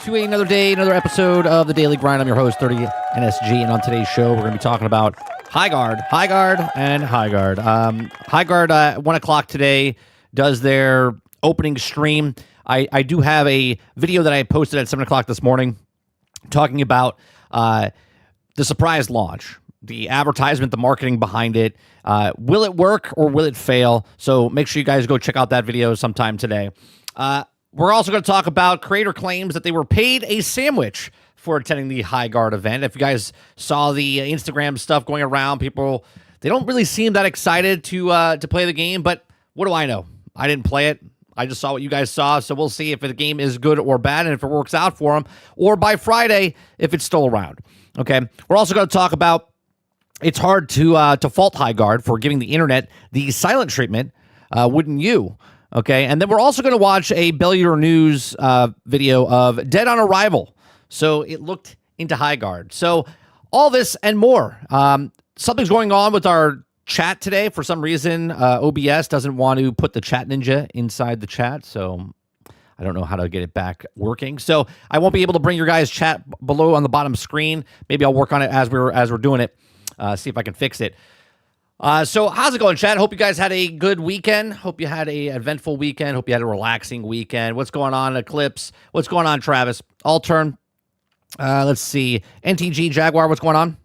to another day, another episode of the Daily Grind. I'm your host, 30 NSG, and on today's show, we're going to be talking about Highguard, and Highguard. Highguard, 1 o'clock today, does their opening stream. I do have a video that I posted at 7 o'clock this morning talking about the surprise launch, the advertisement, the marketing behind it. Will it work or will it fail? So make sure you guys go check out that video sometime today. We're also going to talk about creator claims that they were paid a sandwich for attending the Highguard event. If you guys saw the Instagram stuff going around, people, they don't really seem that excited to play the game, but what do I know? I didn't play it. I just saw what you guys saw, so we'll see if the game is good or bad and if it works out for them, or by Friday, if it's still around. Okay? We're also going to talk about it's hard to fault Highguard for giving the internet the silent treatment, wouldn't you? Okay, and then we're also going to watch a Bellular News video of Dead on Arrival. So it looked into Highguard. So all this and more. Something's going on with our chat today. For some reason, OBS doesn't want to put the chat ninja inside the chat. So I don't know how to get it back working. So I won't be able to bring your guys' chat below on the bottom screen. Maybe I'll work on it as we're doing it. See if I can fix it. So how's it going, chat? Hope you guys had a good weekend. Hope you had a eventful weekend. Hope you had a relaxing weekend. What's going on, Eclipse? What's going on, Travis? All turn. Let's see. NTG Jaguar, what's going on?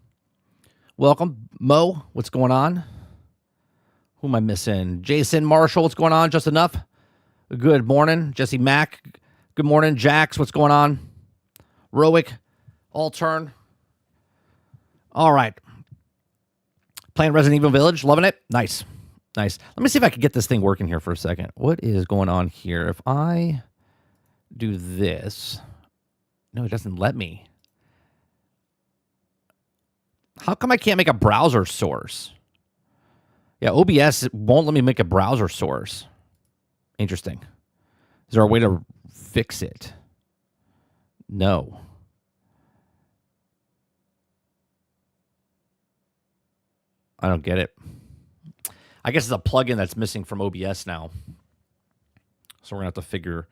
Welcome. Mo, what's going on? Who am I missing? Jason Marshall, what's going on? Just enough? Good morning. Jesse Mack, good morning. Jax, what's going on? Roic, all turn. All right. Playing Resident Evil Village, loving it. Nice. Let me see if I can get this thing working here for a second. What is going on here? If I do this, no, it doesn't let me. How come I can't make a browser source? Yeah, OBS won't let me make a browser source. Interesting. Is there a way to fix it? No. I don't get it. I guess it's a plugin that's missing from OBS now. So we're gonna have to figure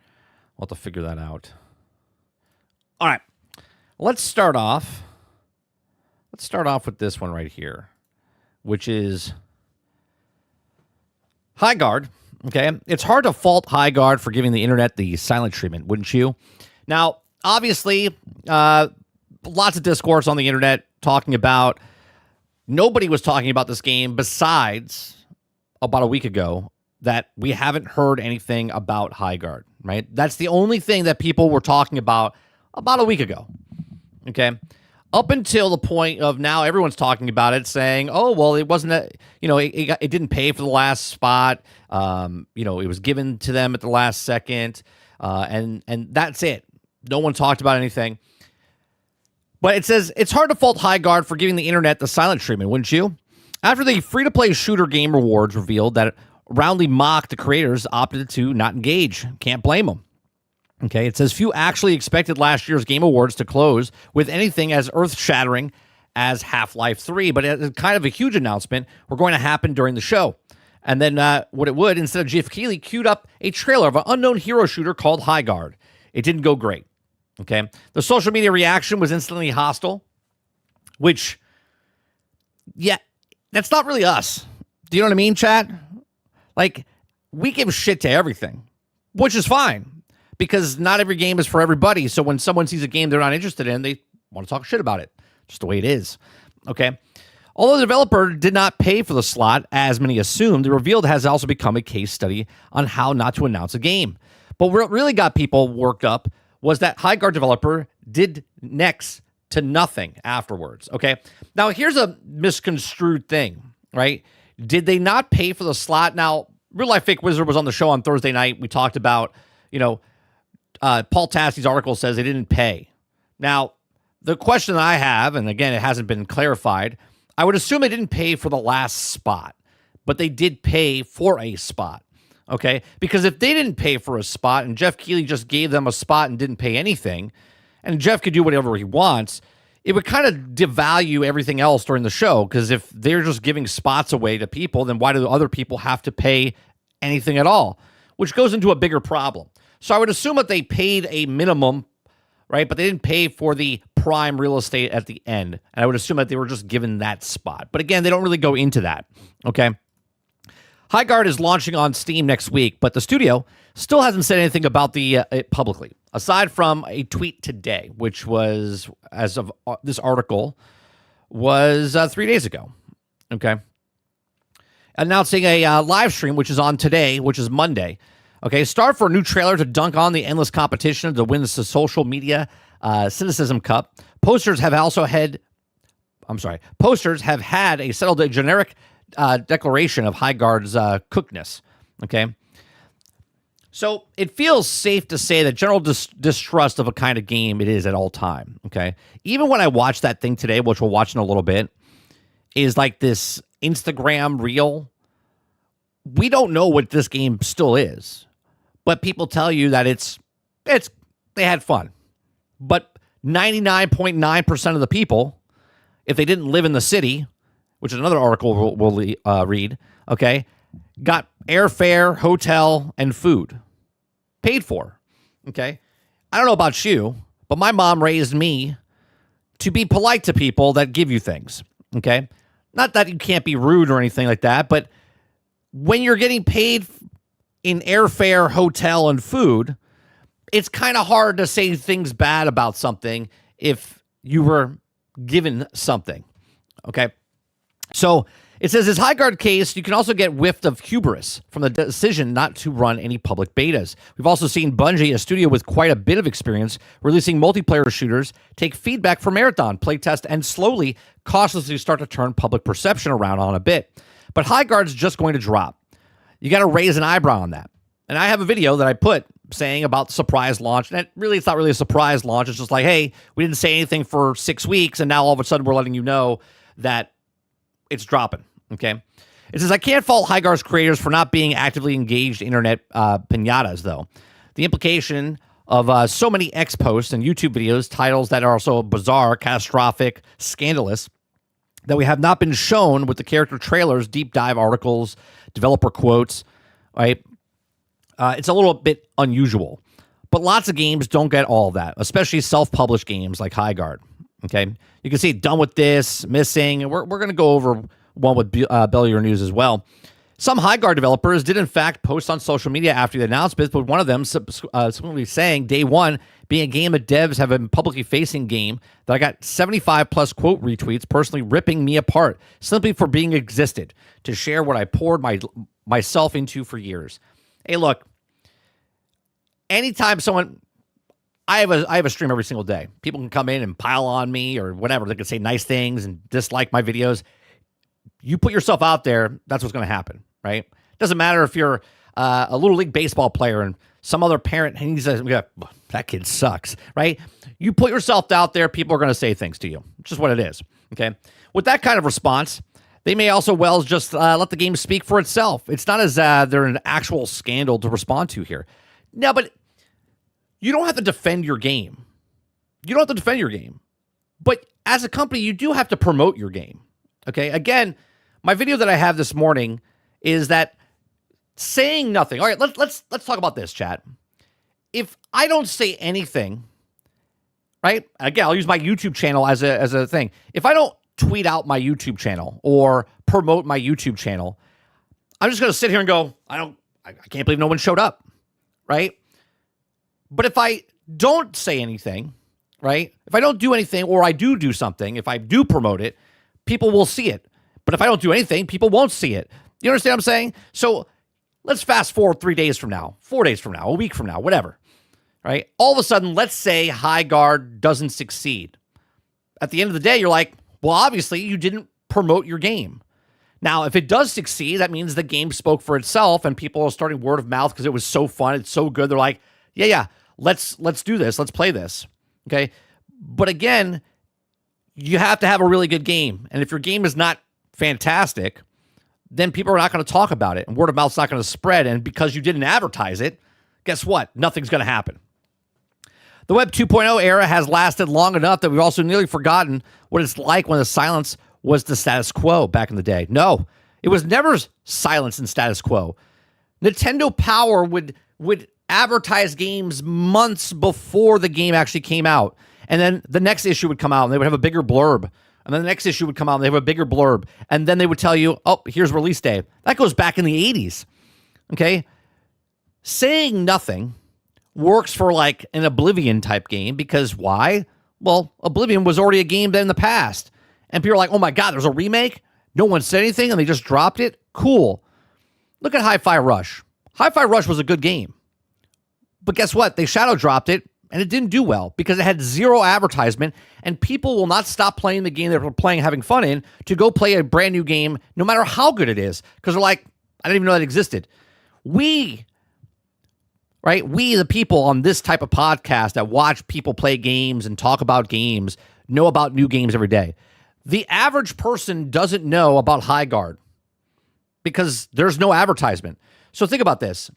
that out. All right. Let's start off with this one right here, which is Highguard. Okay. It's hard to fault Highguard for giving the internet the silent treatment, wouldn't you? Now, obviously, lots of discourse on the internet talking about. Nobody was talking about this game besides about a week ago that we haven't heard anything about Highguard, right? That's the only thing that people were talking about a week ago, okay? Up until the point of now everyone's talking about it, saying, oh, well, it wasn't, it didn't pay for the last spot. It was given to them at the last second, and that's it. No one talked about anything. But it says, it's hard to fault Highguard for giving the internet the silent treatment, wouldn't you? After the free-to-play shooter game rewards revealed that it roundly mocked, the creators opted to not engage. Can't blame them. Okay, it says, few actually expected last year's Game Awards to close with anything as earth-shattering as Half-Life 3, but it's kind of a huge announcement were going to happen during the show. And then what it would, instead of Geoff Keighley queued up a trailer of an unknown hero shooter called Highguard. It didn't go great. Okay, the social media reaction was instantly hostile, which, yeah, that's not really us. Do you know what I mean, chat? Like, we give shit to everything, which is fine, because not every game is for everybody. So when someone sees a game they're not interested in, they want to talk shit about it. Just the way it is. Okay, although the developer did not pay for the slot, as many assumed, the reveal has also become a case study on how not to announce a game. But what really got people worked up was that Highguard developer did next to nothing afterwards, okay? Now, here's a misconstrued thing, right? Did they not pay for the slot? Now, Real Life Fake Wizard was on the show on Thursday night. We talked about, Paul Tassie's article says they didn't pay. Now, the question that I have, and again, it hasn't been clarified, I would assume they didn't pay for the last spot, but they did pay for a spot. Okay, because if they didn't pay for a spot and Geoff Keighley just gave them a spot and didn't pay anything, and Jeff could do whatever he wants, it would kind of devalue everything else during the show, because if they're just giving spots away to people, then why do other people have to pay anything at all? Which goes into a bigger problem. So I would assume that they paid a minimum right? But they didn't pay for the prime real estate at the end. And I would assume that they were just given that spot. But again, they don't really go into that, okay? Highguard is launching on Steam next week, but the studio still hasn't said anything about it publicly, aside from a tweet today, which was, as of this article, was 3 days ago, okay? Announcing a live stream, which is on today, which is Monday. Okay, start for a new trailer to dunk on the endless competition to win the social media cynicism cup. Posters have had a settled generic declaration of Highguard's cookedness. Okay, so it feels safe to say that general distrust of a kind of game it is at all time. Okay, even when I watched that thing today, which we'll watch in a little bit, is like this Instagram reel. We don't know what this game still is. But people tell you that they had fun. But 99.9% of the people, if they didn't live in the city, which is another article we'll read, okay, got airfare, hotel, and food paid for, okay? I don't know about you, but my mom raised me to be polite to people that give you things, okay? Not that you can't be rude or anything like that, but when you're getting paid in airfare, hotel, and food, it's kind of hard to say things bad about something if you were given something, okay? So it says, this Highguard case, you can also get whiffed of hubris from the decision not to run any public betas. We've also seen Bungie, a studio with quite a bit of experience, releasing multiplayer shooters, take feedback from Marathon, playtest, and slowly, cautiously start to turn public perception around on a bit. But Highguard's just going to drop. You got to raise an eyebrow on that. And I have a video that I put saying about surprise launch. And it's not really a surprise launch. It's just like, hey, we didn't say anything for 6 weeks, and now all of a sudden we're letting you know that it's dropping, okay? It says, I can't fault Highguard's creators for not being actively engaged in internet pinatas, though. The implication of so many X posts and YouTube videos, titles that are also bizarre, catastrophic, scandalous, that we have not been shown with the character trailers, deep dive articles, developer quotes, right? It's a little bit unusual. But lots of games don't get all of that, especially self-published games like Highguard, okay? You can see done with this, missing, and we're going to go over one with Bellier News as well. Some Highguard developers did, in fact, post on social media after the announcement, but one of them simply saying, day one, being a game that devs have a publicly facing game that I got 75 plus quote retweets, personally ripping me apart simply for being existed to share what I poured myself into for years. Hey, look, anytime someone, I have a stream every single day. People can come in and pile on me or whatever. They can say nice things and dislike my videos. You put yourself out there, that's what's going to happen, right? Doesn't matter if you're a Little League baseball player and some other parent, and he says, that kid sucks, right? You put yourself out there, people are going to say things to you. It's just what it is, okay? With that kind of response, they may also just let the game speak for itself. It's not as they're an actual scandal to respond to here. No, but you don't have to defend your game. You don't have to defend your game. But as a company, you do have to promote your game, okay? Again, my video that I have this morning is that saying nothing. All right, let's talk about this, chat. If I don't say anything, right? Again, I'll use my YouTube channel as a thing. If I don't tweet out my YouTube channel or promote my YouTube channel, I'm just going to sit here and go, I can't believe no one showed up, right? But if I don't say anything, right? If I don't do anything or I do something, if I do promote it, people will see it. But if I don't do anything, people won't see it. You understand what I'm saying? So let's fast forward 3 days from now, 4 days from now, a week from now, whatever, right? All of a sudden, let's say Highguard doesn't succeed. At the end of the day, you're like, well, obviously you didn't promote your game. Now, if it does succeed, that means the game spoke for itself and people are starting word of mouth because it was so fun, it's so good. They're like, yeah, let's do this. Let's play this, okay? But again, you have to have a really good game. And if your game is not fantastic, then people are not going to talk about it and word of mouth's not going to spread. And because you didn't advertise it, guess what? Nothing's going to happen. The Web 2.0 era has lasted long enough that we've also nearly forgotten what it's like when the silence was the status quo back in the day. No, it was never silence and status quo. Nintendo Power would advertised games months before the game actually came out. And then the next issue would come out and they would have a bigger blurb. And then the next issue would come out and they have a bigger blurb. And then they would tell you, oh, here's release day. That goes back in the 80s. Okay? Saying nothing works for like an Oblivion type game because why? Well, Oblivion was already a game in the past. And people are like, oh my God, there's a remake? No one said anything and they just dropped it? Cool. Look at Hi-Fi Rush. Hi-Fi Rush was a good game. But guess what? They shadow dropped it, and it didn't do well because it had zero advertisement, and people will not stop playing the game they're playing, having fun in, to go play a brand new game, no matter how good it is, because they're like, I didn't even know that existed. We, the people on this type of podcast that watch people play games and talk about games, know about new games every day. The average person doesn't know about Highguard because there's no advertisement. So think about this.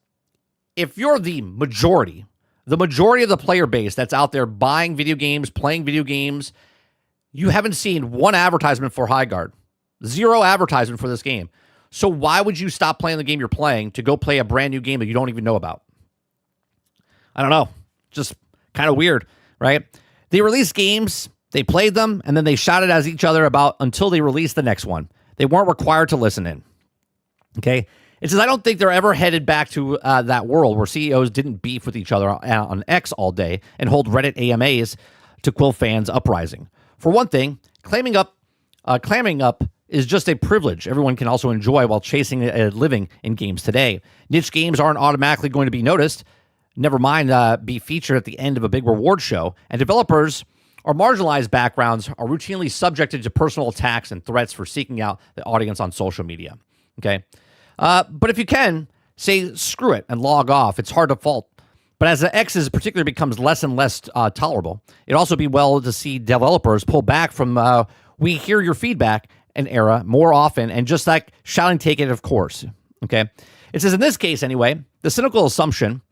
If you're the majority of the player base that's out there buying video games, playing video games, you haven't seen one advertisement for Highguard. Zero advertisement for this game. So why would you stop playing the game you're playing to go play a brand new game that you don't even know about? I don't know. Just kind of weird, right? They released games, they played them, and then they shouted at each other about until they released the next one. They weren't required to listen in. Okay? It says, I don't think they're ever headed back to that world where CEOs didn't beef with each other on X all day and hold Reddit AMAs to quell fans' uprising. For one thing, clamming up is just a privilege everyone can also enjoy while chasing a living in games today. Niche games aren't automatically going to be noticed, never mind be featured at the end of a big reward show, and developers or marginalized backgrounds are routinely subjected to personal attacks and threats for seeking out the audience on social media. Okay? But if you can, say screw it and log off. It's hard to fault. But as the X's particularly becomes less and less tolerable, it'd also be well to see developers pull back from we hear your feedback and era more often and just like shouting take it, of course. Okay? It says in this case anyway, the cynical assumption,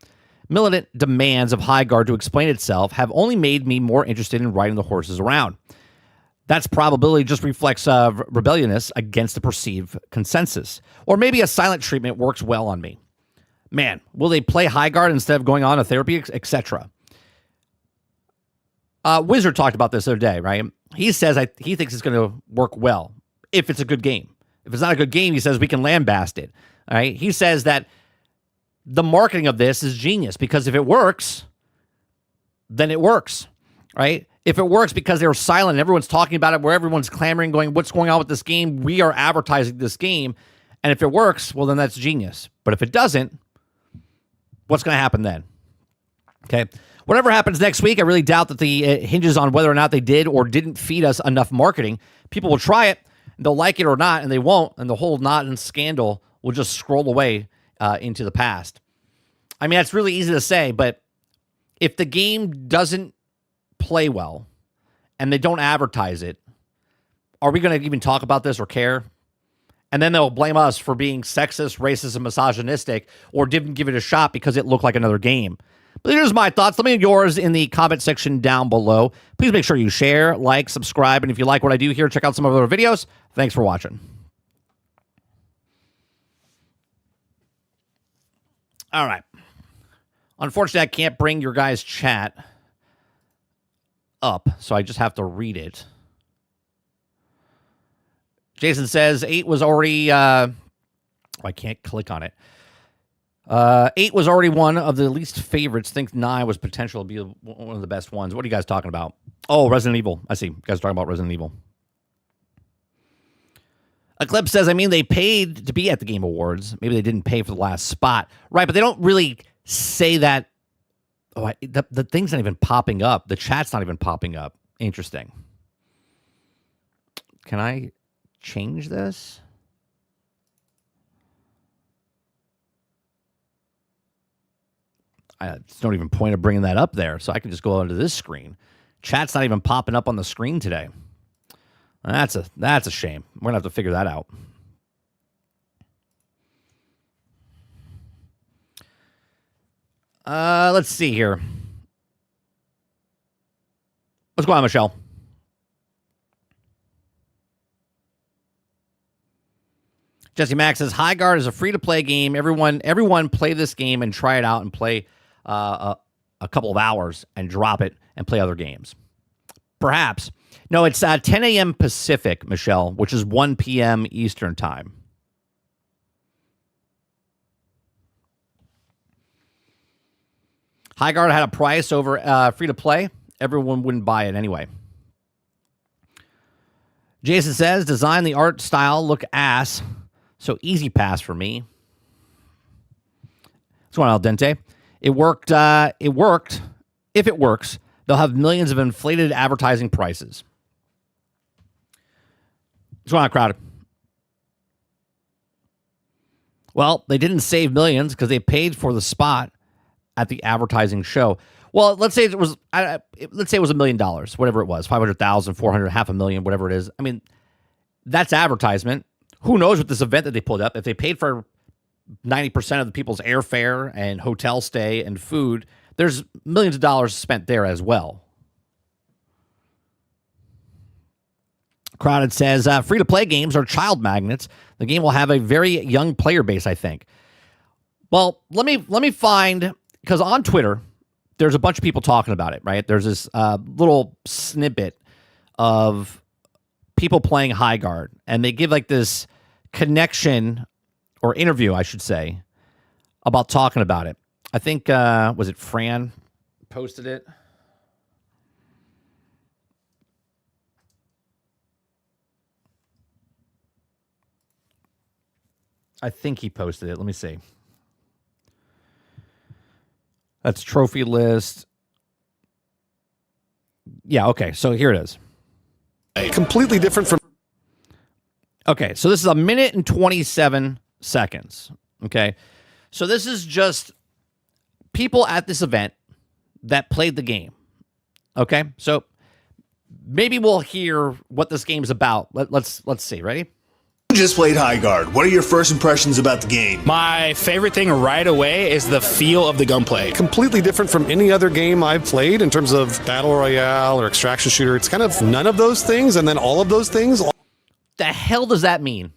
militant demands of Highguard to explain itself have only made me more interested in riding the horses around. That's probability just reflects rebelliousness against the perceived consensus. Or maybe a silent treatment works well on me. Man, will they play Highguard instead of going on to therapy, etc.? Wizard talked about this the other day, right? He says he thinks it's going to work well if it's a good game. If it's not a good game, he says we can lambast it. All right? He says that the marketing of this is genius because if it works, then it works, right? If it works because they're silent and everyone's talking about it, where everyone's clamoring, going, what's going on with this game? We are advertising this game. And if it works, well, then that's genius. But if it doesn't, what's going to happen then? Okay. Whatever happens next week, I really doubt that it hinges on whether or not they did or didn't feed us enough marketing. People will try it, and they'll like it or not, and they won't, and the whole knot and scandal will just scroll away into the past. I mean, that's really easy to say, but if the game doesn't play well and they don't advertise it, are we going to even talk about this or care? And then they'll blame us for being sexist, racist, and misogynistic, or didn't give it a shot because it looked like another game. But here's my thoughts. Let me know yours in the comment section down below. Please make sure you share, like, subscribe, and if you like what I do here, check out some of our other videos. Thanks for watching. All right. Unfortunately, I can't bring your guys' chat up, so I just have to read it. Jason says 8 was already... I can't click on it. 8 was already one of the least favorites. Think 9 was potential to be one of the best ones. What are you guys talking about? Oh, Resident Evil. I see. You guys are talking about Resident Evil. Eclipse says, I mean, they paid to be at the Game Awards. Maybe they didn't pay for the last spot. Right, but they don't really say that. Oh, the thing's not even popping up. The chat's not even popping up. Interesting. Can I change this? It's not even point of bringing that up there, so I can just go onto this screen. Chat's not even popping up on the screen today. That's a shame. We're gonna have to figure that out. Let's see here. What's going on, Michelle? Jesse Max says Highguard is a free-to-play game. Everyone play this game and try it out and play a couple of hours and drop it and play other games. Perhaps. No, it's 10 a.m. Pacific, Michelle, which is 1 p.m. Eastern time. Highguard had a price over free-to-play. Everyone wouldn't buy it anyway. Jason says, design the art style look ass. So easy pass for me. What's going on, Al Dente? It worked. It worked. If it works, they'll have millions of inflated advertising prices. What's going on, crowd? Well, they didn't save millions because they paid for the spot at the advertising show. Well, let's say it was $1 million, whatever it was, 500,000, 400, $500,000, whatever it is. I mean, that's advertisement. Who knows what this event that they pulled up? If they paid for 90% of the people's airfare and hotel stay and food, there's millions of dollars spent there as well. Crowded says, free-to-play games are child magnets. The game will have a very young player base, I think. Well, let me find, because on Twitter, there's a bunch of people talking about it, right? There's this little snippet of people playing Highguard, and they give like this connection or interview, I should say, about talking about it. I think, was it Fran posted it? I think he posted it. Let me see. That's trophy list. Yeah, okay. So here it is. Completely different from... Okay, so this is 1 minute and 27 seconds. Okay, so this is just people at this event that played the game. Okay, so maybe we'll hear what this game's about. Let's see. Ready? You just played Highguard. What are your first impressions about the game? My favorite thing right away is the feel of the gunplay. Completely different from any other game I've played in terms of battle royale or extraction shooter. It's kind of none of those things and then all of those things. The hell does that mean?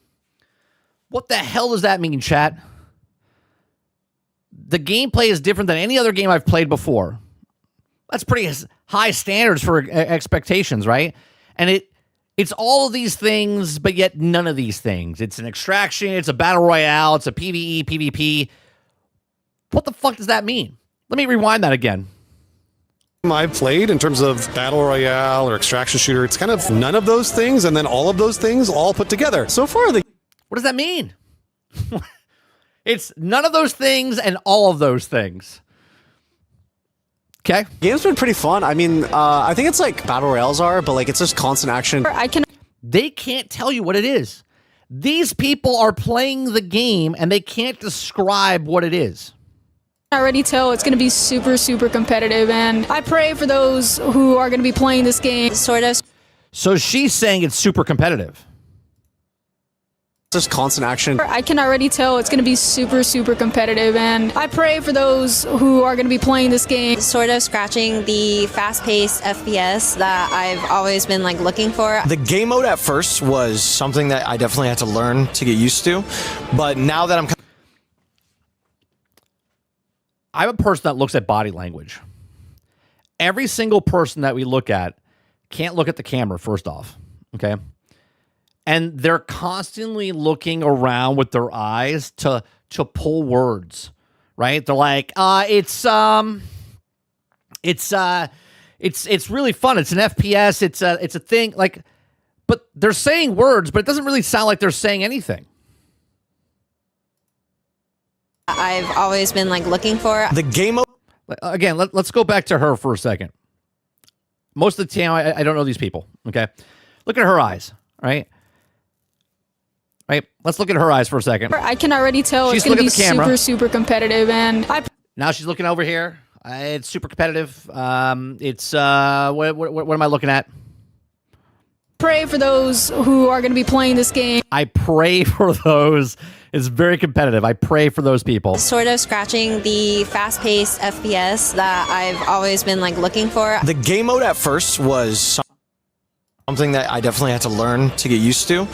What the hell does that mean, chat? The gameplay is different than any other game I've played before. That's pretty high standards for expectations, right? And it's all of these things, but yet none of these things. It's an extraction, it's a battle royale, it's a PvE, PvP. What the fuck does that mean? Let me rewind that again. I've played in terms of battle royale or extraction shooter. It's kind of none of those things and then all of those things all put together. So far, what does that mean? It's none of those things and all of those things. Okay. Game's been pretty fun. I mean, I think it's like battle royales are, but like it's just constant action. They can't tell you what it is. These people are playing the game and they can't describe what it is. I already tell it's going to be super, super competitive, and I pray for those who are going to be playing this game. Sort of. So she's saying it's super competitive. Just constant action. I can already tell it's going to be super, super competitive, and I pray for those who are going to be playing this game. Sort of scratching the fast-paced FPS that I've always been like looking for. The game mode at first was something that I definitely had to learn to get used to, but now that I'm a person that looks at body language. Every single person that we look at can't look at the camera, first off, okay? And they're constantly looking around with their eyes to pull words, right? They're like, it's really fun. It's an FPS. It's a thing. Like, but they're saying words, but it doesn't really sound like they're saying anything. I've always been like looking for. the game mode... Again, let's go back to her for a second. Most of the time, I don't know these people, okay? Look at her eyes, right? Right? Let's look at her eyes for a second. I can already tell it's going to be super, super competitive, and now she's looking over here. It's super competitive. What am I looking at? Pray for those who are going to be playing this game. I pray for those. It's very competitive. I pray for those people. Sort of scratching the fast-paced FPS that I've always been like looking for. The game mode at first was... Something that I definitely had to learn to get used to.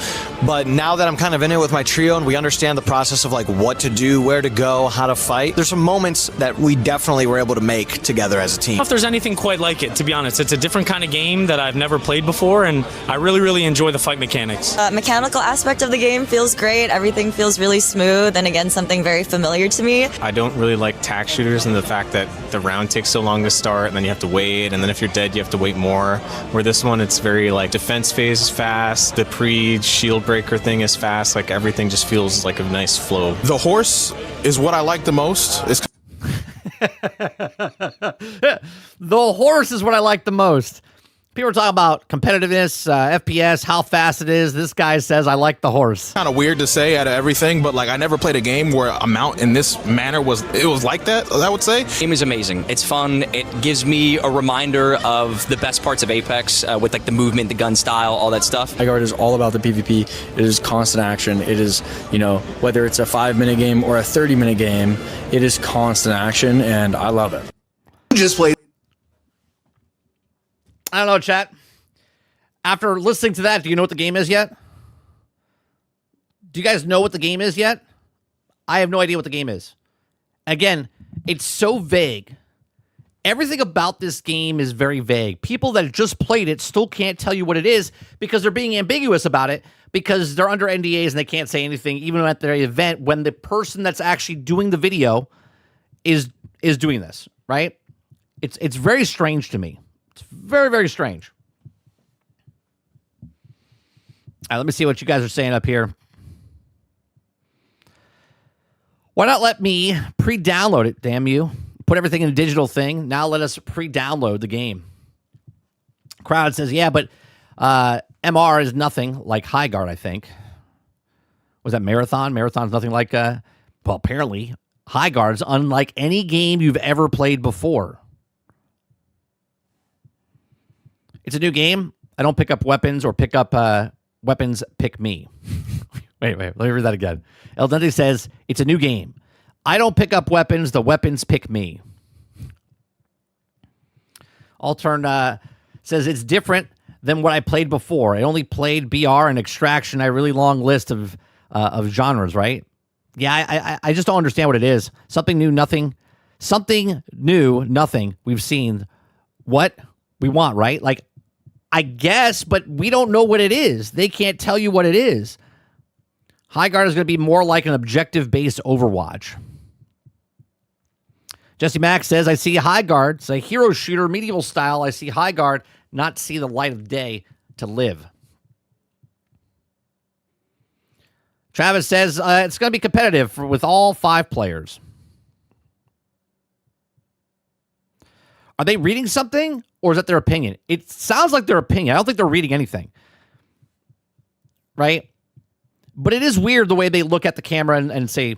But now that I'm kind of in it with my trio and we understand the process of like what to do, where to go, how to fight, there's some moments that we definitely were able to make together as a team. I don't know if there's anything quite like it, to be honest. It's a different kind of game that I've never played before, and I really, really enjoy the fight mechanics. Mechanical aspect of the game feels great. Everything feels really smooth, and again, something very familiar to me. I don't really like tack shooters and the fact that the round takes so long to start, and then you have to wait, and then if you're dead, you have to wait more. Where this one, it's very like defense phase is fast, the pre-shield breaker thing is fast, like everything just feels like a nice flow. The horse is what I like the most. The horse is what I like the most. People are talking about competitiveness, FPS, how fast it is. This guy says, I like the horse. Kind of weird to say out of everything, but like I never played a game where a mount in this manner was like that, I would say. The game is amazing. It's fun. It gives me a reminder of the best parts of Apex with like the movement, the gun style, all that stuff. Highguard is all about the PvP. It is constant action. It is, you know, whether it's a 5-minute game or a 30-minute game, it is constant action, and I love it. Just play. I don't know, chat. After listening to that, do you know what the game is yet? Do you guys know what the game is yet? I have no idea what the game is. Again, it's so vague. Everything about this game is very vague. People that just played it still can't tell you what it is because they're being ambiguous about it because they're under NDAs and they can't say anything even at their event when the person that's actually doing the video is doing this, right? It's very strange to me. It's very, very strange. All right, let me see what you guys are saying up here. Why not let me pre-download it, damn you? Put everything in a digital thing. Now let us pre-download the game. Crowd says, yeah, but MR is nothing like Highguard, I think. Was that Marathon? Marathon's nothing like, well, apparently, Highguard's unlike any game you've ever played before. It's a new game. I don't pick up weapons or pick up weapons pick me. wait, let me read that again. El Dente says, it's a new game. I don't pick up weapons. The weapons pick me. Altern says, it's different than what I played before. I only played BR and Extraction. A really long list of genres, right? Yeah, I just don't understand what it is. Something new, nothing. Something new, nothing. We've seen what we want, right? Like, I guess, but we don't know what it is. They can't tell you what it is. Highguard is going to be more like an objective-based Overwatch. Jesse Mack says, I see Highguard. It's a hero shooter, medieval style. I see Highguard not see the light of day to live. Travis says, it's going to be competitive with all 5 players. Are they reading something, or is that their opinion? It sounds like their opinion. I don't think they're reading anything. Right? But it is weird the way they look at the camera and say,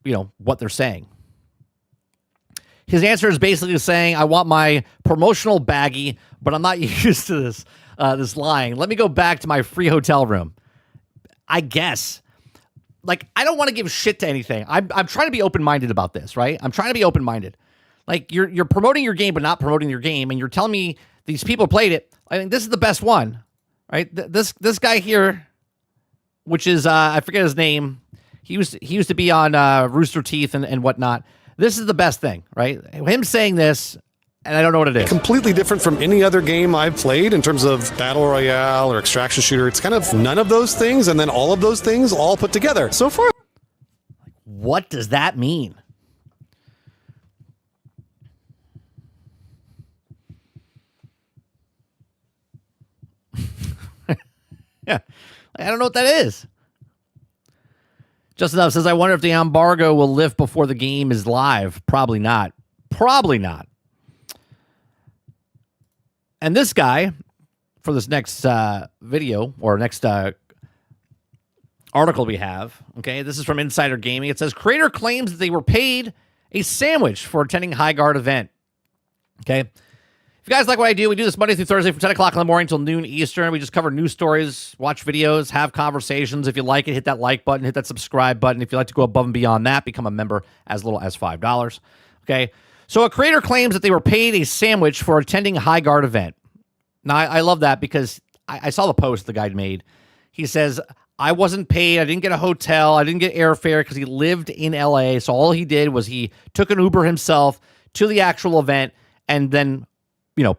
you know, what they're saying. His answer is basically saying, I want my promotional baggie, but I'm not used to this lying. Let me go back to my free hotel room. I guess. Like, I don't want to give shit to anything. I'm trying to be open-minded about this, right? I'm trying to be open-minded. Like, you're promoting your game, but not promoting your game, and you're telling me these people played it. I think this is the best one, right? This guy here, which is I forget his name. He used to be on Rooster Teeth and whatnot. This is the best thing, right? Him saying this, and I don't know what it is. Completely different from any other game I've played in terms of battle royale or extraction shooter. It's kind of none of those things, and then all of those things all put together. So far, what does that mean? Yeah, I don't know what that is. Just enough says, I wonder if the embargo will lift before the game is live. Probably not. Probably not. And this guy, for this next video or next article we have, okay, this is from Insider Gaming. It says, creator claims that they were paid a sandwich for attending Highguard event. Okay. If you guys like what I do, we do this Monday through Thursday from 10 o'clock in the morning until noon Eastern. We just cover news stories, watch videos, have conversations. If you like it, hit that like button, hit that subscribe button. If you'd like to go above and beyond that, become a member as little as $5. Okay. So a creator claims that they were paid a sandwich for attending a Highguard event. Now, I love that because I saw the post the guy made. He says, I wasn't paid. I didn't get a hotel. I didn't get airfare because he lived in LA. So all he did was he took an Uber himself to the actual event and then,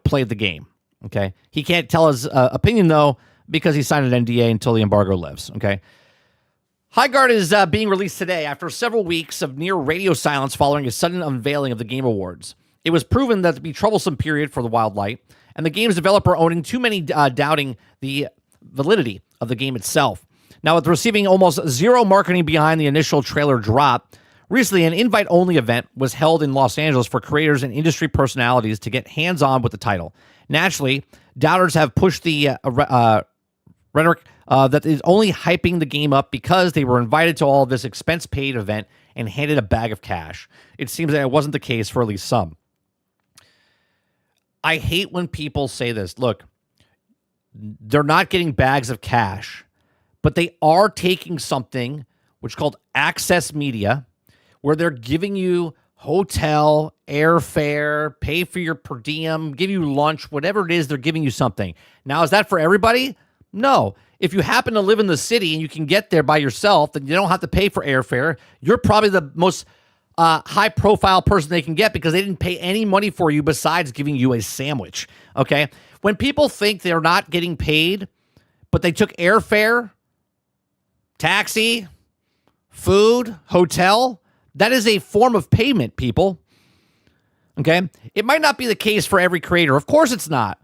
played the game. Okay. He can't tell his opinion, though, because he signed an NDA until the embargo lifts. Okay. Highguard is being released today after several weeks of near radio silence following a sudden unveiling of the Game Awards. It was proven that to be a troublesome period for the Wild Light, and the game's developer owning too many doubting the validity of the game itself. Now, with receiving almost zero marketing behind the initial trailer drop, recently an invite-only event was held in Los Angeles for creators and industry personalities to get hands-on with the title. Naturally, doubters have pushed the rhetoric that is only hyping the game up because they were invited to all this expense-paid event and handed a bag of cash. It seems that it wasn't the case for at least some. I hate when people say this. Look, they're not getting bags of cash, but they are taking something which is called access media, where they're giving you hotel, airfare, pay for your per diem, give you lunch, whatever it is, they're giving you something. Now, is that for everybody? No. If you happen to live in the city and you can get there by yourself, then you don't have to pay for airfare. You're probably the most high-profile person they can get because they didn't pay any money for you besides giving you a sandwich, okay? When people think they're not getting paid, but they took airfare, taxi, food, hotel, that is a form of payment, people, okay? It might not be the case for every creator. Of course it's not.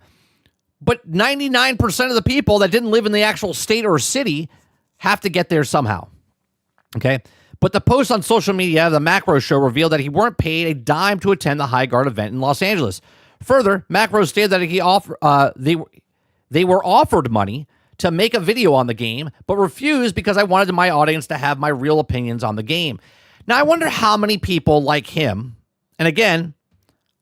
But 99% of the people that didn't live in the actual state or city have to get there somehow, okay? But the post on social media, the Macro Show, revealed that he weren't paid a dime to attend the Highguard event in Los Angeles. Further, Macro stated that they were offered money to make a video on the game, but refused because I wanted my audience to have my real opinions on the game. Now, I wonder how many people like him, and again,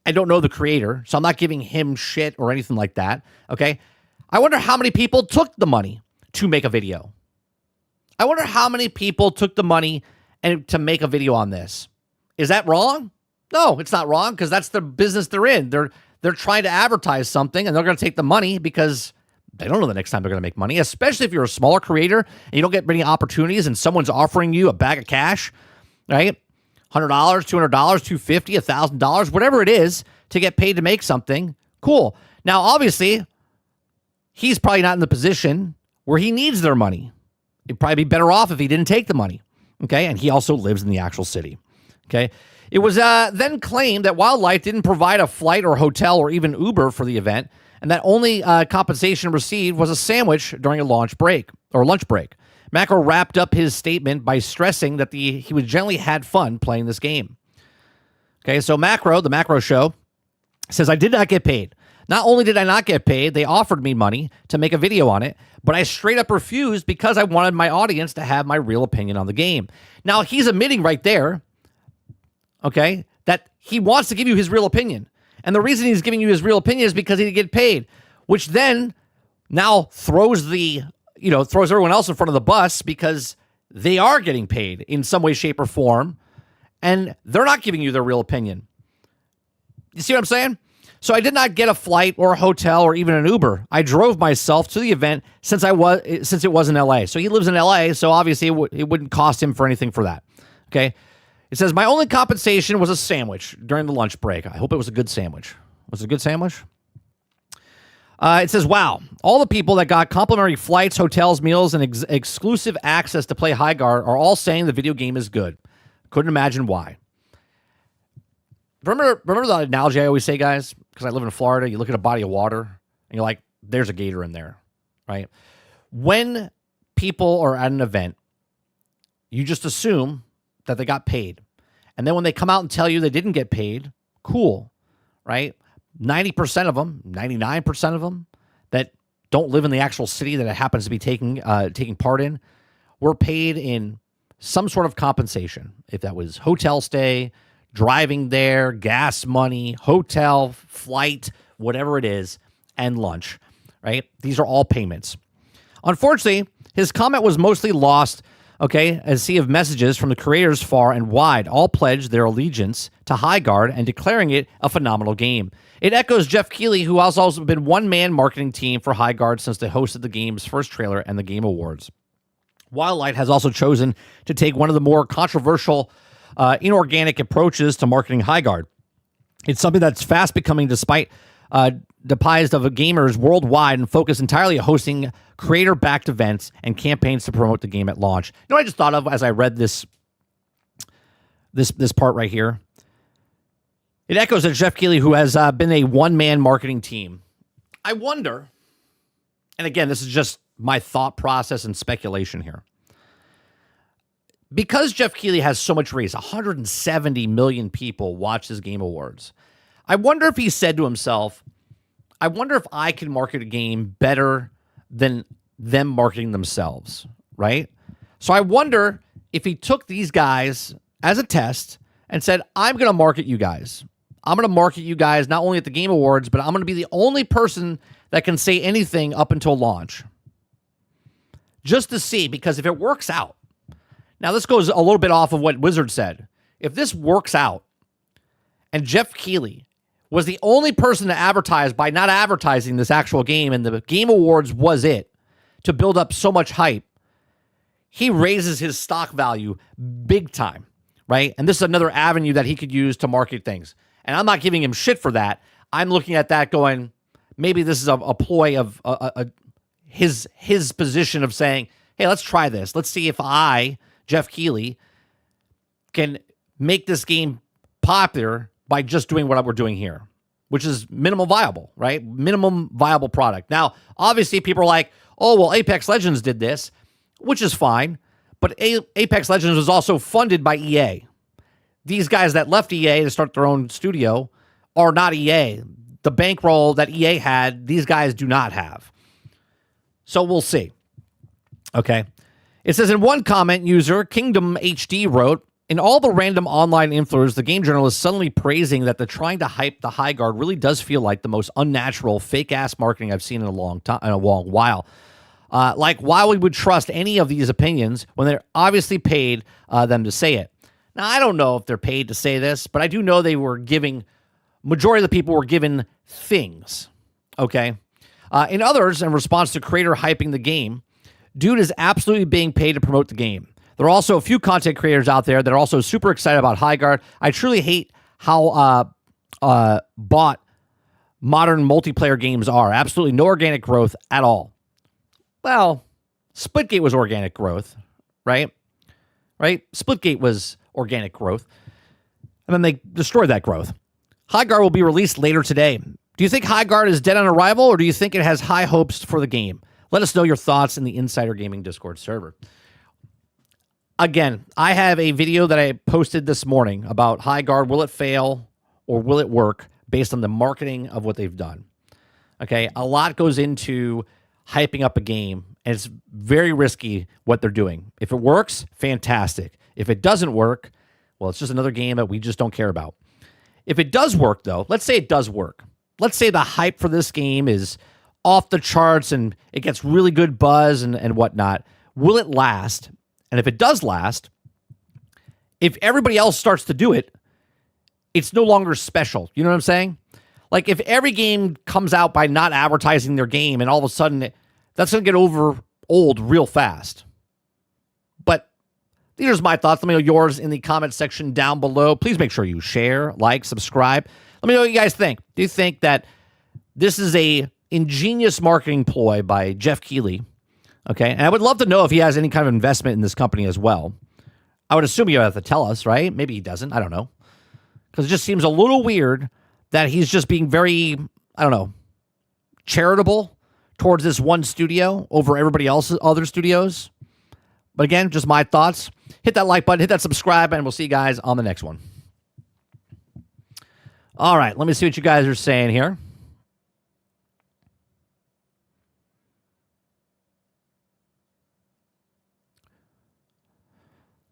I don't know the creator, so I'm not giving him shit or anything like that, okay? I wonder how many people took the money to make a video. I wonder how many people took the money and to make a video on this. Is that wrong? No, it's not wrong because that's the business they're in. They're trying to advertise something and they're going to take the money because they don't know the next time they're going to make money, especially if you're a smaller creator and you don't get many opportunities and someone's offering you a bag of cash, right? $100, $200, $250, $1,000, whatever it is to get paid to make something. Cool. Now, obviously, he's probably not in the position where he needs their money. He'd probably be better off if he didn't take the money. Okay, and he also lives in the actual city. Okay, it was then claimed that Wild Light didn't provide a flight or hotel or even Uber for the event, and that only compensation received was a sandwich during a lunch break. Macro wrapped up his statement by stressing that he was generally had fun playing this game. Okay, so Macro, the Macro Show, says, I did not get paid. Not only did I not get paid, they offered me money to make a video on it, but I straight up refused because I wanted my audience to have my real opinion on the game. Now, he's admitting right there, okay, that he wants to give you his real opinion. And the reason he's giving you his real opinion is because he didn't get paid, which then now throws everyone else in front of the bus because they are getting paid in some way, shape, or form, and they're not giving you their real opinion. You see what I'm saying? So I did not get a flight or a hotel or even an Uber. I drove myself to the event since it was in LA. So he lives in LA, so obviously it wouldn't cost him for anything for that. Okay? It says, my only compensation was a sandwich during the lunch break. I hope it was a good sandwich. Was it a good sandwich? It says, wow, all the people that got complimentary flights, hotels, meals, and exclusive access to play Highguard are all saying the video game is good. Couldn't imagine why. Remember the analogy I always say, guys? Because I live in Florida, you look at a body of water, and you're like, there's a gator in there, right? When people are at an event, you just assume that they got paid. And then when they come out and tell you they didn't get paid, cool, right? 90% of them, 99% of them that don't live in the actual city that it happens to be taking part in were paid in some sort of compensation. If that was hotel stay, driving there, gas money, hotel, flight, whatever it is, and lunch, right? These are all payments. Unfortunately, his comment was mostly lost Okay, a sea of messages from the creators far and wide, all pledged their allegiance to Highguard and declaring it a phenomenal game. It echoes Jeff Keighley, who has also been one-man marketing team for Highguard since they hosted the game's first trailer and the Game Awards. Wildlight has also chosen to take one of the more controversial inorganic approaches to marketing Highguard. It's something that's fast becoming depised of gamers worldwide and focused entirely on hosting creator-backed events and campaigns to promote the game at launch. You know what I just thought of as I read this part right here? It echoes that Jeff Keighley, who has been a one-man marketing team. I wonder, and again, this is just my thought process and speculation here. Because Jeff Keighley has so much reach, 170 million people watch his Game Awards, I wonder if he said to himself, I wonder if I can market a game better than them marketing themselves, right? So I wonder if he took these guys as a test and said, I'm going to market you guys. I'm going to market you guys not only at the Game Awards, but I'm going to be the only person that can say anything up until launch. Just to see, because if it works out, now this goes a little bit off of what Wizard said. If this works out and Jeff Keighley was the only person to advertise by not advertising this actual game, and the Game Awards was it to build up so much hype, he raises his stock value big time, right? And this is another avenue that he could use to market things. And I'm not giving him shit for that. I'm looking at that going, maybe this is a ploy of his position of saying, hey, let's try this. Let's see if I, Jeff Keighley, can make this game popular by just doing what we're doing here, which is minimal viable, right? Minimum viable product. Now, obviously, people are like, oh, well, Apex Legends did this, which is fine. But Apex Legends was also funded by EA. These guys that left EA to start their own studio are not EA. The bankroll that EA had, these guys do not have. So we'll see. Okay. It says in one comment, user Kingdom HD wrote, in all the random online influencers, the game journal is suddenly praising that the trying to hype the Highguard really does feel like the most unnatural, fake-ass marketing I've seen in a long while. Like, why we would trust any of these opinions when they're obviously paid them to say it. Now, I don't know if they're paid to say this, but I do know they were giving, majority of the people were given things, okay? In others, in response to creator hyping the game, dude is absolutely being paid to promote the game. There are also a few content creators out there that are also super excited about Highguard. I truly hate how bought modern multiplayer games are. Absolutely no organic growth at all. Well, Splitgate was organic growth, right? Right? Splitgate was organic growth. And then they destroyed that growth. Highguard will be released later today. Do you think Highguard is dead on arrival, or do you think it has high hopes for the game? Let us know your thoughts in the Insider Gaming Discord server. Again, I have a video that I posted this morning about Highguard. Will it fail or will it work based on the marketing of what they've done? Okay, a lot goes into hyping up a game, and it's very risky what they're doing. If it works, fantastic. If it doesn't work, well, it's just another game that we just don't care about. If it does work, though, let's say it does work. Let's say the hype for this game is off the charts and it gets really good buzz and whatnot. Will it last? And if it does last, if everybody else starts to do it, it's no longer special. You know what I'm saying? Like, if every game comes out by not advertising their game and all of a sudden that's going to get old real fast. But these are my thoughts. Let me know yours in the comment section down below. Please make sure you share, like, subscribe. Let me know what you guys think. Do you think that this is a ingenious marketing ploy by Jeff Keighley? Okay, and I would love to know if he has any kind of investment in this company as well. I would assume he would have to tell us, right? Maybe he doesn't. I don't know. Because it just seems a little weird that he's just being very, I don't know, charitable towards this one studio over everybody else's other studios. But again, just my thoughts. Hit that like button, hit that subscribe, and we'll see you guys on the next one. All right, let me see what you guys are saying here.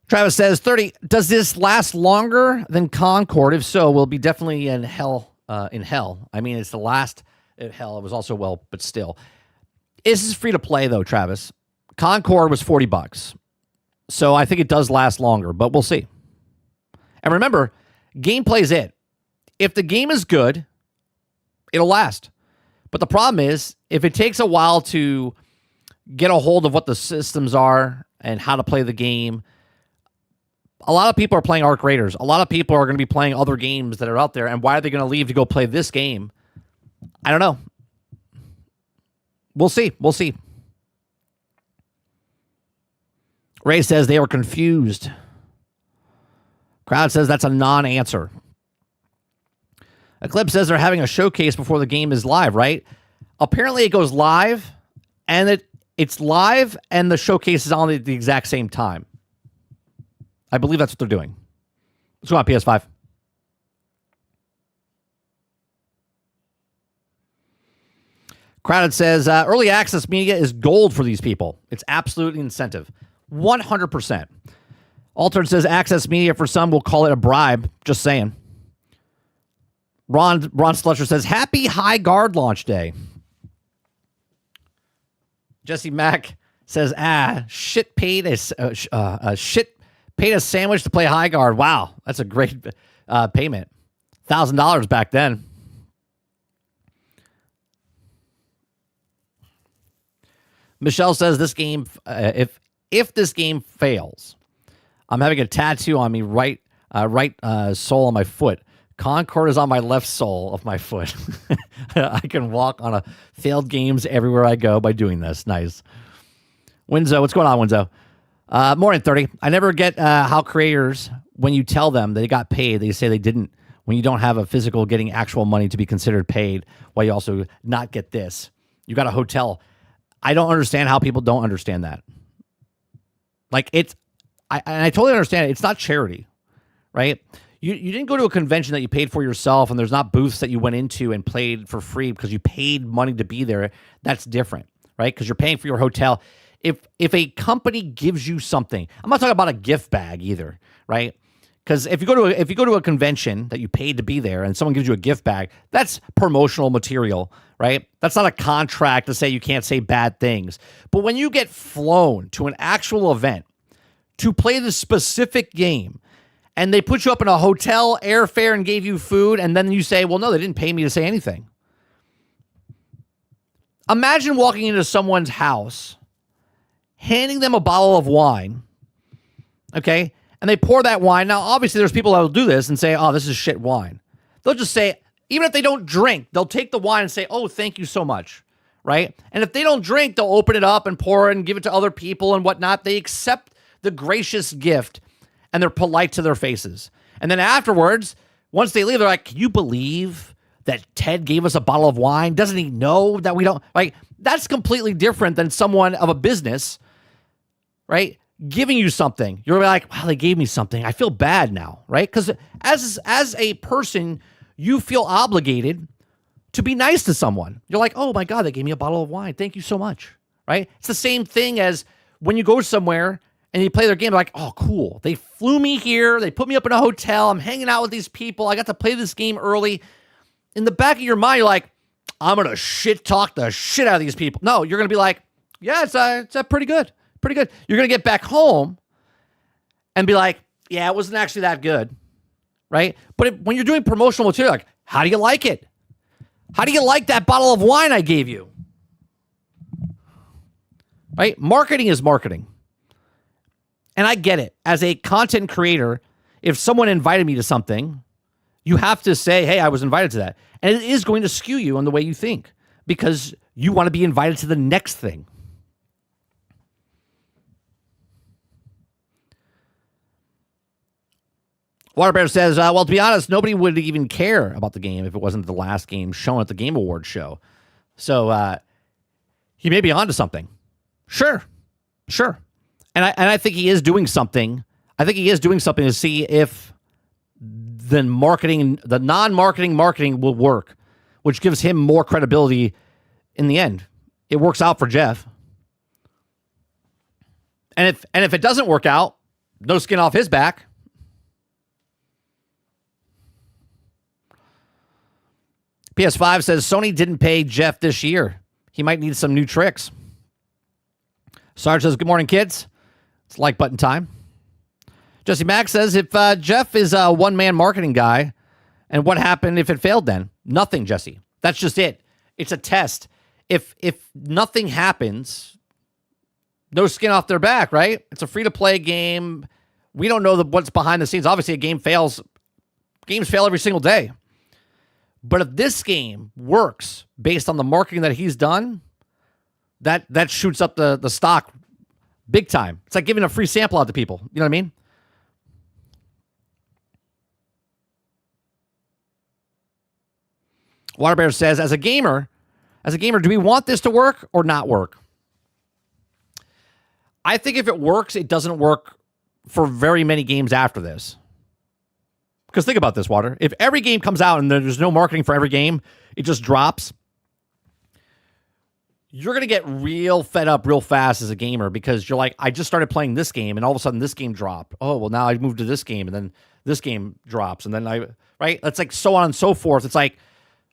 Travis says, 30, does this last longer than Concord? If so, we'll be definitely in hell. I mean, it's the last hell. It was also, well, but still. This is free to play, though, Travis. Concord was $40. So I think it does last longer, but we'll see. And remember, gameplay's it. If the game is good, it'll last. But the problem is, if it takes a while to get a hold of what the systems are and how to play the game, a lot of people are playing Arc Raiders. A lot of people are going to be playing other games that are out there. And why are they going to leave to go play this game? I don't know. We'll see. We'll see. Ray says they were confused. Crowd says that's a non-answer. Eclipse says they're having a showcase before the game is live, right? Apparently it goes live, and it's live, and the showcase is on at the exact same time. I believe that's what they're doing. Let's go on PS5. Crowded says, early access media is gold for these people. It's absolutely incentive. 100%. Altered says, access media for some will call it a bribe. Just saying. Ron Slusher says, happy Highguard launch day. Jesse Mack says, shit paid a sandwich to play Highguard. Wow, that's a great payment. $1,000 back then. Michelle says this game, if this game fails, I'm having a tattoo on me right sole on my foot. Concord is on my left sole of my foot. I can walk on failed games everywhere I go by doing this. Nice. Winzo, what's going on, Winzo? Morning 30. I never get how creators, when you tell them they got paid, they say they didn't. When you don't have a physical getting actual money to be considered paid, why you also not get this. You got a hotel. I don't understand how people don't understand that. Like I totally understand it. It's not charity, right? You didn't go to a convention that you paid for yourself, and there's not booths that you went into and played for free because you paid money to be there. That's different, right? Because you're paying for your hotel. If a company gives you something, I'm not talking about a gift bag either, right? Because if you go to a convention that you paid to be there and someone gives you a gift bag, that's promotional material, right? That's not a contract to say you can't say bad things. But when you get flown to an actual event to play the specific game, and they put you up in a hotel, airfare, and gave you food, and then you say, well, no, they didn't pay me to say anything. Imagine walking into someone's house, handing them a bottle of wine, okay, and they pour that wine. Now, obviously, there's people that will do this and say, oh, this is shit wine. They'll just say, even if they don't drink, they'll take the wine and say, oh, thank you so much, right? And if they don't drink, they'll open it up and pour it and give it to other people and whatnot. They accept the gracious gift, and they're polite to their faces. And then afterwards, once they leave, they're like, can you believe that Ted gave us a bottle of wine? Doesn't he know that we don't? Like, that's completely different than someone of a business, right, giving you something. You're like, wow, they gave me something. I feel bad now, right? Because as a person, you feel obligated to be nice to someone. You're like, oh, my God, they gave me a bottle of wine. Thank you so much, right? It's the same thing as when you go somewhere and you play their game, like, oh, cool. They flew me here. They put me up in a hotel. I'm hanging out with these people. I got to play this game early. In the back of your mind, you're like, I'm going to shit talk the shit out of these people. No, you're going to be like, yeah, it's pretty good. Pretty good. You're going to get back home and be like, yeah, it wasn't actually that good, right? But when you're doing promotional material, like, how do you like it? How do you like that bottle of wine I gave you? Right? Marketing is marketing. And I get it. As a content creator, if someone invited me to something, you have to say, hey, I was invited to that. And it is going to skew you on the way you think because you want to be invited to the next thing. Waterbear says, well, to be honest, nobody would even care about the game if it wasn't the last game shown at the Game Awards show. So he may be onto something. Sure. And I think he is doing something. I think he is doing something to see if the non-marketing marketing will work, which gives him more credibility in the end. It works out for Jeff. And if it doesn't work out, no skin off his back. PS5 says Sony didn't pay Jeff this year. He might need some new tricks. Sarge says, good morning, kids. It's like button time. Jesse Mack says, if Jeff is a one-man marketing guy, and what happened if it failed then? Nothing, Jesse. That's just it. It's a test. If nothing happens, no skin off their back, right? It's a free-to-play game. We don't know what's behind the scenes. Obviously, a game fails. Games fail every single day. But if this game works based on the marketing that he's done, that shoots up the stock big time. It's like giving a free sample out to people. You know what I mean? Waterbear says, as a gamer, do we want this to work or not work? I think if it works, it doesn't work for very many games after this. Because think about this, Water. If every game comes out and there's no marketing for every game, it just drops, you're going to get real fed up real fast as a gamer because you're like, I just started playing this game and all of a sudden this game dropped. Oh, well, now I moved to this game and then this game drops. And then right? It's like so on and so forth. It's like,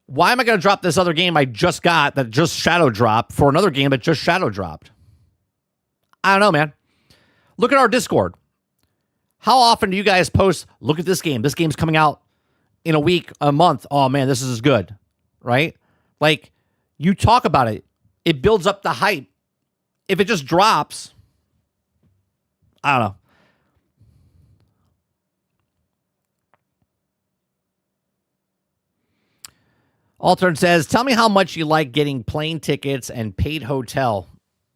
why am I going to drop this other game I just got that just shadow dropped for another game that just shadow dropped? I don't know, man. Look at our Discord. How often do you guys post, look at this game. This game's coming out in a week, a month. Oh, man, this is good, right? Like, you talk about it. It builds up the hype. If it just drops, I don't know. Altern says, tell me how much you like getting plane tickets and paid hotel.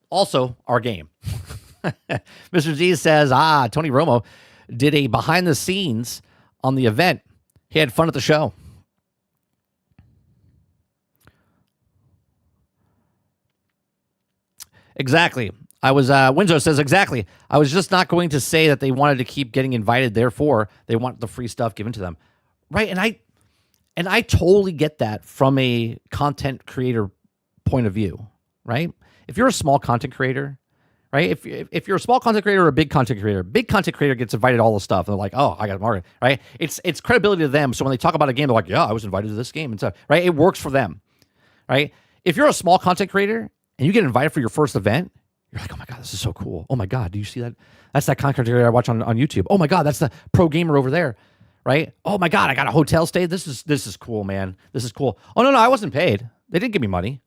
Also, our game. Mr. Z says, Tony Romo did a behind the scenes on the event. He had fun at the show. Exactly. Winzo says, exactly. I was just not going to say that they wanted to keep getting invited. Therefore, they want the free stuff given to them. Right. And I totally get that from a content creator point of view, right? If you're a small content creator, right? If you're a small content creator or a big content creator gets invited to all the stuff. And they're like, oh, I got to market, right? It's credibility to them. So when they talk about a game, they're like, yeah, I was invited to this game and stuff, right? It works for them, right? If you're a small content creator and you get invited for your first event, you're like, oh my God, this is so cool. Oh my God, do you see that? That's that content creator I watch on YouTube. Oh my God, that's the pro gamer over there, right? Oh my God, I got a hotel stay. This is cool, man. This is cool. Oh no, I wasn't paid. They didn't give me money,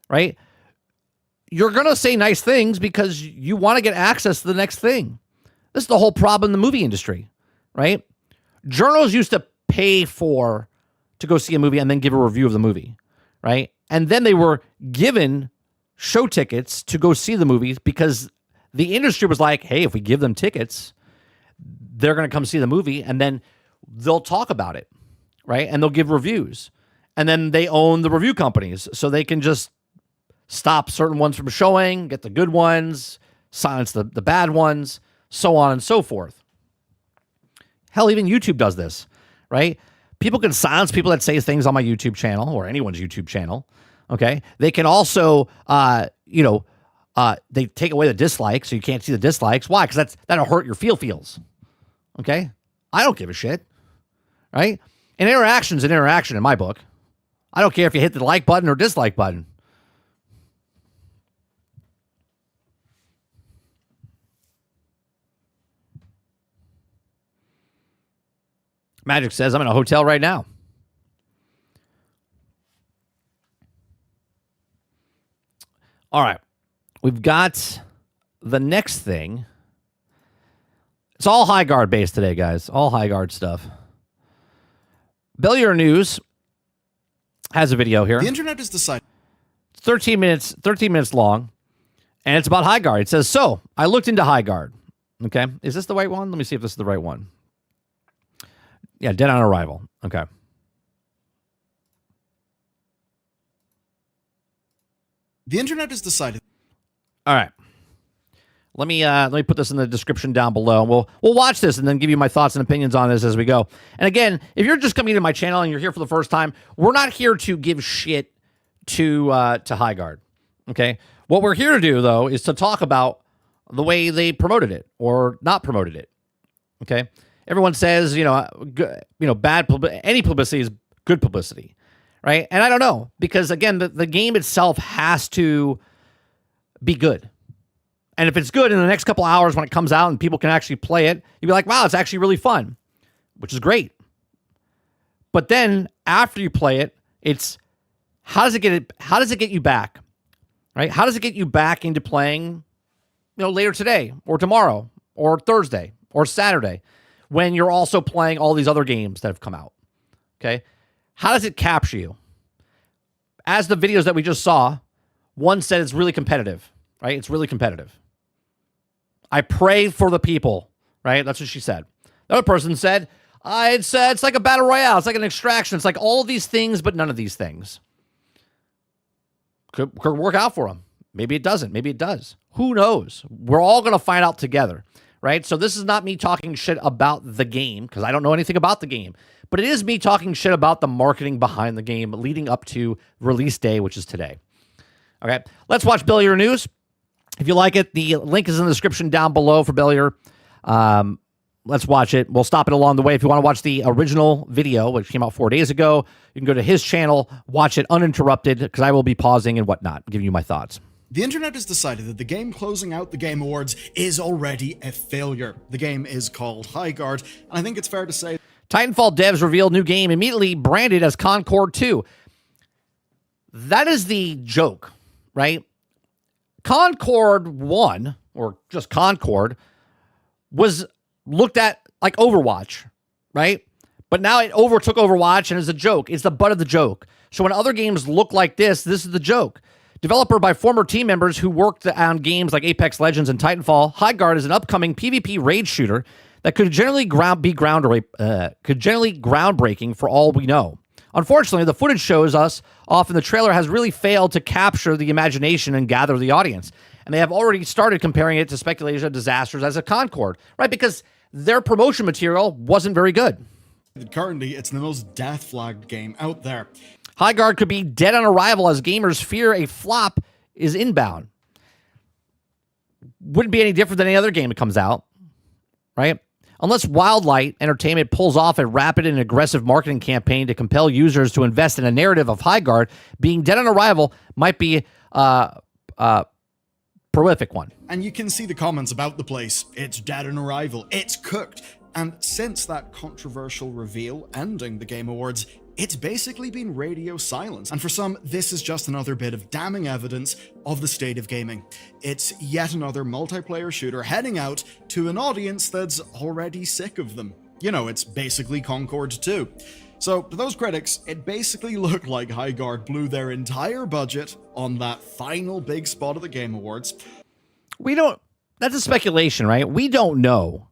right? You're going to say nice things because you want to get access to the next thing. This is the whole problem in the movie industry, right? Journals used to pay to go see a movie and then give a review of the movie, right? And then they were given show tickets to go see the movies because the industry was like, hey, if we give them tickets, they're going to come see the movie and then they'll talk about it, right? And they'll give reviews. And then they own the review companies, so they can just stop certain ones from showing, get the good ones, silence the bad ones, so on and so forth. Hell, even YouTube does this, right? People can silence people that say things on my YouTube channel or anyone's YouTube channel, okay? They can also, they take away the dislikes so you can't see the dislikes. Why? Because that'll hurt your feels, okay? I don't give a shit, right? An interaction's an interaction in my book. I don't care if you hit the like button or dislike button. Magic says, I'm in a hotel right now. All right. We've got the next thing. It's all Highguard based today, guys. All Highguard stuff. Bellier News has a video here. The internet has decided. 13 minutes long. And it's about Highguard. It says, so I looked into Highguard. Okay. Is this the right one? Let me see if this is the right one. Yeah, dead on arrival. Okay. The internet has decided. All right. Let me put this in the description down below. We'll watch this and then give you my thoughts and opinions on this as we go. And again, if you're just coming to my channel and you're here for the first time, we're not here to give shit to Highguard. Okay. What we're here to do though is to talk about the way they promoted it or not promoted it. Okay. Everyone says, bad any publicity is good publicity, right? And I don't know because again, the game itself has to be good. And if it's good in the next couple hours when it comes out and people can actually play it, you'll be like, wow, it's actually really fun, which is great. But then after you play it, it's how does it get you back? Right? How does it get you back into playing, later today or tomorrow or Thursday or Saturday when you're also playing all these other games that have come out? Okay? How does it capture you? As the videos that we just saw, one said it's really competitive, right? It's really competitive. I pray for the people, right? That's what she said. The other person said, it's like a battle royale. It's like an extraction. It's like all of these things, but none of these things. Could work out for them. Maybe it doesn't. Maybe it does. Who knows? We're all going to find out together, right? So this is not me talking shit about the game because I don't know anything about the game. But it is me talking shit about the marketing behind the game leading up to release day, which is today. Okay, let's watch Bellier News. If you like it, the link is in the description down below for Bellier. Let's watch it. We'll stop it along the way. If you want to watch the original video, which came out 4 days ago, you can go to his channel, watch it uninterrupted, because I will be pausing and whatnot, giving you my thoughts. The internet has decided that the game closing out the Game Awards is already a failure. The game is called Highguard, and I think it's fair to say Titanfall devs revealed new game immediately branded as Concord 2. That is the joke, right? Concord 1, or just Concord, was looked at like Overwatch, right? But now it overtook Overwatch and is a joke. It's the butt of the joke. So when other games look like this is the joke. Developer by former team members who worked on games like Apex Legends and Titanfall, Highguard is an upcoming PvP raid shooter that could generally be groundbreaking for all we know. Unfortunately, the footage shows us off in the trailer has really failed to capture the imagination and gather the audience. And they have already started comparing it to Speculation of Disasters as a Concord, right? Because their promotion material wasn't very good. currently it's the most death-flagged game out there. Highguard could be dead on arrival as gamers fear a flop is inbound. Wouldn't be any different than any other game that comes out, right? Unless Wildlight Entertainment pulls off a rapid and aggressive marketing campaign to compel users to invest in a narrative of Highguard, being dead on arrival might be a prolific one. And you can see the comments about the place. It's dead on arrival. It's cooked. And since that controversial reveal ending the Game Awards, it's basically been radio silence. And for some, this is just another bit of damning evidence of the state of gaming. It's yet another multiplayer shooter heading out to an audience that's already sick of them. You know, it's basically Concord 2. So, to those critics, it basically looked like Highguard blew their entire budget on that final big spot of the Game Awards. We don't... That's a speculation, right? We don't know,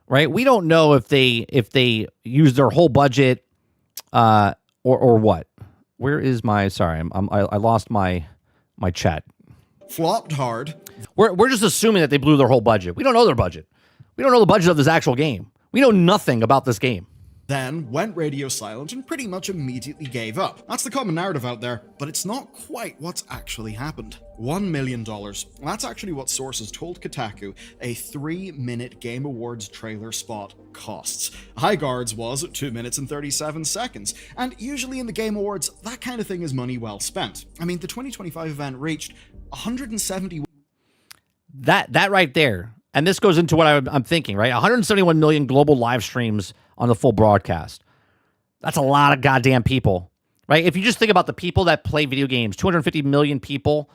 right? We don't know if they used their whole budget... or what? Where is my? Sorry, I lost my chat. Flopped hard. We're just assuming that they blew their whole budget. We don't know their budget. We don't know the budget of this actual game. We know nothing about this game. Then went radio silent and pretty much immediately gave up. That's the common narrative out there, but it's not quite what's actually happened. $1 million. That's actually what sources told Kotaku a 3-minute Game Awards trailer spot costs. Highguard's was 2 minutes and 37 seconds, and usually in the Game Awards, that kind of thing is money well spent. I mean, the 2025 event reached 170... That right there, and this goes into what I'm thinking, right? 171 million global live streams on the full broadcast. That's a lot of goddamn people, right? If you just think about the people that play video games, 250 million people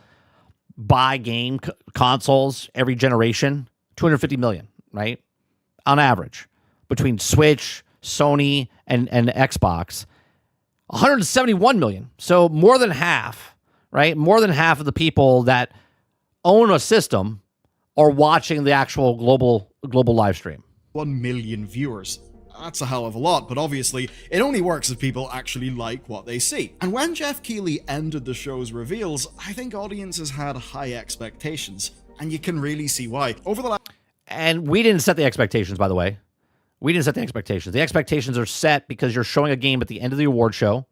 buy game consoles every generation, 250 million, right? On average, between Switch, Sony, and Xbox, 171 million. So more than half, right? More than half of the people that own a system are watching the actual global live stream. 1 million viewers. That's a hell of a lot, but obviously, it only works if people actually like what they see. And when Jeff Keighley ended the show's reveals, I think audiences had high expectations, and you can really see why. And we didn't set the expectations, by the way. We didn't set the expectations. The expectations are set because you're showing a game at the end of the award show.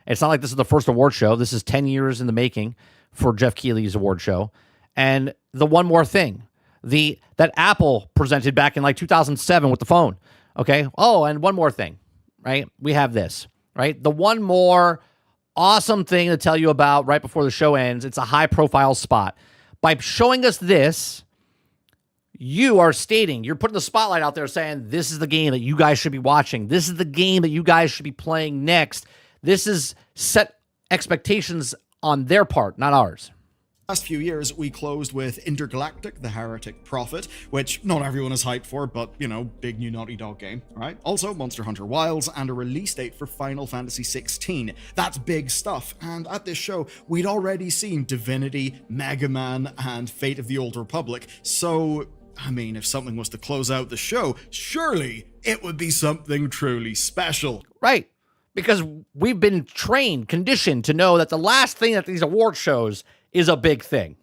It's not like this is the first award show. This is 10 years in the making for Jeff Keighley's award show. And the one more thing, that Apple presented back in like 2007 with the phone. Okay. Oh, and one more thing, right? We have this, right? The one more awesome thing to tell you about right before the show ends. It's a high profile spot. By showing us this, You are stating, you're putting the spotlight out there saying, this is the game that you guys should be watching. This is the game that you guys should be playing next. This is set expectations on their part, not ours. Last few years, we closed with Intergalactic, the Heretic Prophet, which not everyone is hyped for, but, you know, big new Naughty Dog game, right? Also, Monster Hunter Wilds, and a release date for Final Fantasy XVI. That's big stuff, and at this show, we'd already seen Divinity, Mega Man, and Fate of the Old Republic, so, I mean, if something was to close out the show, surely it would be something truly special. Right, because we've been trained, conditioned to know that the last thing at these award shows is a big thing.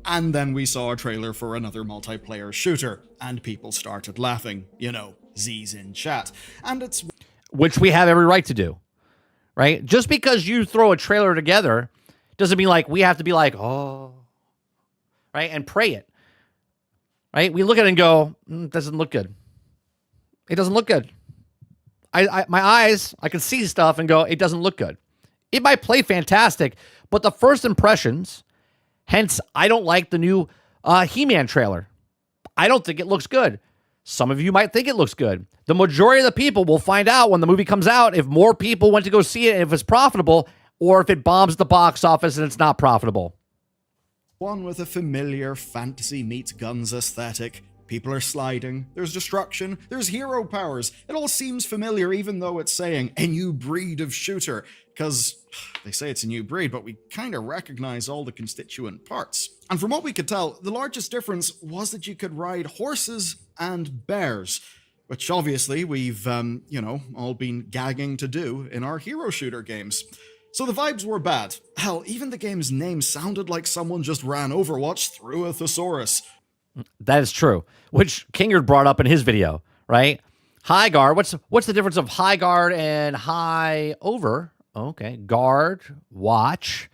And then we saw a trailer for another multiplayer shooter, and people started laughing. You know, Z's in chat. And it's... Which we have every right to do, right? Just because you throw a trailer together doesn't mean like we have to be like, oh, right? And pray it, right? We look at it and go, it doesn't look good. It doesn't look good. My eyes, I can see stuff and go, it doesn't look good. It might play fantastic, but the first impressions, hence, I don't like the new He-Man trailer. I don't think it looks good. Some of you might think it looks good. The majority of the people will find out when the movie comes out if more people went to go see it and if it's profitable or if it bombs the box office and it's not profitable. One with a familiar fantasy meets guns aesthetic. People are sliding, there's destruction, there's hero powers. It all seems familiar even though it's saying a new breed of shooter. Because they say it's a new breed, but we kind of recognize all the constituent parts. And from what we could tell, the largest difference was that you could ride horses and bears, which obviously we've, you know, all been gagging to do in our hero shooter games. So the vibes were bad. Hell, even the game's name sounded like someone just ran Overwatch through a thesaurus. That is true, which Highguard brought up in his video, right? Highguard, what's the difference of Highguard and high over? Okay, guard, watch,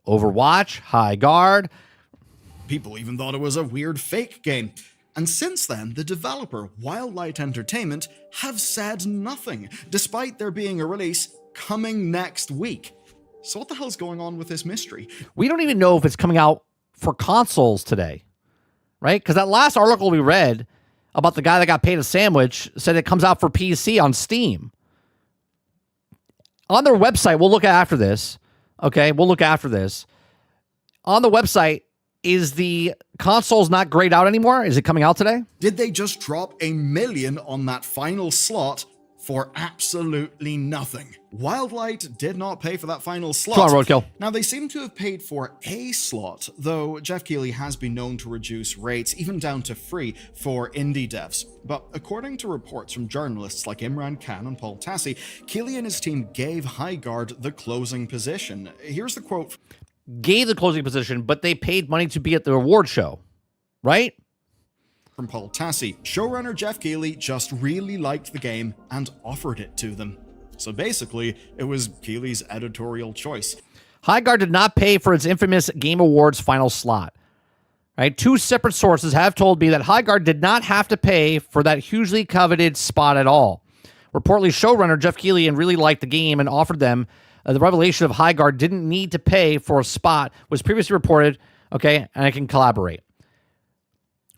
Overwatch, Highguard. People even thought it was a weird fake game. And since then, the developer, Wildlight Entertainment, have said nothing, despite there being a release coming next week. So what the hell's going on with this mystery? We don't even know if it's coming out for consoles today, right? Because that last article we read about the guy that got paid a sandwich said it comes out for PC on Steam. On their website, we'll look after this. Okay, we'll look after this. On the website, is the consoles not grayed out anymore? Is it coming out today? Did they just drop $1 million on that final slot for absolutely nothing? Wildlight did not pay for that final slot. Come on, Roadkill. Now, they seem to have paid for a slot, though Jeff Keighley has been known to reduce rates, even down to free, for indie devs. But according to reports from journalists like Imran Khan and Paul Tassi, Keighley and his team gave Highguard the closing position. Here's the quote. Gave the closing position, but they paid money to be at the award show, right? From Paul Tassi, showrunner Jeff Keighley just really liked the game and offered it to them. So basically, it was Keighley's editorial choice. Highguard did not pay for its infamous Game Awards final slot. Right? Two separate sources have told me that Highguard did not have to pay for that hugely coveted spot at all. Reportedly, showrunner Jeff Keighley really liked the game and offered them the revelation of Highguard didn't need to pay for a spot was previously reported, okay, and I can collaborate.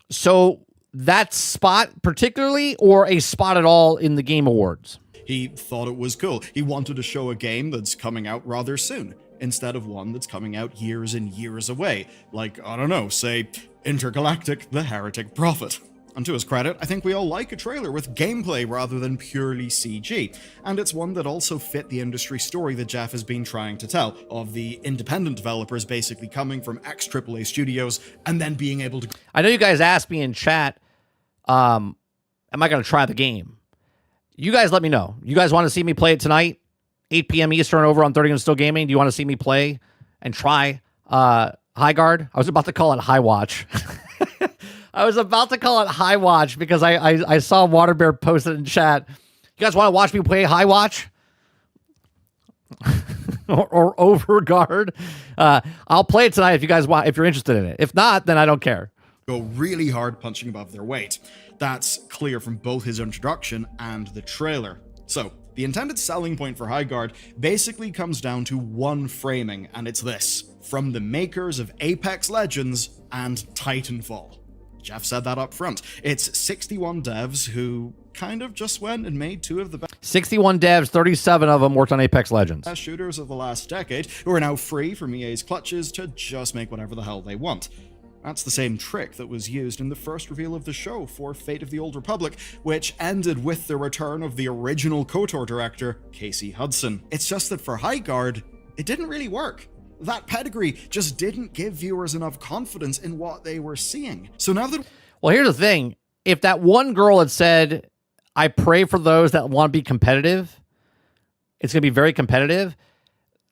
So that spot particularly, or a spot at all in the Game Awards? He thought it was cool. He wanted to show a game that's coming out rather soon, instead of one that's coming out years and years away. Like, I don't know, say, Intergalactic, the Heretic Prophet. And to his credit, I think we all like a trailer with gameplay rather than purely CG. And it's one that also fit the industry story that Jeff has been trying to tell, of the independent developers basically coming from ex-AAA studios and then being able to... I know you guys asked me in chat, am I going to try the game? You guys let me know. You guys want to see me play it tonight? 8 p.m. Eastern over on 30 and Still Gaming. Do you want to see me play and try Highguard? I was about to call it High Watch. I was about to call it High Watch because I saw Waterbear post it in chat. You guys want to watch me play High Watch? or Overguard? I'll play it tonight if you guys want, if you're interested in it. If not, then I don't care. Go really hard punching above their weight. That's clear from both his introduction and the trailer. So, the intended selling point for Highguard basically comes down to one framing, and it's this: from the makers of Apex Legends and Titanfall. Jeff said that up front. It's 61 devs who kind of just went and made two of the best 61 devs, 37 of them worked on Apex Legends. shooters of the last decade, who are now free from EA's clutches to just make whatever the hell they want. That's the same trick that was used in the first reveal of the show for Fate of the Old Republic, which ended with the return of the original KOTOR director, Casey Hudson. It's just that for Highguard, it didn't really work. That pedigree just didn't give viewers enough confidence in what they were seeing. So now that... Well, here's the thing. If that one girl had said, I pray for those that want to be competitive, it's going to be very competitive,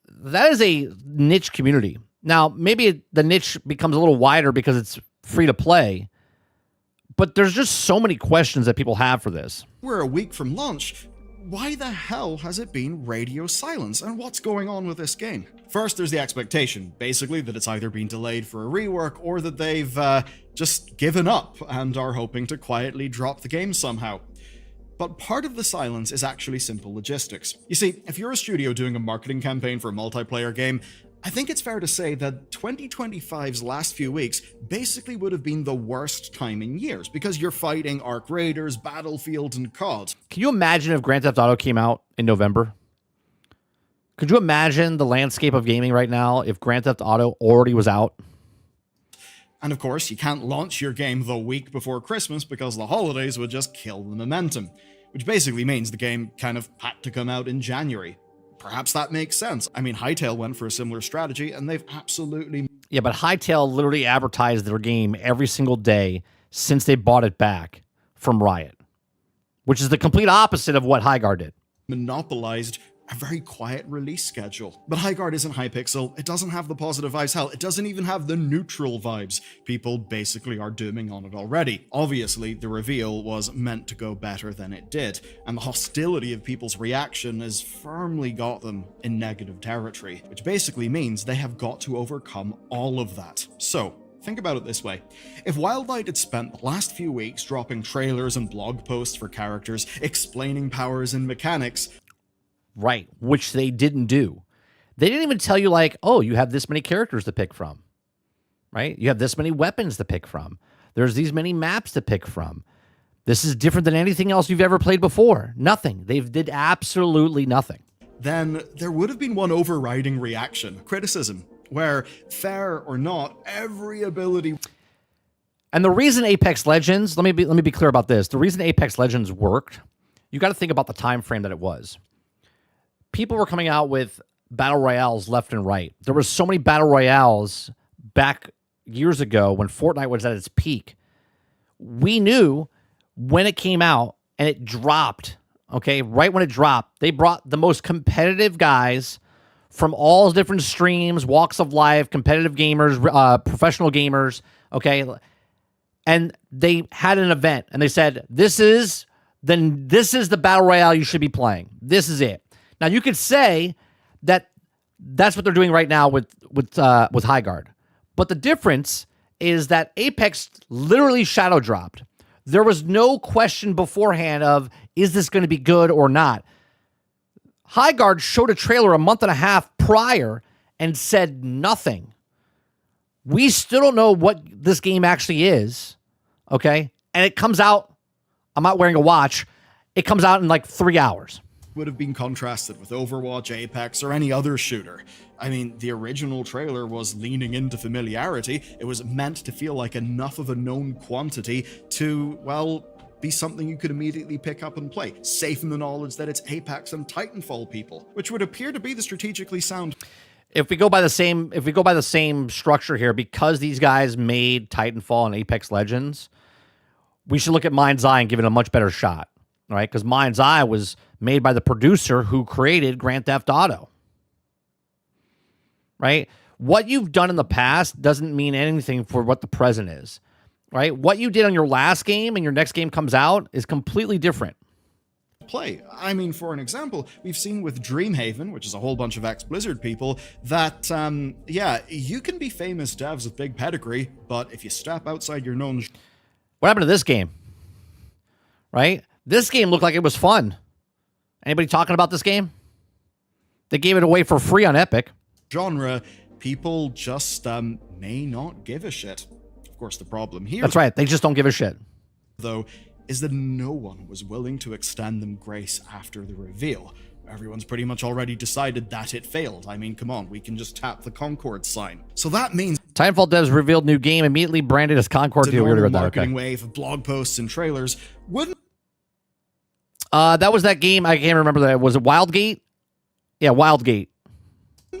that is a niche community. Now, maybe the niche becomes a little wider because it's free to play, but there's just so many questions that people have for this. We're a week from launch. Why the hell has it been radio silence, and what's going on with this game? First, there's the expectation, basically, that it's either been delayed for a rework or that they've just given up and are hoping to quietly drop the game somehow. But part of the silence is actually simple logistics. You see, if you're a studio doing a marketing campaign for a multiplayer game, I think it's fair to say that 2025's last few weeks basically would have been the worst time in years, because you're fighting Arc Raiders, Battlefield, and COD. Can you imagine if Grand Theft Auto came out in November? Could you imagine the landscape of gaming right now if Grand Theft Auto already was out? And of course, you can't launch your game the week before Christmas because the holidays would just kill the momentum, which basically means the game kind of had to come out in January. Perhaps that makes sense. I mean, Hytale went for a similar strategy, and they've absolutely... Yeah, but Hytale literally advertised their game every single day since they bought it back from Riot, which is the complete opposite of what Highguard did. Monopolized a very quiet release schedule. But Highguard isn't Hypixel. It doesn't have the positive vibes. Hell, it doesn't even have the neutral vibes. People basically are dooming on it already. Obviously, the reveal was meant to go better than it did, and the hostility of people's reaction has firmly got them in negative territory, which basically means they have got to overcome all of that. So, think about it this way. If Wildlight had spent the last few weeks dropping trailers and blog posts for characters, explaining powers and mechanics, right, which they didn't do. They didn't even tell you, like, oh, you have this many characters to pick from, right? You have this many weapons to pick from. There's these many maps to pick from. This is different than anything else you've ever played before. Nothing. They did absolutely nothing. Then there would have been one overriding reaction, criticism, where, fair or not, every ability... And the reason Apex Legends, let me be clear about this. The reason Apex Legends worked, you got to think about the time frame that it was. People were coming out with battle royales left and right. There were so many battle royales back years ago when Fortnite was at its peak. We knew when it came out and it dropped, okay, right when it dropped, they brought the most competitive guys from all different streams, walks of life, competitive gamers, professional gamers, okay, and they had an event and they said, this is the battle royale you should be playing. This is it. Now, you could say that that's what they're doing right now with Highguard. But the difference is that Apex literally shadow dropped. There was no question beforehand of, is this going to be good or not? Highguard showed a trailer a month and a half prior and said nothing. We still don't know what this game actually is, okay? And it comes out, I'm not wearing a watch, it comes out in like 3 hours. Would have been contrasted with Overwatch, Apex, or any other shooter. I mean, the original trailer was leaning into familiarity. It was meant to feel like enough of a known quantity to, well, be something you could immediately pick up and play, safe in the knowledge that it's Apex and Titanfall people, which would appear to be the strategically sound. If we go by the same structure here, because these guys made Titanfall and Apex Legends, we should look at Mind's Eye and give it a much better shot. All right, because Mind's Eye was made by the producer who created Grand Theft Auto. Right? What you've done in the past doesn't mean anything for what the present is. Right? What you did on your last game and your next game comes out is completely different. Play. I mean, for an example, we've seen with Dreamhaven, which is a whole bunch of ex-Blizzard people, that, yeah, you can be famous devs with big pedigree, but if you step outside your known... What happened to this game? Right? This game looked like it was fun. Anybody talking about this game? They gave it away for free on Epic. Genre, people just may not give a shit. Of course, the problem here, That's right. They just don't give a shit. though, is that no one was willing to extend them grace after the reveal. Everyone's pretty much already decided that it failed. I mean, come on, we can just tap the Concord sign. So that means Titanfall devs revealed new game, immediately branded as Concord. the normal marketing wave of blog posts and trailers wouldn't That was that game. I can't remember that. Was it Wildgate? Yeah, Wildgate.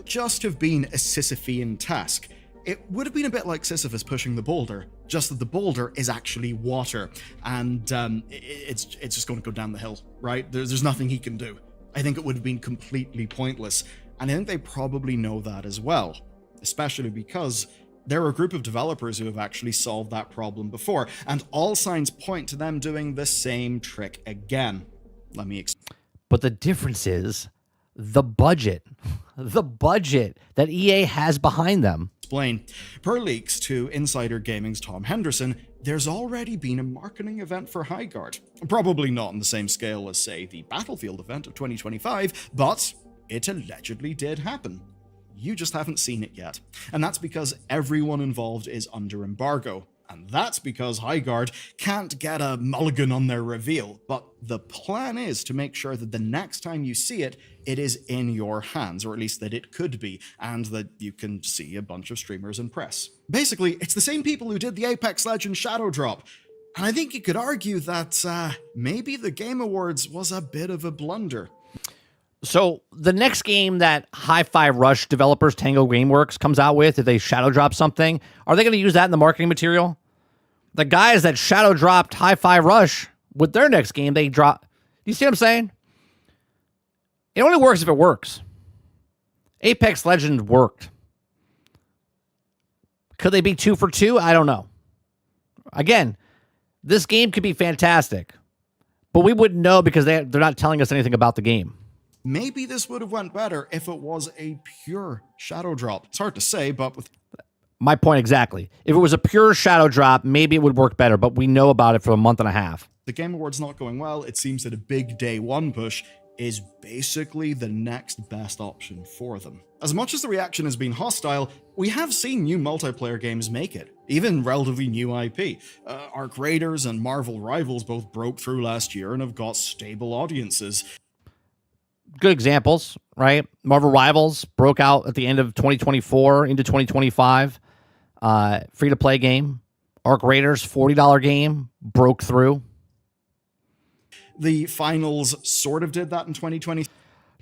just have been a Sisyphean task. It would have been a bit like Sisyphus pushing the boulder, just that the boulder is actually water, and it's just going to go down the hill, right? There's nothing he can do. I think it would have been completely pointless, and I think they probably know that as well, especially because there are a group of developers who have actually solved that problem before, and all signs point to them doing the same trick again. Let me explain. But the difference is the budget. The budget that EA has behind them. Per leaks to Insider Gaming's Tom Henderson, there's already been a marketing event for Highguard. Probably not on the same scale as, say, the Battlefield event of 2025, but it allegedly did happen. You just haven't seen it yet. And that's because everyone involved is under embargo. And that's because Highguard can't get a mulligan on their reveal. But the plan is to make sure that the next time you see it, it is in your hands, or at least that it could be, and that you can see a bunch of streamers and press. Basically, it's the same people who did the Apex Legends Shadow Drop. And I think you could argue that maybe the Game Awards was a bit of a blunder. So the next game that Hi-Fi Rush developers Tango Gameworks comes out with, if they shadow drop something, are they going to use that in the marketing material? The guys that shadow dropped Hi-Fi Rush with their next game, they drop. You see what I'm saying? It only works if it works. Apex Legends worked. Could they be 2 for 2? I don't know. Again, this game could be fantastic, but we wouldn't know because they're not telling us anything about the game. Maybe this would have went better if it was a pure shadow drop. It's hard to say, but with my point exactly. If it was a pure shadow drop, maybe it would work better, but we know about it for a month and a half. The Game Awards not going well, it seems that a big day one push is basically the next best option for them. As much as the reaction has been hostile, we have seen new multiplayer games make it, even relatively new IP. Arc Raiders and Marvel Rivals both broke through last year and have got stable audiences. Good examples, right? Marvel Rivals broke out at the end of 2024 into 2025. Free-to-play game. Arc Raiders, $40 game, broke through. The finals sort of did that in 2020.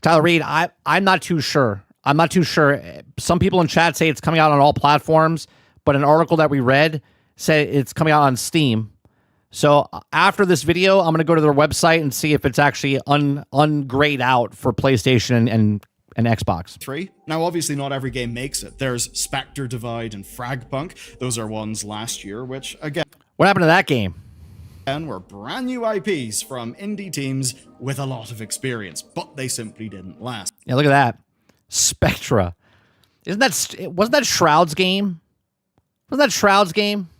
Tyler Reed, I'm not too sure. I'm not too sure. Some people in chat say it's coming out on all platforms, but an article that we read said it's coming out on Steam. So after this video, I'm going to go to their website and see if it's actually ungrayed out for PlayStation and Xbox. 3. Now, obviously, not every game makes it. There's Spectre Divide and Fragpunk. Those are ones last year, which, again... What happened to that game? And were brand new IPs from indie teams with a lot of experience, but they simply didn't last. Yeah, look at that. Spectra. Wasn't that Shroud's game? Wasn't that Shroud's game?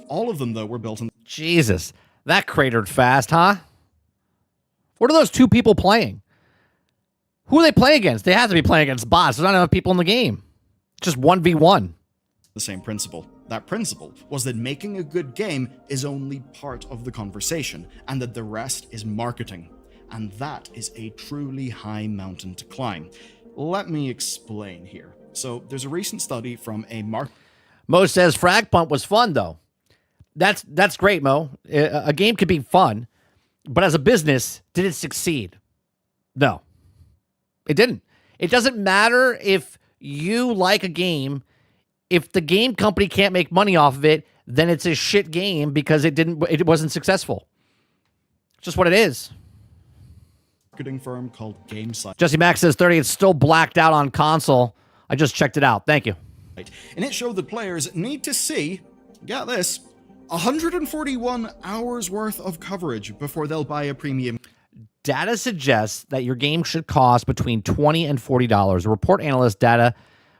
All of them, though, were built in... Jesus, that cratered fast, huh? What are those two people playing? Who are they playing against? They have to be playing against bots. There's not enough people in the game. Just 1v1. The same principle. That principle was that making a good game is only part of the conversation, and that the rest is marketing. And that is a truly high mountain to climb. Let me explain here. So, there's a recent study from a Mo says Fragpunk was fun, though. That's great, Mo. A game could be fun, but as a business, did it succeed? No, it didn't. It doesn't matter if you like a game. If the game company can't make money off of it, then it's a shit game because it wasn't successful. It's just what it is. Marketing firm called GameSight. Jesse Max says 30. It's still blacked out on console. I just checked it out. Thank you. And it showed that players need to see, get this, 141 hours worth of coverage before they'll buy a premium. Data suggests that your game should cost between $20 and $40. Report analyst data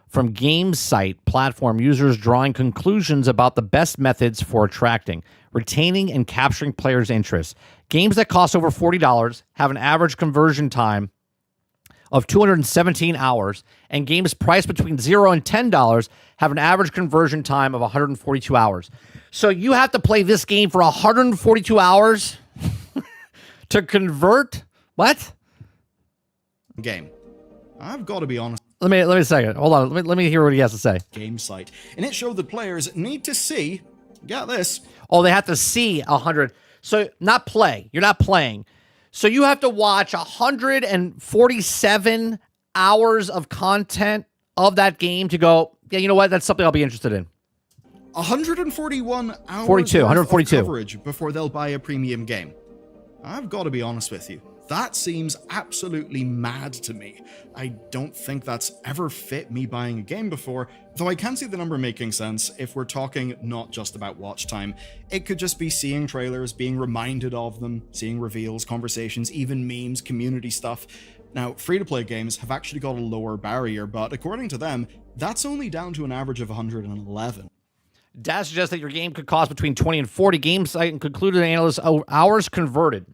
from GameSight platform users drawing conclusions about the best methods for attracting, retaining, and capturing players' interest. Games that cost over $40 have an average conversion time of 217 hours, and games priced between $0 and $10 have an average conversion time of 142 hours. So you have to play this game for 142 hours to convert? What? Game. I've got to be honest. Let me a second. Hold on. Let me hear what he has to say. Game site. And it showed that players need to see, get this. Oh, they have to see 100. So not play. You're not playing. So you have to watch 147 hours of content of that game to go, yeah, you know what? That's something I'll be interested in. 141 hours 42, 142. of coverage before they'll buy a premium game. I've got to be honest with you. That seems absolutely mad to me. I don't think that's ever fit me buying a game before, though I can see the number making sense if we're talking not just about watch time. It could just be seeing trailers, being reminded of them, seeing reveals, conversations, even memes, community stuff. Now, free-to-play games have actually got a lower barrier, but according to them, that's only down to an average of 111. Data suggests that your game could cost between 20 and 40. Game site concluded analysts hours converted.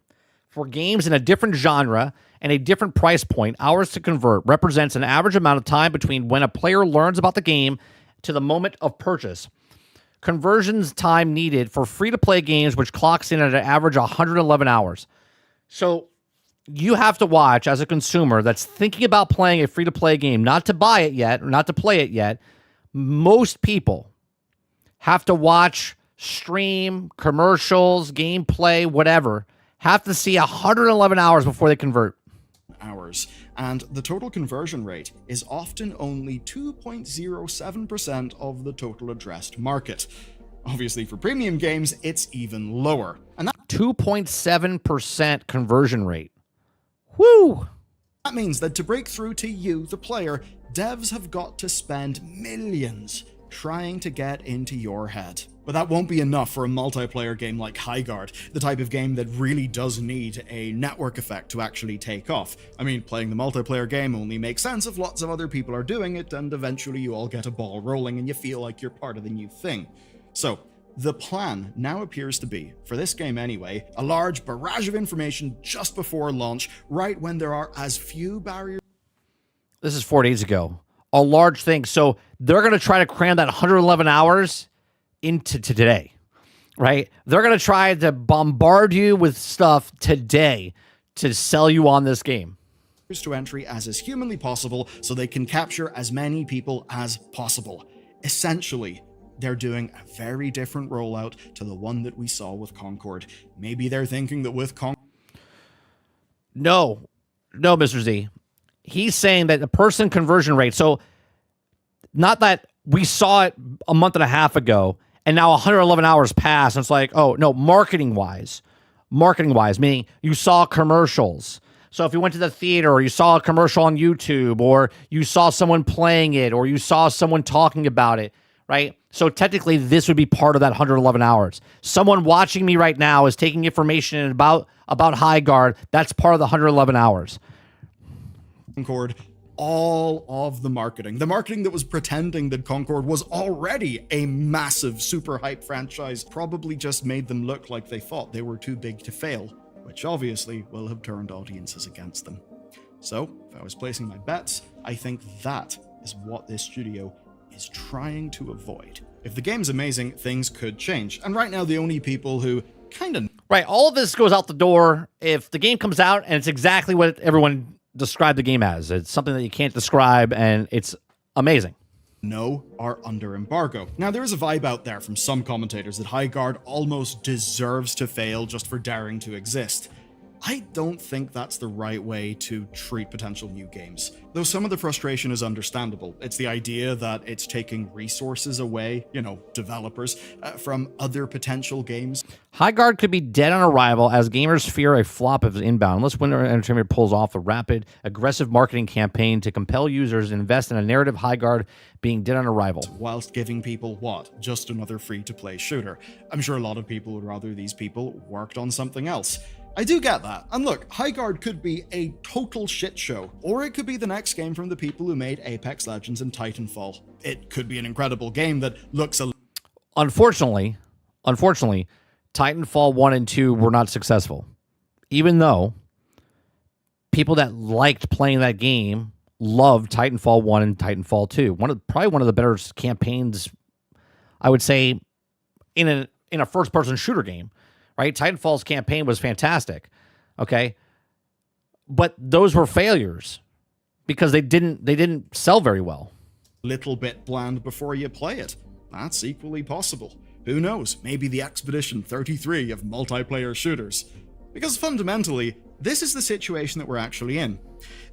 For games in a different genre and a different price point, hours to convert represents an average amount of time between when a player learns about the game to the moment of purchase. Conversions time needed for free-to-play games, which clocks in at an average 111 hours. So you have to watch, as a consumer that's thinking about playing a free-to-play game, not to buy it yet, or not to play it yet, most people have to watch, stream, commercials, gameplay, whatever, have to see 111 hours before they convert. Hours, and the total conversion rate is often only 2.07% of the total addressed market. Obviously, for premium games, it's even lower. And that 2.7% conversion rate. Woo! That means that to break through to you, the player, devs have got to spend millions trying to get into your head. But that won't be enough for a multiplayer game like Highguard, the type of game that really does need a network effect to actually take off. I mean, playing the multiplayer game only makes sense if lots of other people are doing it, and eventually you all get a ball rolling and you feel like you're part of the new thing. So, the plan now appears to be, for this game anyway, a large barrage of information just before launch, right when there are as few barriers. This is 4 days ago. A large thing. So they're going to try to cram that 111 hours into today, right? They're going to try to bombard you with stuff today to sell you on this game. To entry as is humanly possible so they can capture as many people as possible. Essentially, they're doing a very different rollout to the one that we saw with Concord. Maybe they're thinking that with No, Mr. Z. He's saying that the person conversion rate, so not that we saw it a month and a half ago and now 111 hours pass and it's like, oh, no, marketing-wise, meaning you saw commercials. So if you went to the theater or you saw a commercial on YouTube or you saw someone playing it or you saw someone talking about it, right? So technically this would be part of that 111 hours. Someone watching me right now is taking information about Highguard. That's part of the 111 hours. Concord, all of the marketing that was pretending that Concord was already a massive super hype franchise, probably just made them look like they thought they were too big to fail, which obviously will have turned audiences against them. So if I was placing my bets, I think that is what this studio is trying to avoid. If the game's amazing, things could change, and right now the only people who right, all of this goes out the door if the game comes out and it's exactly what everyone describe the game as. It's something that you can't describe, and it's amazing. Are under embargo. Now, there is a vibe out there from some commentators that Highguard almost deserves to fail just for daring to exist. I don't think that's the right way to treat potential new games. Though some of the frustration is understandable. It's the idea that it's taking resources away, developers, from other potential games. Highguard could be dead on arrival as gamers fear a flop of inbound unless Winter Entertainment pulls off a rapid, aggressive marketing campaign to compel users to invest in a narrative Highguard being dead on arrival. Whilst giving people what? Just another free-to-play shooter. I'm sure a lot of people would rather these people worked on something else. I do get that. And look, Highguard could be a total shit show, or it could be the next game from the people who made Apex Legends and Titanfall. It could be an incredible game that looks Unfortunately, Titanfall 1 and 2 were not successful. Even though people that liked playing that game loved Titanfall 1 and Titanfall 2. Probably one of the better campaigns, I would say, in a first-person shooter game, right? Titanfall's campaign was fantastic, okay? But those were failures because they didn't sell very well. Little bit bland before you play it. That's equally possible. Who knows, maybe the Expedition 33 of multiplayer shooters. Because fundamentally, this is the situation that we're actually in.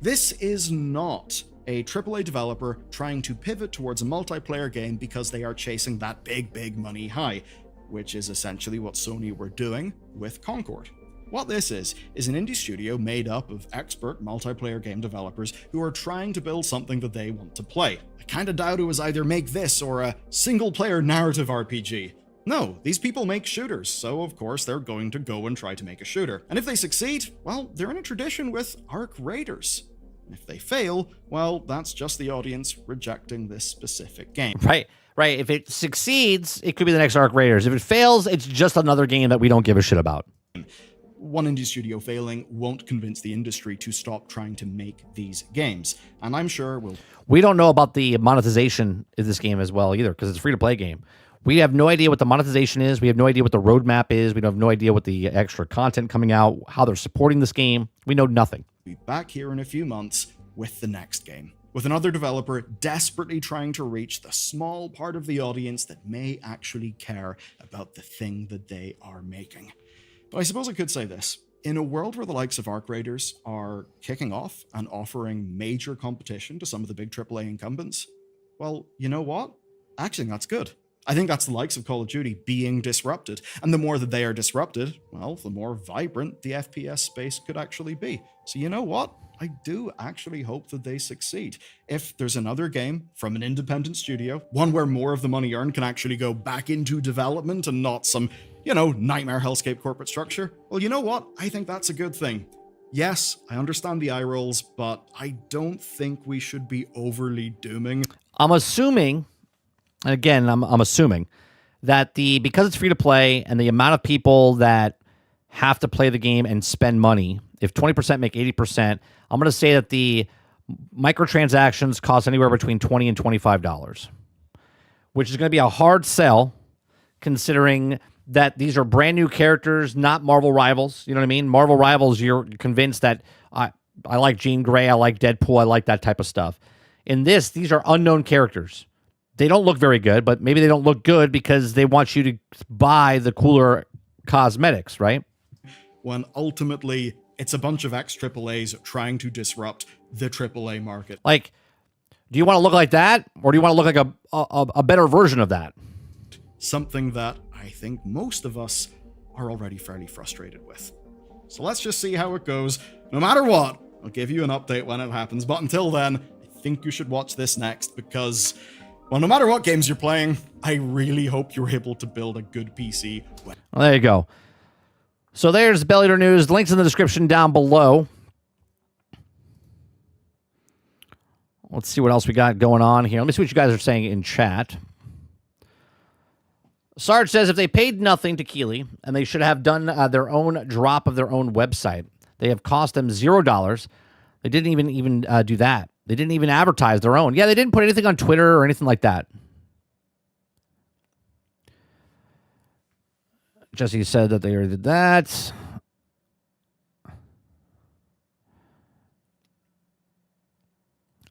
This is not a AAA developer trying to pivot towards a multiplayer game because they are chasing that big money high, which is essentially what Sony were doing with Concord. What this is an indie studio made up of expert multiplayer game developers who are trying to build something that they want to play. I kinda doubt it was either make this or a single-player narrative RPG. No, these people make shooters, so of course they're going to go and try to make a shooter. And if they succeed, well, they're in a tradition with Arc Raiders. If they fail, well, that's just the audience rejecting this specific game. Right. If it succeeds, it could be the next Arc Raiders. If it fails, it's just another game that we don't give a shit about. One indie studio failing won't convince the industry to stop trying to make these games. And I'm sure we don't know about the monetization of this game as well either, because it's a free-to-play game. We have no idea what the monetization is. We have no idea what the roadmap is. We have no idea what the extra content coming out, how they're supporting this game. We know nothing. We'll be back here in a few months with the next game, with another developer desperately trying to reach the small part of the audience that may actually care about the thing that they are making. But I suppose I could say this. In a world where the likes of Arc Raiders are kicking off and offering major competition to some of the big AAA incumbents, well, you know what? Actually, that's good. I think that's the likes of Call of Duty being disrupted. And the more that they are disrupted, well, the more vibrant the FPS space could actually be. So you know what? I do actually hope that they succeed. If there's another game from an independent studio, one where more of the money earned can actually go back into development and not some, nightmare hellscape corporate structure, well, you know what? I think that's a good thing. Yes, I understand the eye rolls, but I don't think we should be overly dooming. I'm assuming, and again, I'm assuming that because it's free to play and the amount of people that have to play the game and spend money, if 20% make 80%, I'm going to say that the microtransactions cost anywhere between $20 and $25, which is going to be a hard sell considering that these are brand new characters, not Marvel Rivals. You know what I mean? Marvel Rivals, you're convinced that I like Jean Grey, I like Deadpool, I like that type of stuff. In this, these are unknown characters. They don't look very good, but maybe they don't look good because they want you to buy the cooler cosmetics, right? When ultimately it's a bunch of ex-AAAs trying to disrupt the AAA market. Like, do you want to look like that, or do you want to look like a better version of that? Something that I think most of us are already fairly frustrated with. So let's just see how it goes. No matter what, I'll give you an update when it happens. But until then, I think you should watch this next because, well, no matter what games you're playing, I really hope you're able to build a good PC. Well, there you go. So there's Belly Eater News. Links in the description down below. Let's see what else we got going on here. Let me see what you guys are saying in chat. Sarge says if they paid nothing to Keighley and they should have done their own drop of their own website, they have cost them $0. They didn't even do that. They didn't even advertise their own. Yeah, they didn't put anything on Twitter or anything like that. Jesse said that they already did that.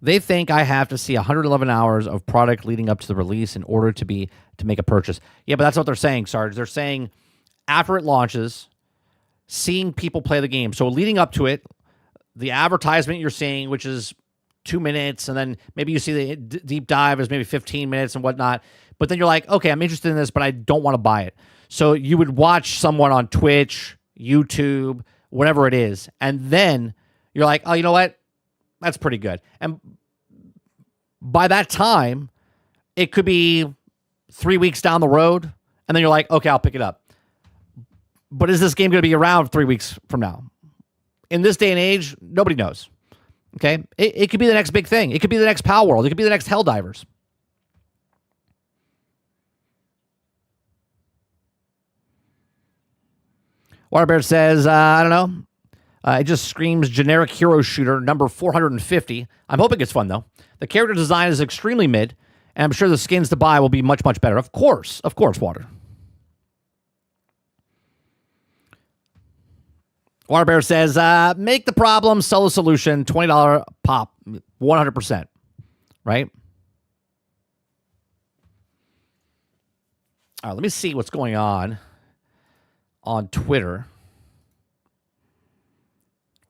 They think I have to see 111 hours of product leading up to the release in order to make a purchase. Yeah, but that's what they're saying, Sarge. They're saying after it launches, seeing people play the game. So leading up to it, the advertisement you're seeing, which is 2 minutes, and then maybe you see the deep dive is maybe 15 minutes and whatnot. But then you're like, okay, I'm interested in this, but I don't want to buy it. So you would watch someone on Twitch, YouTube, whatever it is, and then you're like, oh, you know what? That's pretty good. And by that time, it could be 3 weeks down the road, and then you're like, okay, I'll pick it up. But is this game going to be around 3 weeks from now? In this day and age, nobody knows. Okay? It could be the next big thing. It could be the next Power World. It could be the next Helldivers. Waterbear says, I don't know. It just screams generic hero shooter number 450. I'm hoping it's fun, though. The character design is extremely mid, and I'm sure the skins to buy will be much, much better. Of course, Water. Water Bear says, make the problem, sell the solution, $20 pop, 100%. Right? All right, let me see what's going on Twitter.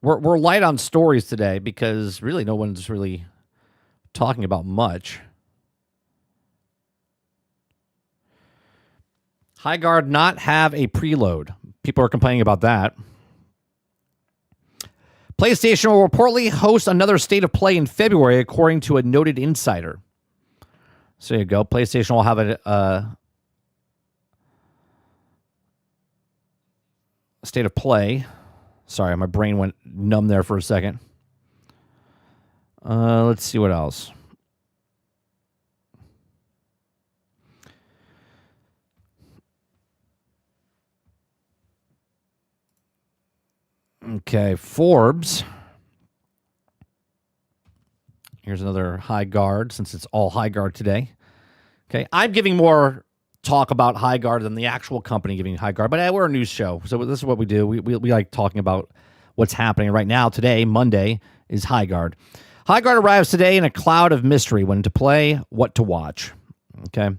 We're light on stories today because really no one's really talking about much. Highguard not have a preload. People are complaining about that. PlayStation will reportedly host another State of Play in February, according to a noted insider. So there you go. PlayStation will have a State of Play. Sorry, my brain went numb there for a second. Let's see what else. Okay, Forbes. Here's another Highguard, since it's all Highguard today. Okay, I'm giving more talk about Highguard than the actual company giving Highguard, but we're a news show, so this is what we do. We like talking about what's happening right now. Today, Monday, is Highguard. Highguard arrives today in a cloud of mystery. When to play, what to watch. Okay.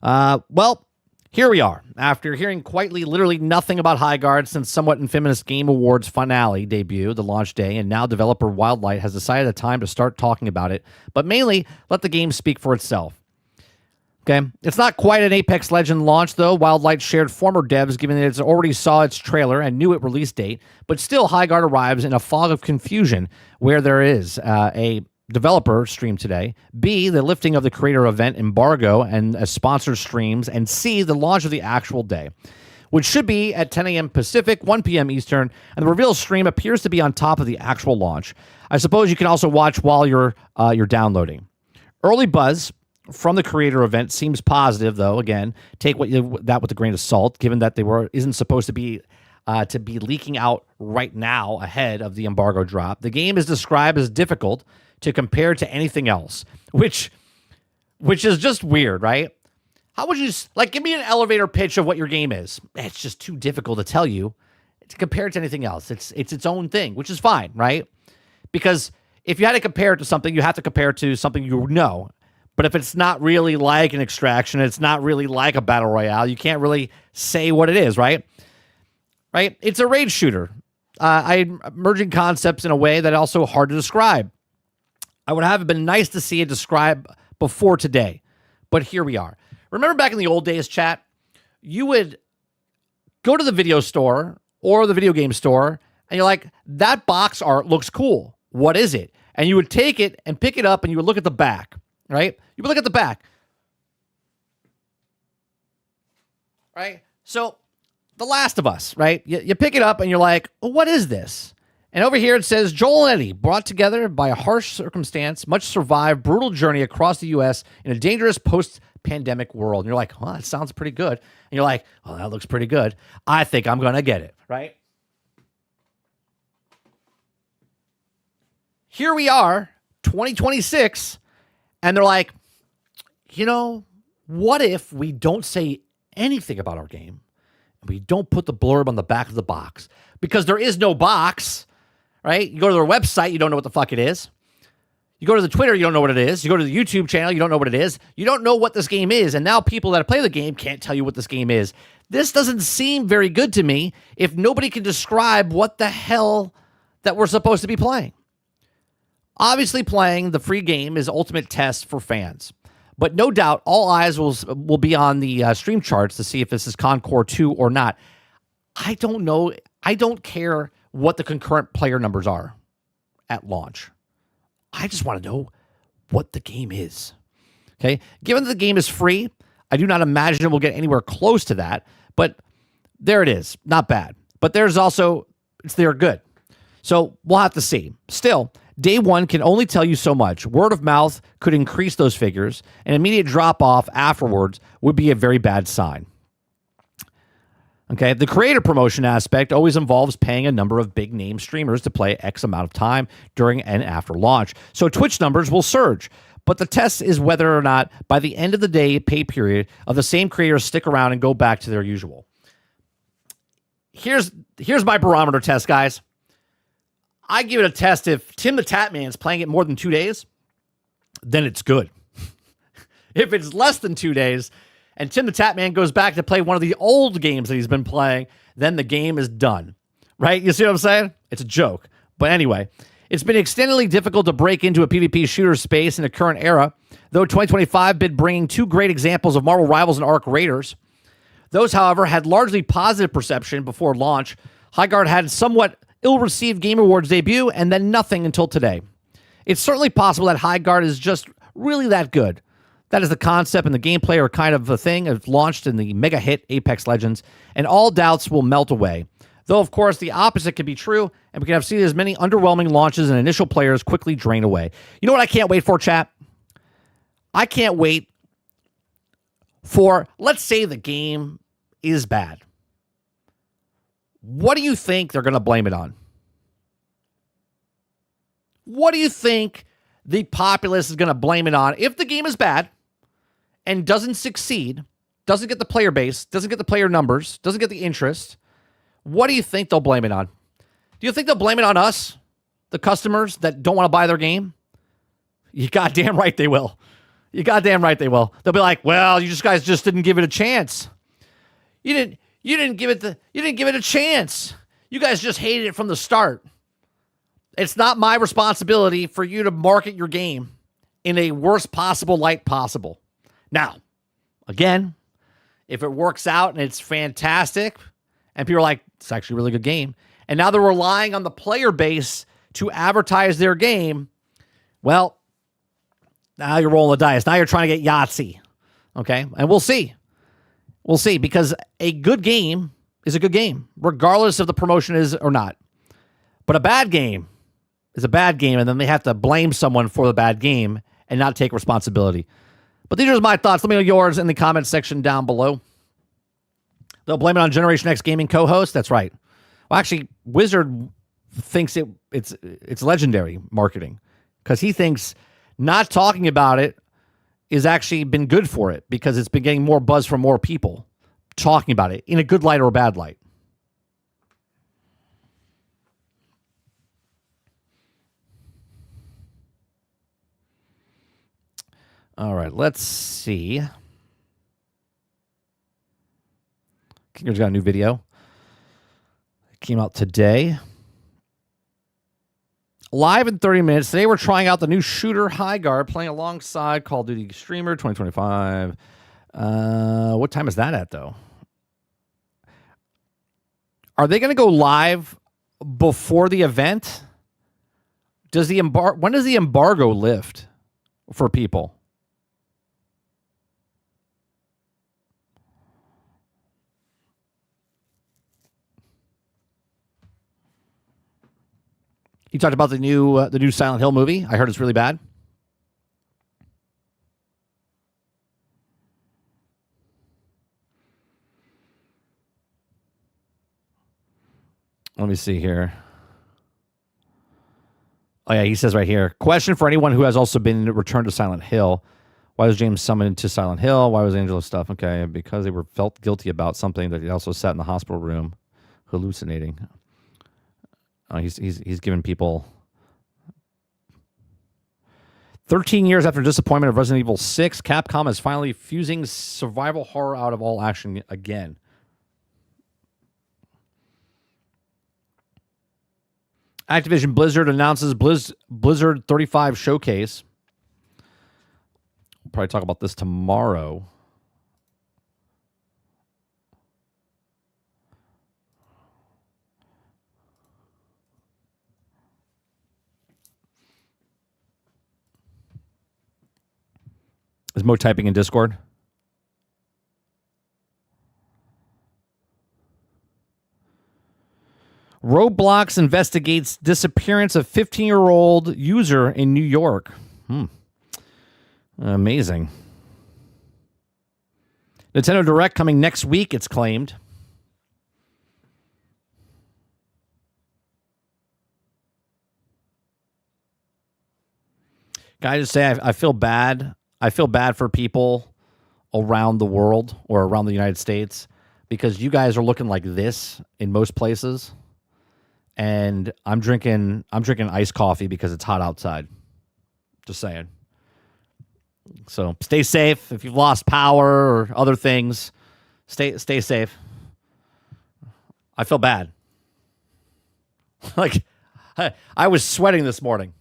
Well, here we are. After hearing quite literally nothing about Highguard since somewhat infamous Game Awards finale debut, the launch day, and now developer Wildlight has decided a time to start talking about it, but mainly let the game speak for itself. Okay, it's not quite an Apex Legends launch, though. Wildlight shared former devs, given that it already saw its trailer and knew its release date, but still Highguard arrives in a fog of confusion where there is a developer stream today, B, the lifting of the creator event embargo and sponsored streams, and C, the launch of the actual day, which should be at 10 a.m. Pacific, 1 p.m. Eastern, and the reveal stream appears to be on top of the actual launch. I suppose you can also watch while you're downloading. Early buzz from the creator event seems positive, though. Again, take that with a grain of salt, given that isn't supposed to be leaking out right now ahead of the embargo drop. The game is described as difficult to compare to anything else, which is just weird, right? How would you give me an elevator pitch of what your game is? It's just too difficult to tell you to compare it to anything else. It's its own thing, which is fine, right? Because if you had to compare it to something, you have to compare it to something you know. But if it's not really like an Extraction, it's not really like a Battle Royale, you can't really say what it is, right? Right? It's a raid shooter. I'm merging concepts in a way that also hard to describe. I would have been nice to see it described before today, but here we are. Remember back in the old days, chat, you would go to the video store or the video game store, and you're like, that box art looks cool. What is it? And you would take it and pick it up, and you would look at the back, right? You would look at the back. Right? So, The Last of Us, right? You pick it up, and you're like, oh, what is this? And over here it says, Joel and Eddie, brought together by a harsh circumstance, much survived, brutal journey across the U.S. in a dangerous post-pandemic world. And you're like, well, that sounds pretty good. And you're like, oh, that looks pretty good. I think I'm going to get it, right? Here we are, 2026, and they're like, what if we don't say anything about our game? And we don't put the blurb on the back of the box? Because there is no box. Right? You go to their website, you don't know what the fuck it is. You go to the Twitter, you don't know what it is. You go to the YouTube channel, you don't know what it is. You don't know what this game is. And now people that play the game can't tell you what this game is. This doesn't seem very good to me if nobody can describe what the hell that we're supposed to be playing. Obviously, playing the free game is ultimate test for fans. But no doubt, all eyes will be on the stream charts to see if this is Concord 2 or not. I don't know. I don't care what the concurrent player numbers are at launch. I just want to know what the game is. Okay? Given that the game is free, I do not imagine it will get anywhere close to that, but there it is. Not bad. But there's also, they're good. So we'll have to see. Still, day one can only tell you so much. Word of mouth could increase those figures. An immediate drop off afterwards would be a very bad sign. Okay, the creator promotion aspect always involves paying a number of big name streamers to play X amount of time during and after launch. So Twitch numbers will surge. But the test is whether or not by the end of the day pay period of the same creators stick around and go back to their usual. Here's my barometer test, guys. I give it a test if Tim the Tatman's playing it more than 2 days, then it's good. If it's less than 2 days and Tim the Tatman goes back to play one of the old games that he's been playing, then the game is done. Right? You see what I'm saying? It's a joke. But anyway, it's been extendedly difficult to break into a PvP shooter space in the current era, though 2025 been bringing two great examples of Marvel Rivals and Arc Raiders. Those, however, had largely positive perception before launch. Highguard had somewhat ill-received Game Awards debut and then nothing until today. It's certainly possible that Highguard is just really that good. That is the concept and the gameplay are kind of a thing. It's launched in the mega hit Apex Legends, and all doubts will melt away. Though, of course, the opposite can be true, and we can have seen as many underwhelming launches and initial players quickly drain away. You know what I can't wait for, chat? I can't wait for, let's say the game is bad. What do you think they're going to blame it on? What do you think the populace is going to blame it on if the game is bad and doesn't succeed, doesn't get the player base, doesn't get the player numbers, doesn't get the interest? What do you think they'll blame it on? Do you think they'll blame it on us, the customers that don't want to buy their game? You goddamn right they will. You goddamn right they will. They'll be like, well, you guys just didn't give it a chance. You didn't give it a chance. You guys just hated it from the start. It's not my responsibility for you to market your game in a worst possible light possible. Now, again, if it works out and it's fantastic and people are like, it's actually a really good game, and now they're relying on the player base to advertise their game, well, now you're rolling the dice. Now you're trying to get Yahtzee. Okay? And we'll see. We'll see, because a good game is a good game, regardless if the promotion is or not. But a bad game is a bad game, and then they have to blame someone for the bad game and not take responsibility. But these are my thoughts. Let me know yours in the comments section down below. They'll blame it on Generation X Gaming co-host. That's right. Well, actually, Wizard thinks it's legendary marketing, because he thinks not talking about it is actually been good for it, because it's been getting more buzz from more people talking about it in a good light or a bad light. All right, let's see. Kinger's got a new video. It came out today. Live in 30 minutes. Today we're trying out the new shooter Highguard, playing alongside Call of Duty Streamer 2025. What time is that at, though? Are they going to go live before the event? When does the embargo lift for people? You talked about the new Silent Hill movie. I heard it's really bad. Let me see here. Oh, yeah, he says right here, question for anyone who has also been returned to Silent Hill. Why was James summoned to Silent Hill? Why was Angela's stuff? Okay, because they were felt guilty about something that he also sat in the hospital room hallucinating. He's given people 13 years after disappointment of Resident Evil 6, Capcom is finally fusing survival horror out of all action again. Activision Blizzard announces Blizzard 35 showcase. We'll probably talk about this tomorrow. Is Mo typing in Discord? Roblox investigates disappearance of 15-year-old user in New York. Can I just say I feel bad? I feel bad for people around the world or around the United States because you guys are looking like this in most places, and I'm drinking iced coffee because it's hot outside. Just saying. So stay safe. If you've lost power or other things, stay safe. I feel bad. Like I was sweating this morning.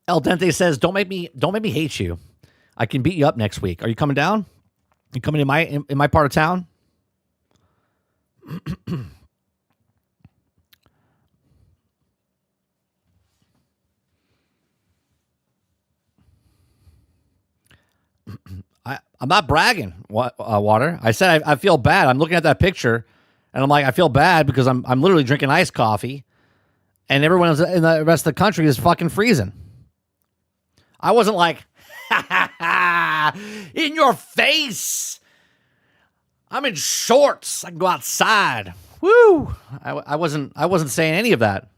El Dente says, "Don't make me hate you. I can beat you up next week. Are you coming down? You coming in my part of town?" I'm not bragging, Water. I said I feel bad. I'm looking at that picture, and I'm like, I feel bad because I'm literally drinking iced coffee, and everyone else in the rest of the country is fucking freezing. I wasn't like, in your face. I'm in shorts. I can go outside. Woo! I wasn't saying any of that.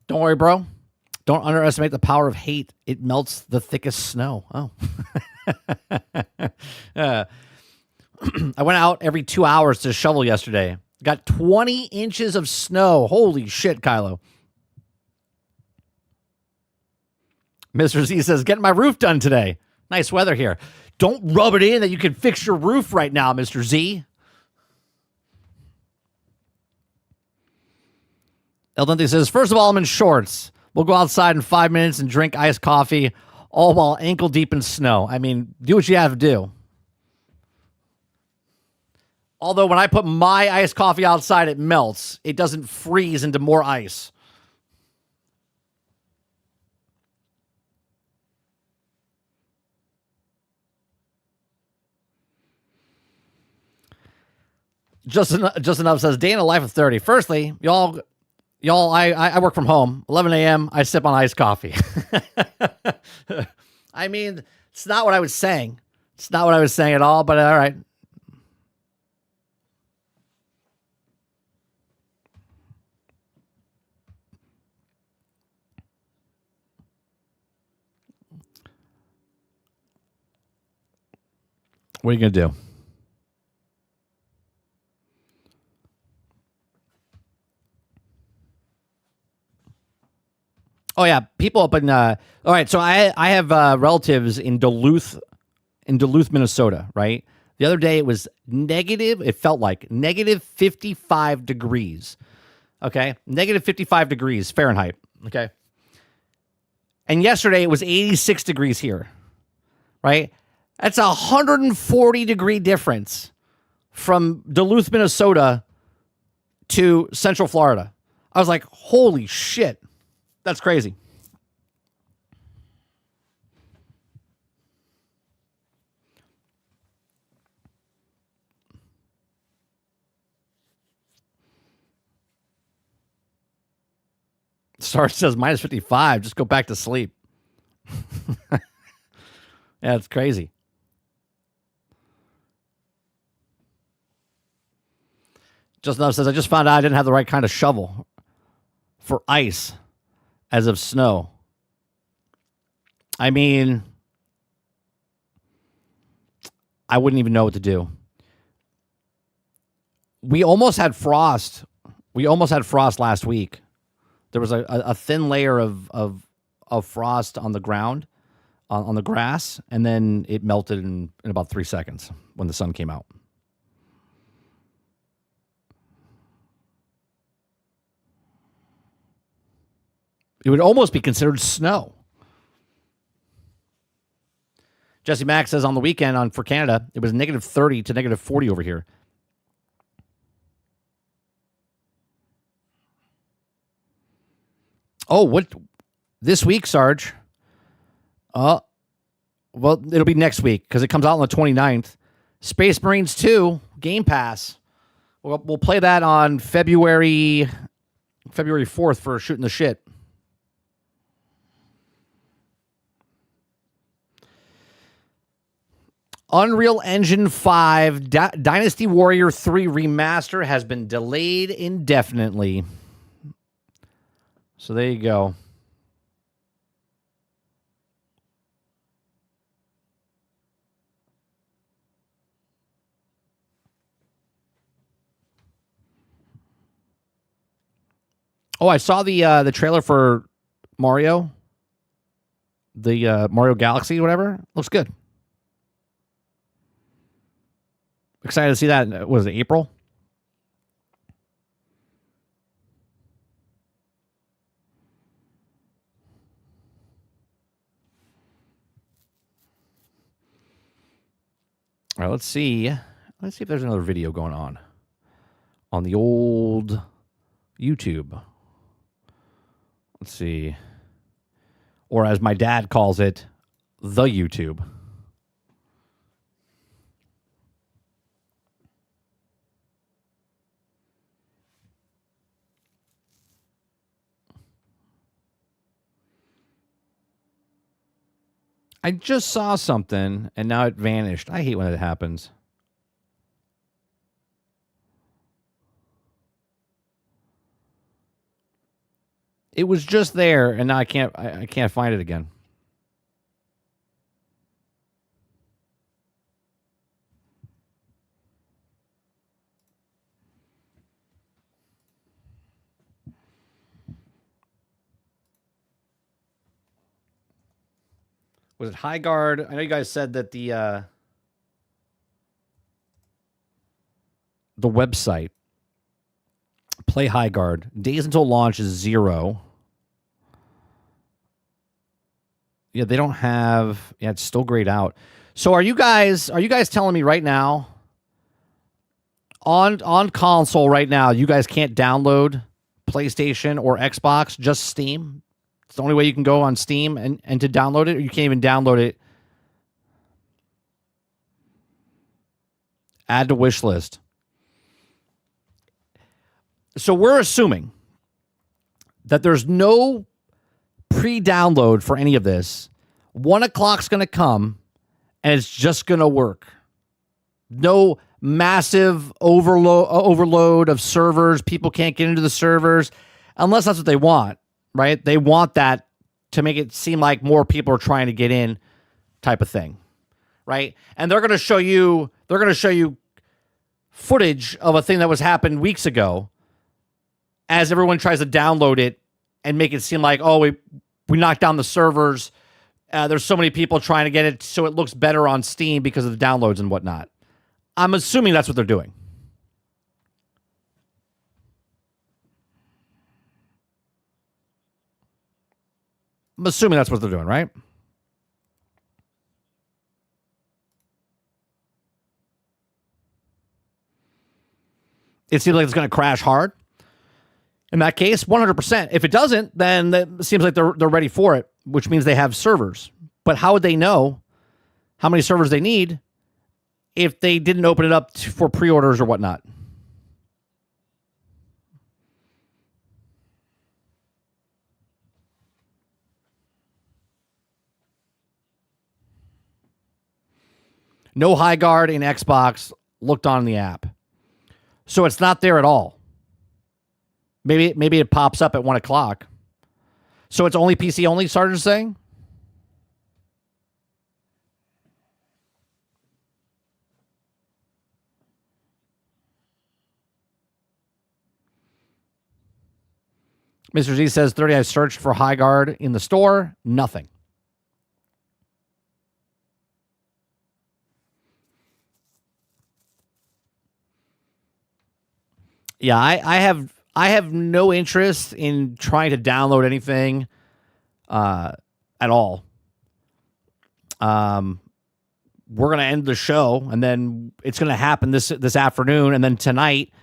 Don't worry, bro. Don't underestimate the power of hate. It melts the thickest snow. Oh. I went out every 2 hours to shovel yesterday. Got 20 inches of snow. Holy shit, Kylo. Mr. Z says, getting my roof done today. Nice weather here. Don't rub it in that you can fix your roof right now, Mr. Z. El Dente says, first of all, I'm in shorts. We'll go outside in 5 minutes and drink iced coffee, all while ankle deep in snow. I mean, do what you have to do. Although when I put my iced coffee outside, it melts. It doesn't freeze into more ice. Just enough says, day in a life of 30. Firstly, y'all, I work from home. 11 a.m., I sip on iced coffee. I mean, it's not what I was saying. It's not what I was saying at all, but all right. What are you going to do? Oh yeah, people up in all right, so I have relatives in Duluth, Minnesota, right? The other day it was negative, it felt like negative 55 degrees. Okay? Negative 55 degrees Fahrenheit, okay? And yesterday it was 86 degrees here. Right? That's a 140 degree difference from Duluth, Minnesota to Central Florida. I was like, holy shit. That's crazy. Star says minus 55. Just go back to sleep. Yeah, it's crazy. Just Enough says, I just found out I didn't have the right kind of shovel for ice as of snow. I mean, I wouldn't even know what to do. We almost had frost. We almost had frost last week. There was a thin layer of frost on the ground, on the grass, and then it melted in about 3 seconds when the sun came out. It would almost be considered snow. Jesse Mack says on the weekend for Canada, it was negative 30 to negative 40 over here. Oh, what? This week, Sarge? Well, it'll be next week because it comes out on the 29th. Space Marines 2, Game Pass. We'll play that on February February 4th for shooting the shit. Unreal Engine 5 Dynasty Warrior 3 Remaster has been delayed indefinitely. So there you go. Oh, I saw the trailer for Mario. The Mario Galaxy, whatever. Looks good. Excited to see that. Was it April? All right, let's see. Let's see if there's another video going on the old YouTube. Let's see. Or as my dad calls it, the YouTube. I just saw something, and now it vanished. I hate when it happens. It was just there, and now I can't find it again. Was it Highguard? I know you guys said that the website, Play Highguard, days until launch is 0. Yeah, they don't have. Yeah, it's still grayed out. So are you guys telling me right now on console right now you guys can't download PlayStation or Xbox, just Steam? It's the only way you can go on Steam and to download it, or you can't even download it. Add to wish list. So we're assuming that there's no pre-download for any of this. 1 o'clock's going to come, and it's just going to work. No massive overload of servers. People can't get into the servers unless that's what they want. Right? They want that to make it seem like more people are trying to get in type of thing. Right? And they're going to show you footage of a thing that was happened weeks ago as everyone tries to download it and make it seem like, oh, we knocked down the servers. There's so many people trying to get it so it looks better on Steam because of the downloads and whatnot. I'm assuming that's what they're doing. I'm assuming that's what they're doing, right? It seems like it's going to crash hard. In that case, 100%. If it doesn't, then it seems like they're ready for it, which means they have servers. But how would they know how many servers they need if they didn't open it up for pre-orders or whatnot? No Highguard in Xbox looked on the app. So it's not there at all. Maybe it pops up at 1 o'clock. So it's only PC only, Sarge's saying? Mr. Z says 30, I searched for Highguard in the store. Nothing. Yeah, I have no interest in trying to download anything at all. We're gonna end the show, and then it's gonna happen this afternoon, and then tonight.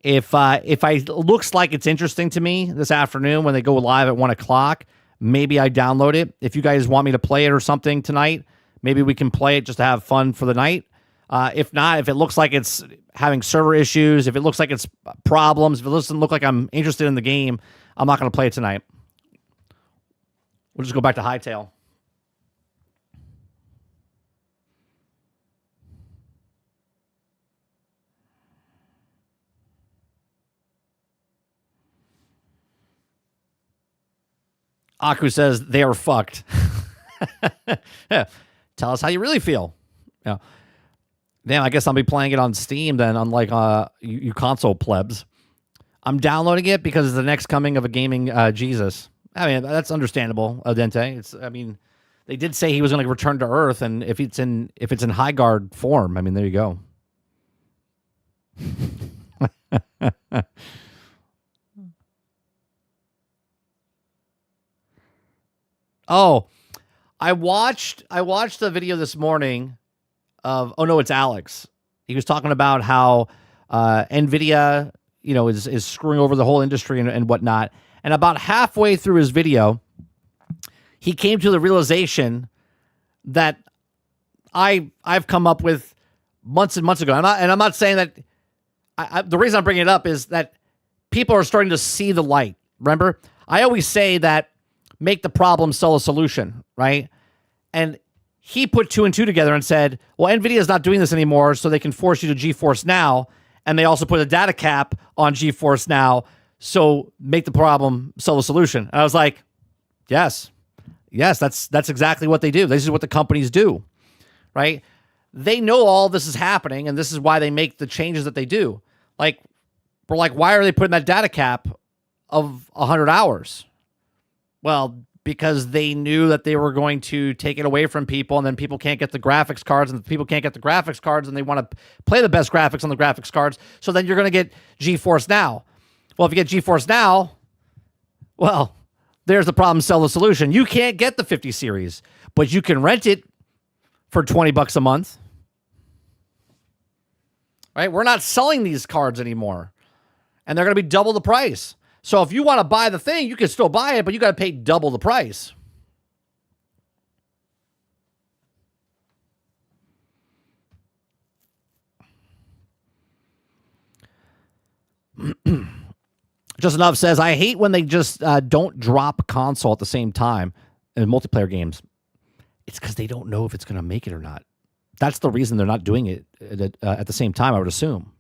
If I looks like it's interesting to me this afternoon when they go live at 1 o'clock, maybe I download it. If you guys want me to play it or something tonight, maybe we can play it just to have fun for the night. If not, if it looks like it's having server issues, if it looks like it's problems, if it doesn't look like I'm interested in the game, I'm not going to play it tonight. We'll just go back to Hightail. Aku says they are fucked. Yeah. Tell us how you really feel. Yeah. Damn, I guess I'll be playing it on Steam then, unlike you console plebs. I'm downloading it because it's the next coming of a gaming Jesus. I mean, that's understandable, Adente. I mean, they did say he was going to return to Earth, and if it's in Highguard form, I mean, there you go. Oh, I watched the video this morning of, oh no, it's Alex. He was talking about how NVIDIA, is screwing over the whole industry and whatnot. And about halfway through his video, he came to the realization that I've come up with months and months ago. I'm not saying that. The reason I'm bringing it up is that people are starting to see the light. Remember, I always say that make the problem, sell a solution, right? And he put 2 and 2 together and said, well, NVIDIA is not doing this anymore, so they can force you to GeForce Now. And they also put a data cap on GeForce Now, so make the problem, sell the solution. And I was like, yes, that's exactly what they do. This is what the companies do, right? They know all this is happening, and this is why they make the changes that they do. Like, we're like, why are they putting that data cap of 100 hours? Well, because they knew that they were going to take it away from people, and then people can't get the graphics cards, and people can't get the graphics cards, and they want to play the best graphics on the graphics cards. So then you're going to get GeForce Now. Well, if you get GeForce Now, well, there's the problem, sell the solution. You can't get the 50 series, but you can rent it for $20 a month. Right? We're not selling these cards anymore, and they're going to be double the price. So if you want to buy the thing, you can still buy it, but you got to pay double the price. Just Enough says, I hate when they just don't drop console at the same time in multiplayer games. It's because they don't know if it's going to make it or not. That's the reason they're not doing it at the same time, I would assume.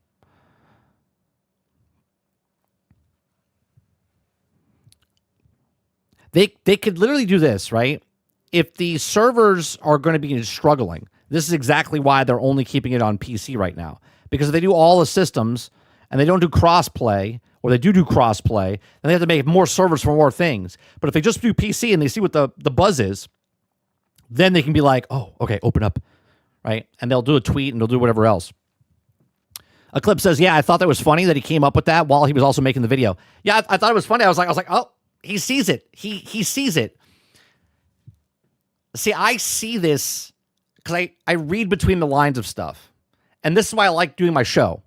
They could literally do this, right? If the servers are going to be struggling, this is exactly why they're only keeping it on PC right now. Because if they do all the systems and they don't do cross-play, or they do cross-play, then they have to make more servers for more things. But if they just do PC and they see what the buzz is, then they can be like, oh, okay, open up, right? And they'll do a tweet and they'll do whatever else. A clip says, yeah, I thought that was funny that he came up with that while he was also making the video. Yeah, I thought it was funny. I was like, oh, he sees it. He sees it. See, I see this because I read between the lines of stuff. And this is why I like doing my show,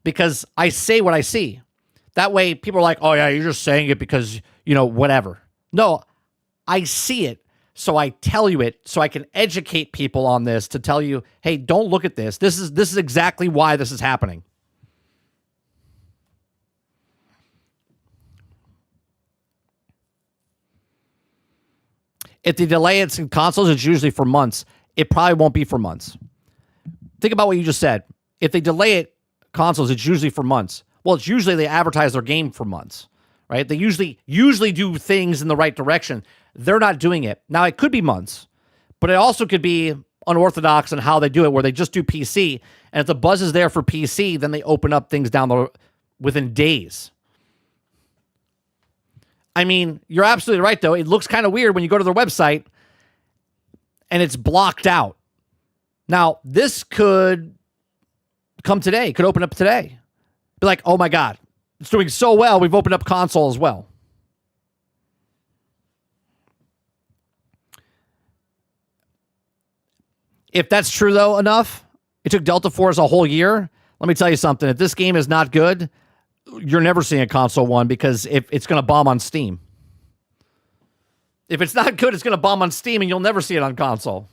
because I say what I see. That way people are like, oh yeah, you're just saying it because, whatever. No, I see it. So I tell you it so I can educate people on this, to tell you, hey, don't look at this. This is exactly why this is happening. If they delay it in consoles, it's usually for months. It probably won't be for months. Think about what you just said. If they delay it consoles, it's usually for months. Well, it's usually they advertise their game for months, right? They usually do things in the right direction. They're not doing it. Now, it could be months, but it also could be unorthodox in how they do it, where they just do PC, and if the buzz is there for PC, then they open up things within days. I mean, you're absolutely right, though. It looks kind of weird when you go to their website and it's blocked out. Now, this could come today. Could open up today. Be like, oh my God, it's doing so well, we've opened up console as well. If that's true, though, enough, it took Delta Force a whole year. Let me tell you something. If this game is not good, you're never seeing a console one, because if it's going to bomb on Steam. If it's not good, it's going to bomb on Steam, and you'll never see it on console.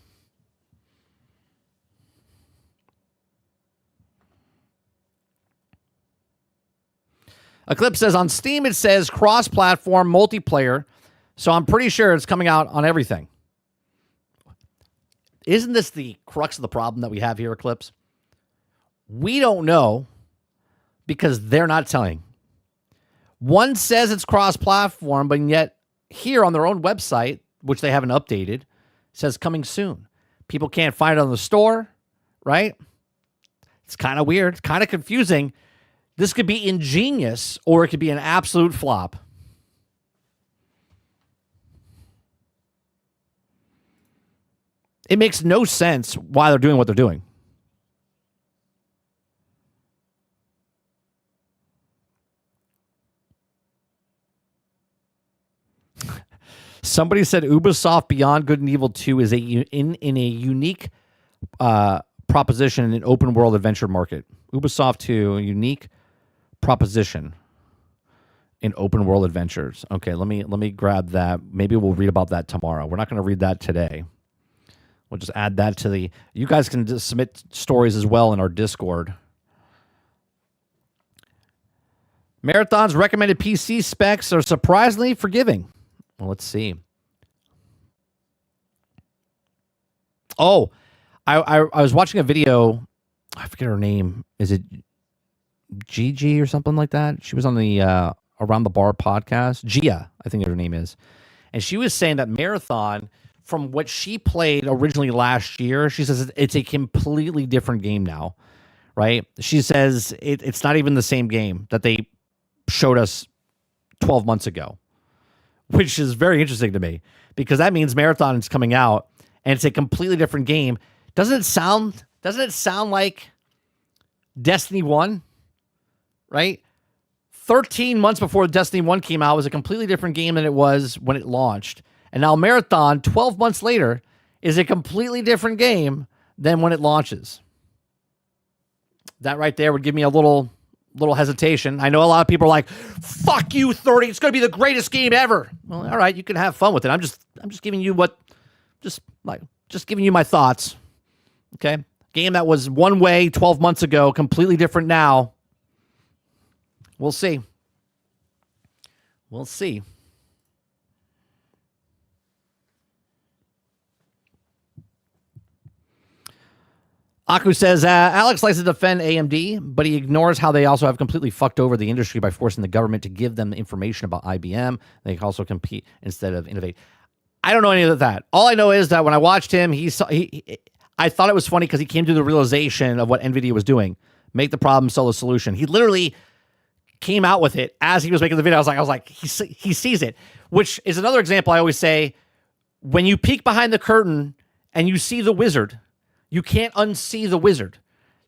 Eclipse says on Steam it says cross-platform multiplayer, so I'm pretty sure it's coming out on everything. Isn't this the crux of the problem that we have here, Eclipse? We don't know because they're not telling. One says it's cross-platform, but yet here on their own website, which they haven't updated, says coming soon. People can't find it on the store, right? It's kind of weird. It's kind of confusing. This could be ingenious or it could be an absolute flop. It makes no sense why they're doing what they're doing. Somebody said Ubisoft Beyond Good and Evil 2 is in a unique proposition in an open world adventure market. Ubisoft 2, a unique proposition in open world adventures. Okay, let me grab that. Maybe we'll read about that tomorrow. We're not going to read that today. We'll just add that to the... You guys can just submit stories as well in our Discord. Marathon's recommended PC specs are surprisingly forgiving. Well, let's see. Oh, I was watching a video. I forget her name. Is it Gigi or something like that? She was on the Around the Bar podcast. Gia, I think her name is. And she was saying that Marathon, from what she played originally last year, she says it's a completely different game now, right? She says it's not even the same game that they showed us 12 months ago, which is very interesting to me because that means Marathon is coming out and it's a completely different game. Doesn't it sound like Destiny 1, right? 13 months before Destiny 1 came out, it was a completely different game than it was when it launched. And now Marathon, 12 months later, is a completely different game than when it launches. That right there would give me a little hesitation. I know a lot of people are like, fuck you, 30. It's going to be the greatest game ever. Well, all right, you can have fun with it. I'm just giving you just giving you my thoughts. Okay? Game that was one way 12 months ago, completely different now. We'll see. We'll see. Aku says, Alex likes to defend AMD, but he ignores how they also have completely fucked over the industry by forcing the government to give them information about IBM. They can also compete instead of innovate. I don't know any of that. All I know is that when I watched him, I thought it was funny because he came to the realization of what NVIDIA was doing. Make the problem, sell the solution. He literally came out with it as he was making the video. I was like, he sees it, which is another example I always say. When you peek behind the curtain and you see the wizard, you can't unsee the wizard.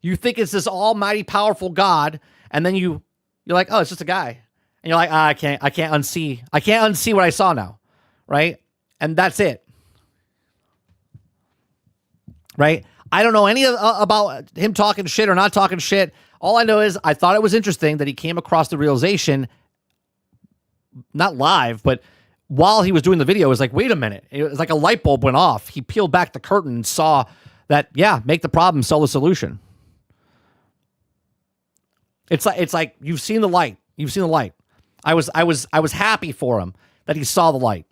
You think it's this almighty powerful God, and then you're like, oh, it's just a guy. And you're like, I can't unsee what I saw now. Right? And that's it. Right? I don't know any about him talking shit or not talking shit. All I know is I thought it was interesting that he came across the realization, not live, but while he was doing the video, it was like, wait a minute. It was like a light bulb went off. He peeled back the curtain and saw that, yeah, make the problem, sell the solution. It's like you've seen the light. You've seen the light. I was happy for him that he saw the light.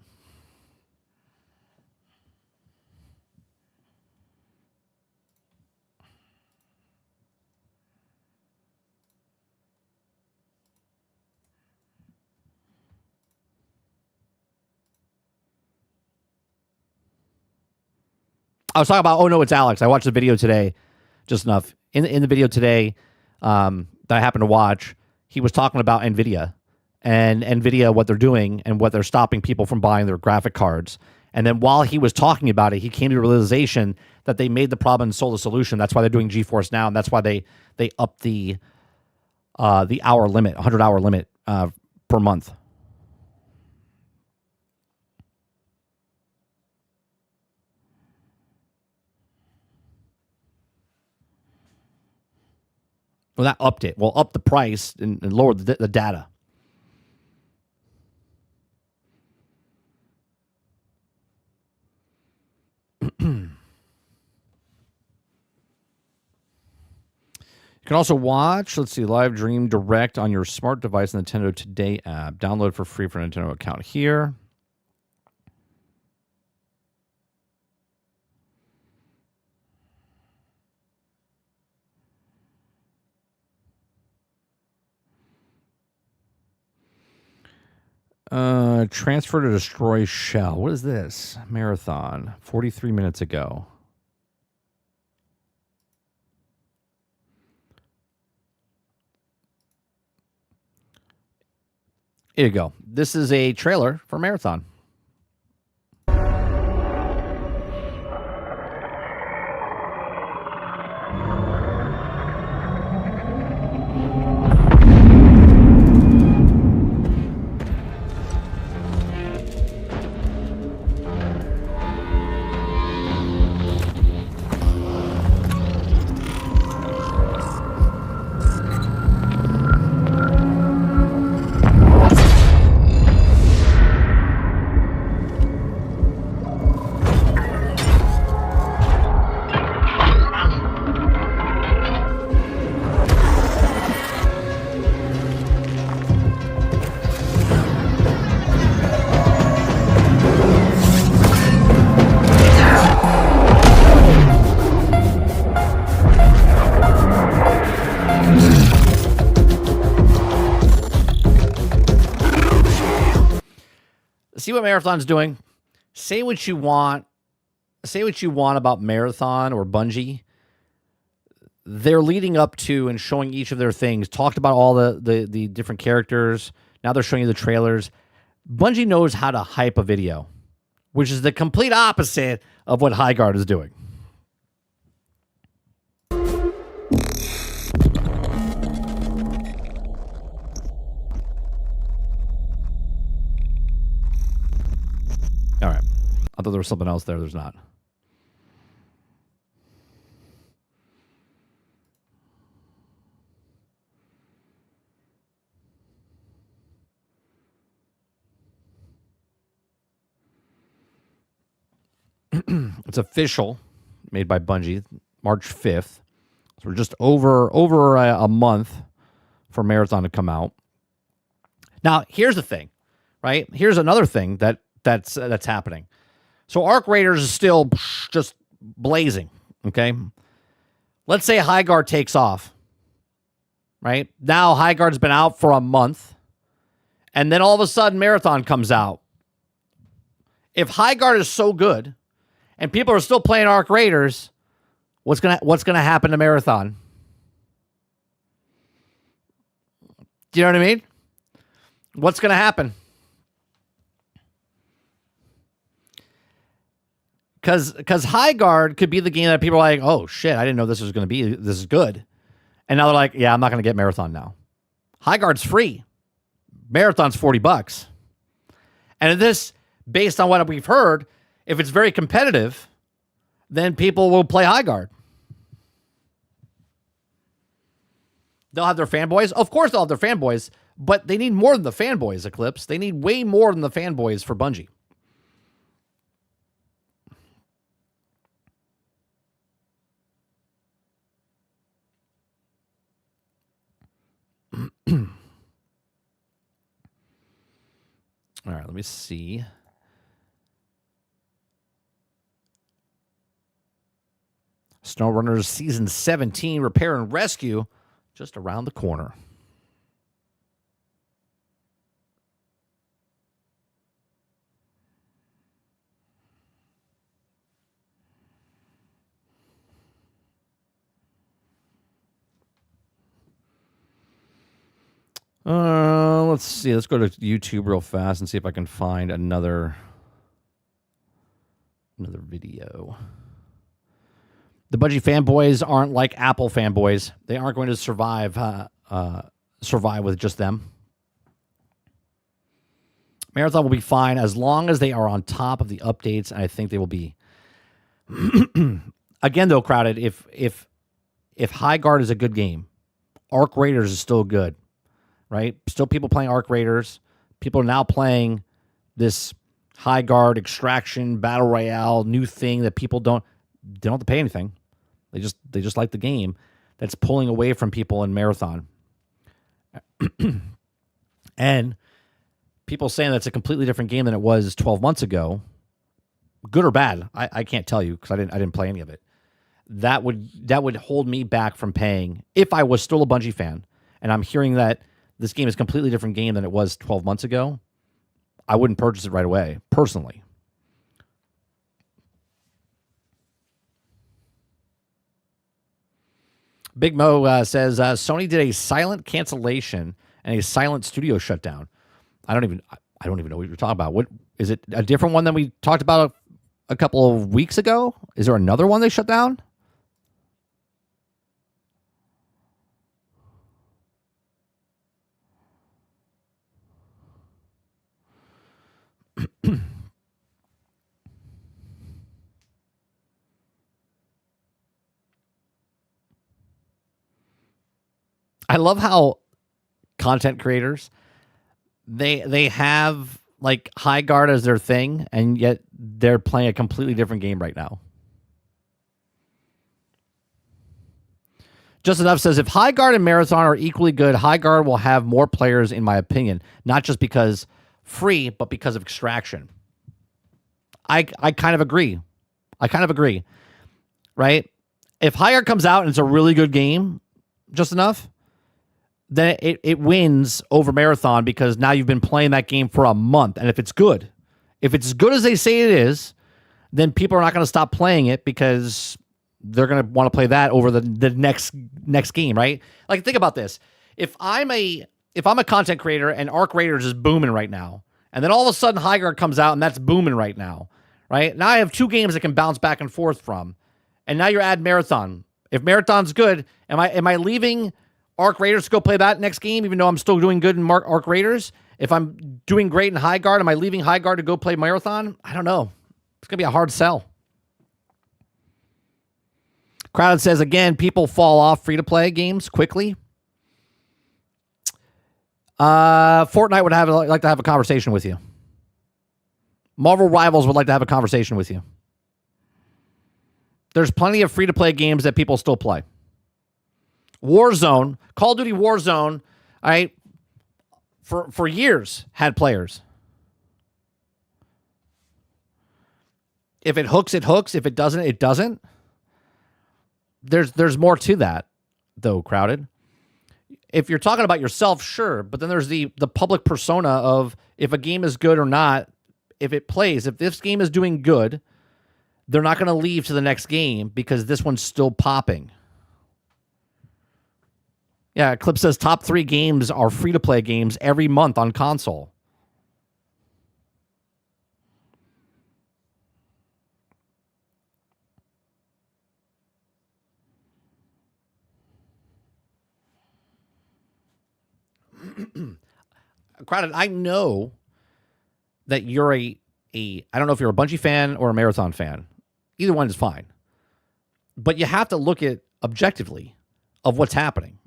I was talking about, oh no, it's Alex. I watched the video today, just enough. In the video today that I happened to watch, he was talking about NVIDIA and NVIDIA, what they're doing and what they're stopping people from buying their graphic cards. And then while he was talking about it, he came to the realization that they made the problem and sold the solution. That's why they're doing GeForce Now, and that's why they upped the hour limit, 100-hour limit per month. Well, that upped it. Well, up the price and lowered the data. You can also watch, let's see, live stream direct on your smart device in the Nintendo Today app. Download for free for a Nintendo account here. Transfer to destroy shell. What is this? Marathon. 43 minutes ago. Here you go. This is a trailer for Marathon. See what Marathon's doing. Say what you want. Say what you want about Marathon or Bungie. They're leading up to and showing each of their things. Talked about all the different characters. Now they're showing you the trailers. Bungie knows how to hype a video, which is the complete opposite of what Highguard is doing. All right. I thought there was something else there. There's not. It's official, made by Bungie, March 5th. So we're just over a month for Marathon to come out. Now, here's the thing, right? Here's another thing that's happening. So Arc Raiders is still just blazing, okay? Let's say Highguard takes off, right? Now Highguard's been out for a month, and then all of a sudden Marathon comes out. If Highguard is so good, and people are still playing Arc Raiders, what's gonna happen to Marathon? Do you know what I mean? What's gonna happen? Because Highguard could be the game that people are like, oh shit, I didn't know this was gonna be. This is good, and now they're like, yeah, I'm not gonna get Marathon now. Highguard's free. Marathon's $40, and this, based on what we've heard, if it's very competitive, then people will play Highguard. They'll have their fanboys. Of course they'll have their fanboys, but they need more than the fanboys, Eclipse. They need way more than the fanboys for Bungie. All right, let me see. SnowRunners Season 17, Repair and Rescue, just around the corner. Let's see. Let's go to YouTube real fast and see if I can find another video. The Bungie fanboys aren't like Apple fanboys. They aren't going to survive with just them. Marathon will be fine as long as they are on top of the updates, and I think they will be. Again, though, Crowded, if Highguard is a good game, Arc Raiders is still good, right? Still people playing Arc Raiders. People are now playing this Highguard extraction battle royale new thing that people don't have to pay anything. They just like the game. that's pulling away from people in Marathon. And people saying that's a completely different game than it was 12 months ago, good or bad, I can't tell you because I didn't play any of it. That would hold me back from paying if I was still a Bungie fan and I'm hearing that this game is a completely different game than it was 12 months ago. I wouldn't purchase it right away, personally. Big Mo says Sony did a silent cancellation and a silent studio shutdown. I don't even know what you're talking about. What is it? A different one than we talked about a couple of weeks ago? Is there another one they shut down? I love how content creators they have like Highguard as their thing, and yet they're playing a completely different game right now. Just Enough says, if Highguard and Marathon are equally good, Highguard will have more players, in my opinion, not just because free, but because of extraction. I kind of agree. Right? If Highguard comes out and it's a really good game, Just Enough, then it wins over Marathon because now you've been playing that game for a month. And if it's as good as they say it is, then people are not going to stop playing it because they're going to want to play that over the next game, right? Like, think about this. If I'm a content creator and Arc Raiders is booming right now, and then all of a sudden Highguard comes out and that's booming right now, right? Now I have two games that can bounce back and forth from. And now you're adding Marathon. If Marathon's good, am I leaving Arc Raiders to go play that next game, even though I'm still doing good in Arc Raiders? If I'm doing great in Highguard, am I leaving Highguard to go play Marathon? I don't know. It's going to be a hard sell. Crowded says, again, people fall off free-to-play games quickly. Fortnite would like to have a conversation with you. Marvel Rivals would like to have a conversation with you. There's plenty of free-to-play games that people still play. Warzone, Call of Duty Warzone, all right, for years had players. If it hooks, it hooks. If it doesn't, it doesn't. There's more to that, though, Crowded. If you're talking about yourself, sure, but then there's the public persona of if a game is good or not, if it plays. If this game is doing good, they're not going to leave to the next game because this one's still popping. Yeah, Clip says top 3 games are free-to-play games every month on console. Crowded, I know that you're I don't know if you're a Bungie fan or a Marathon fan. Either one is fine. But you have to look at objectively of what's happening.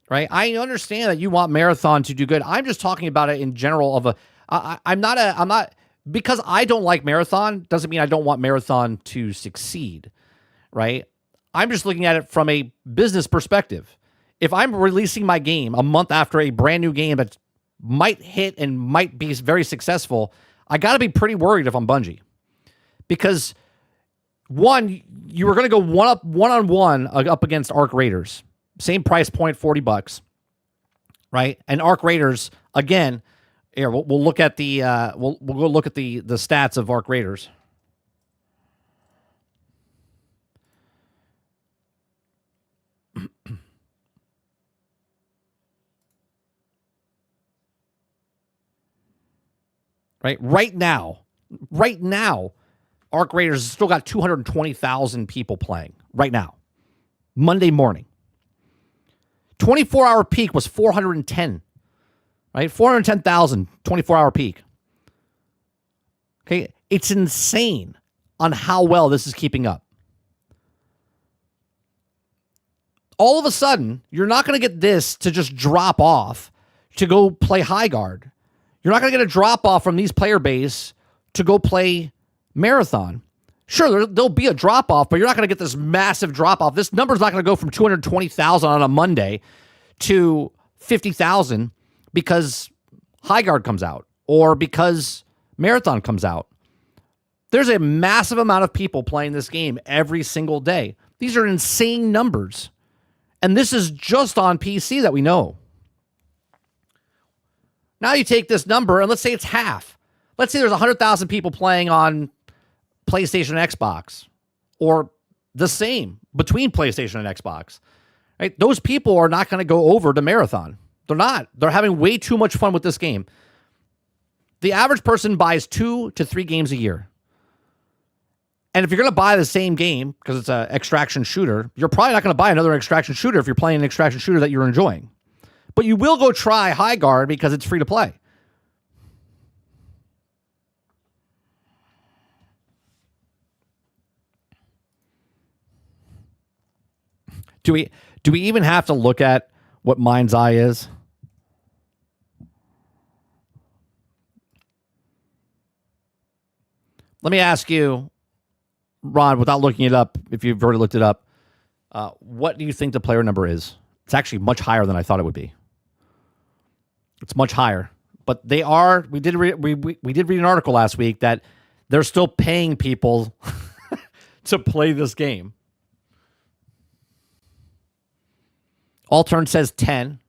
Right? I understand that you want Marathon to do good. I'm just talking about it in general I'm not because I don't like Marathon doesn't mean I don't want Marathon to succeed. Right? I'm just looking at it from a business perspective. If I'm releasing my game a month after a brand new game that might hit and might be very successful, I got to be pretty worried if I'm Bungie. Because, one, you were going to go one-on-one up against Arc Raiders. Same price point, $40, right? And Arc Raiders, again, here, we'll look at the we'll go look at the stats of Arc Raiders. Right now, Arc Raiders has still got 220,000 people playing right now. Monday morning. 24-hour peak was 410. Right? 410,000, 24-hour peak. Okay? It's insane on how well this is keeping up. All of a sudden, you're not going to get this to just drop off to go play Highguard. You're not going to get a drop off from these player base to go play Marathon. Sure, there'll be a drop-off, but you're not going to get this massive drop-off. This number's not going to go from 220,000 on a Monday to 50,000 because Highguard comes out or because Marathon comes out. There's a massive amount of people playing this game every single day. These are insane numbers. And this is just on PC that we know. Now you take this number and let's say it's half. Let's say there's 100,000 people playing on PlayStation and Xbox, or the same between PlayStation and Xbox. Right? Those people are not going to go over to Marathon. They're not. They're having way too much fun with this game. The average person buys 2 to 3 games a year. And if you're going to buy the same game because it's an extraction shooter, you're probably not going to buy another extraction shooter if you're playing an extraction shooter that you're enjoying. But you will go try Highguard because it's free to play. Do we even have to look at what Mind's Eye is? Let me ask you, Ron, without looking it up, if you've already looked it up, what do you think the player number is? It's actually much higher than I thought it would be. It's much higher, but they are. We did read an article last week that they're still paying people to play this game. Altern says 10.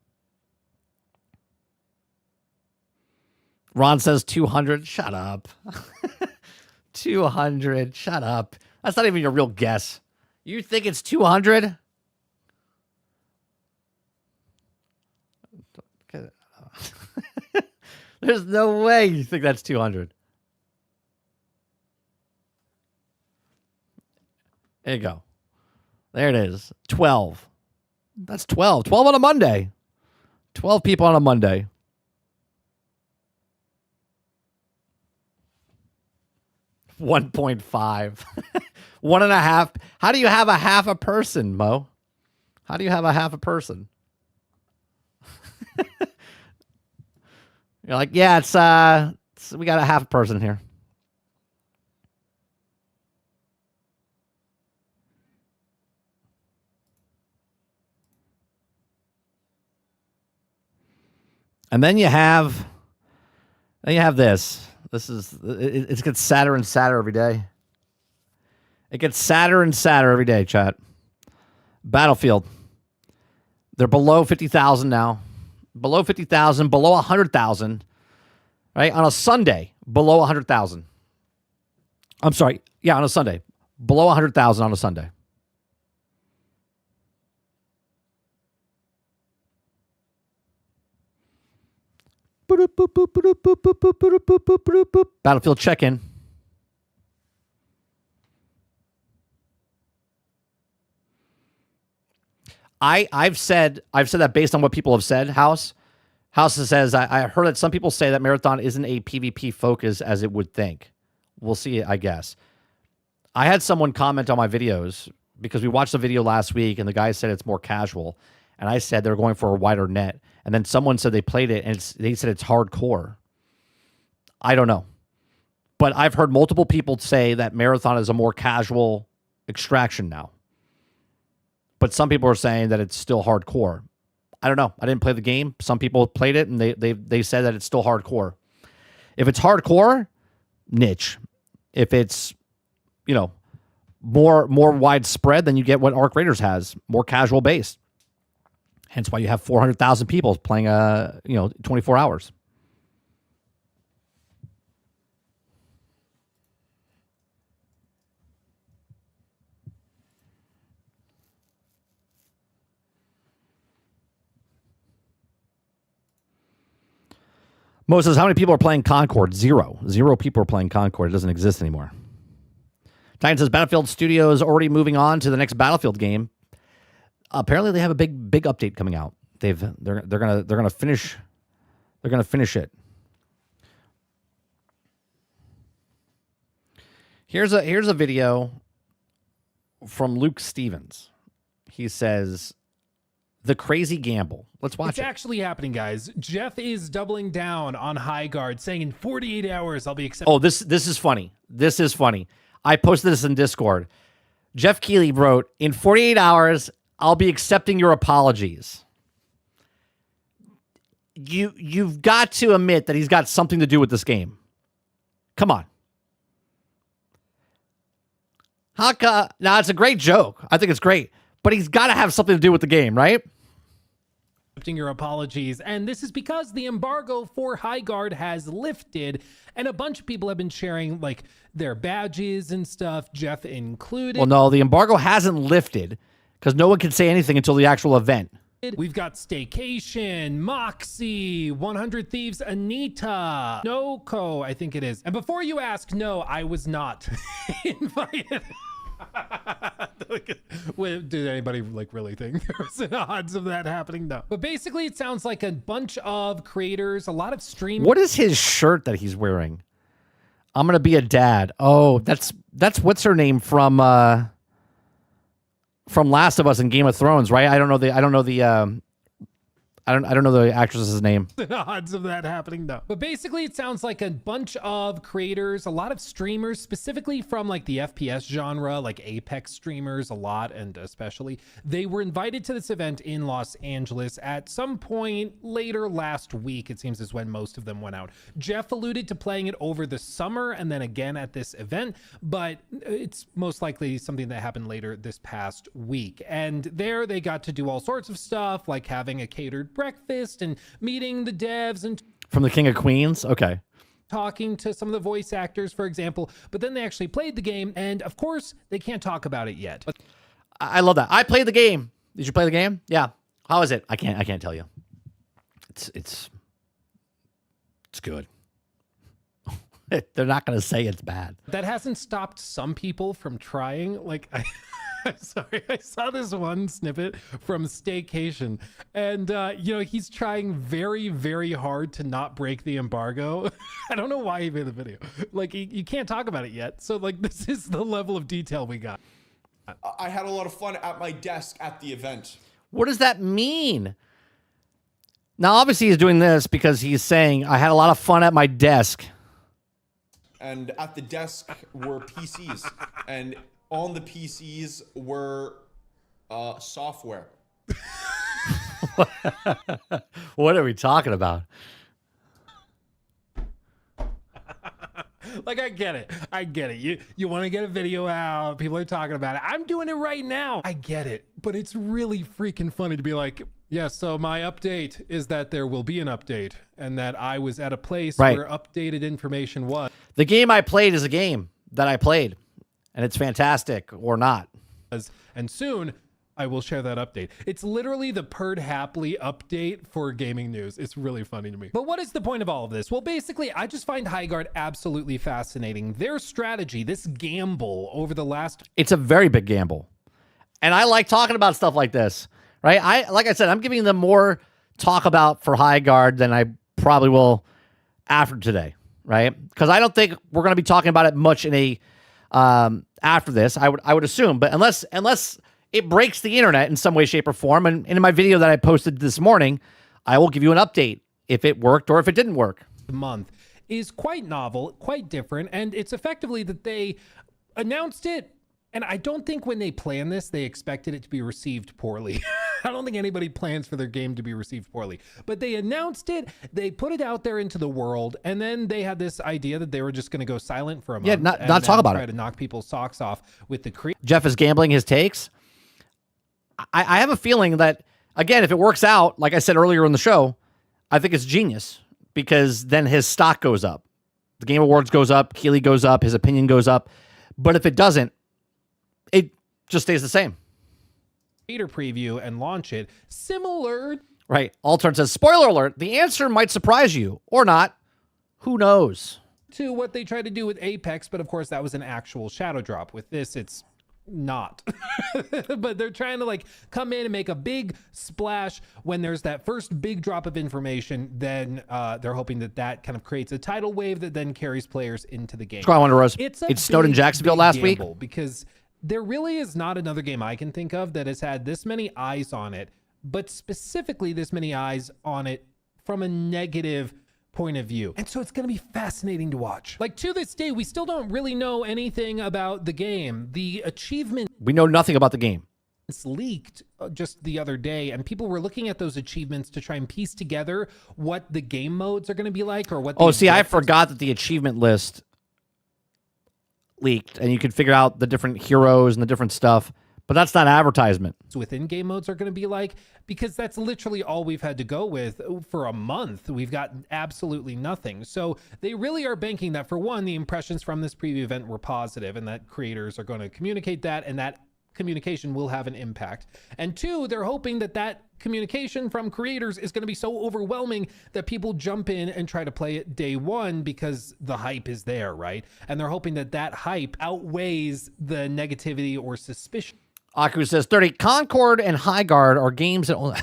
Ron says 200. Shut up. 200. Shut up. That's not even your real guess. You think it's 200? There's no way you think that's 200. There you go. There it is. 12. That's 12. 12 on a Monday. 12 people on a Monday. $1.5. 1.5. How do you have a half a person, Mo? How do you have a half a person? You're like, yeah, we got a half a person here. And then you have this. It gets sadder and sadder every day. It gets sadder and sadder every day, chat. Battlefield. They're below 50,000 now. Below 50,000, below 100,000. Right? On a Sunday, below 100,000. I'm sorry. Yeah, on a Sunday. Below 100,000 on a Sunday. Battlefield check-in. I've said that based on what people have said. House says I heard that some people say that Marathon isn't a PvP focus as it would think. We'll see, I guess. I had someone comment on my videos because we watched the video last week and the guy said it's more casual, and I said they're going for a wider net. And then someone said they played it and they said it's hardcore. I don't know. But I've heard multiple people say that Marathon is a more casual extraction now. But some people are saying that it's still hardcore. I don't know. I didn't play the game. Some people played it and they said that it's still hardcore. If it's hardcore, niche. If it's, more widespread, then you get what Arc Raiders has, more casual based. Hence why you have 400,000 people playing 24 hours. Mo says, how many people are playing Concord? 0. 0 people are playing Concord. It doesn't exist anymore. Titan says, Battlefield Studios already moving on to the next Battlefield game. Apparently, they have a big update coming out. They're gonna finish it. Here's a video from Luke Stevens. He says, "The crazy gamble." Let's watch it. It's actually happening, guys. Jeff is doubling down on Highguard, saying in 48 hours I'll be accepting. Oh, this is funny. This is funny. I posted this in Discord. Jeff Keighley wrote, in 48 hours, I'll be accepting your apologies. You've got to admit that he's got something to do with this game. Come on. Now, it's a great joke. I think it's great. But he's got to have something to do with the game, right? Accepting your apologies. And this is because the embargo for Highguard has lifted. And a bunch of people have been sharing like their badges and stuff, Jeff included. Well, no, the embargo hasn't lifted because no one can say anything until the actual event. We've got Staycation, Moxie, 100 Thieves, Anita, Noko, I think it is. And before you ask, no, I was not invited. Did anybody like really think there was an odds of that happening? No. But basically, it sounds like a bunch of creators, a lot of streamers. What is his shirt that he's wearing? I'm gonna be a dad. Oh, that's what's her name from Last of Us and Game of Thrones, right? I don't know the actress's name. The odds of that happening, no. But basically, it sounds like a bunch of creators, a lot of streamers, specifically from like the FPS genre, like Apex streamers a lot, and especially, they were invited to this event in Los Angeles at some point later last week, it seems is when most of them went out. Jeff alluded to playing it over the summer and then again at this event, but it's most likely something that happened later this past week. And there they got to do all sorts of stuff, like having a catered breakfast and meeting the devs and from the King of Queens. Okay. Talking to some of the voice actors, for example, but then they actually played the game. And of course they can't talk about it yet. But I love that. I played the game. Did you play the game? Yeah. How is it? I can't tell you. It's good. They're not going to say it's bad. That hasn't stopped some people from trying. Like, I'm sorry, I saw this one snippet from Staycation, and he's trying very, very hard to not break the embargo. I don't know why he made the video. Like, you can't talk about it yet. So, like, this is the level of detail we got. I had a lot of fun at my desk at the event. What does that mean? Now, obviously, he's doing this because he's saying, I had a lot of fun at my desk. And at the desk were PCs, and on the PCs were software. What are we talking about? Like, I get it. You want to get a video out. People are talking about it. I'm doing it right now. I get it. But it's really freaking funny to be like, yeah, so my update is that there will be an update and that I was at a place where updated information was. The game I played is a game that I played, and it's fantastic or not. And soon I will share that update. It's literally the Purred Happily update for gaming news. It's really funny to me. But what is the point of all of this? Well, basically, I just find Highguard absolutely fascinating. Their strategy, this gamble over the last... It's a very big gamble. And I like talking about stuff like this, right? Like I said, I'm giving them more talk about for Highguard than I probably will after today, right? Because I don't think we're going to be talking about it much in a after this. I would assume, but unless it breaks the internet in some way, shape, or form, and in my video that I posted this morning, I will give you an update if it worked or if it didn't work. The month is quite novel, quite different, and it's effectively that they announced it. And I don't think when they planned this, they expected it to be received poorly. I don't think anybody plans for their game to be received poorly. But they announced it, they put it out there into the world, and then they had this idea that they were just going to go silent for a month. Yeah, not talk about it. Try to knock people's socks off with the Jeff is gambling his takes. I have a feeling that, again, if it works out, like I said earlier in the show, I think it's genius because then his stock goes up. The Game Awards goes up, Keighley goes up, his opinion goes up. But if it doesn't, it just stays the same. Beta preview and launch it. Similar. Right. Altern says, spoiler alert, the answer might surprise you or not. Who knows? To what they tried to do with Apex, but of course that was an actual shadow drop. With this, it's not. But they're trying to like come in and make a big splash when there's that first big drop of information. Then they're hoping that kind of creates a tidal wave that then carries players into the game. I wonder, Rose. It snowed in Jacksonville last week because there really is not another game I can think of that has had this many eyes on it, but specifically this many eyes on it from a negative point of view. And so it's going to be fascinating to watch. Like, to this day, we still don't really know anything about the game. The achievement We know nothing about the game. leaked just the other day, and people were looking at those achievements to try and piece together what the game modes are going to be like, or what. Oh, see, I forgot that the achievement list leaked, and you could figure out the different heroes and the different stuff. But that's not advertisement. Within game modes are going to be like, because that's literally all we've had to go with for a month. We've got absolutely nothing. So they really are banking that, for one, the impressions from this preview event were positive, and that creators are going to communicate that, and that communication will have an impact. And two, they're hoping that that communication from creators is going to be so overwhelming that people jump in and try to play it day one because the hype is there, right? And they're hoping that that hype outweighs the negativity or suspicion. Aku says 30. Concord and Highguard are games that only,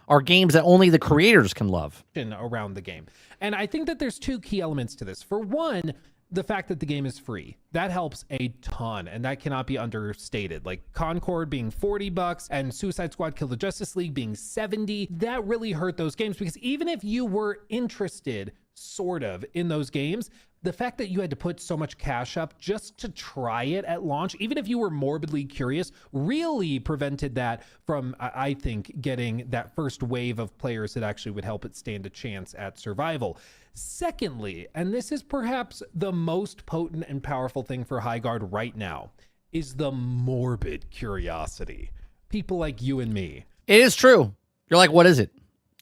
are games that only the creators can love around the game. And I think that there's two key elements to this. For one, the fact that the game is free, that helps a ton, and that cannot be understated. Like Concord being $40 and Suicide Squad Kill the Justice League being $70, that really hurt those games, because even if you were interested sort of in those games, the fact that you had to put so much cash up just to try it at launch, even if you were morbidly curious, really prevented that from, I think, getting that first wave of players that actually would help it stand a chance at survival. Secondly, and this is perhaps the most potent and powerful thing for Highguard right now, is the morbid curiosity. People like you and me. It is true. You're like, what is it?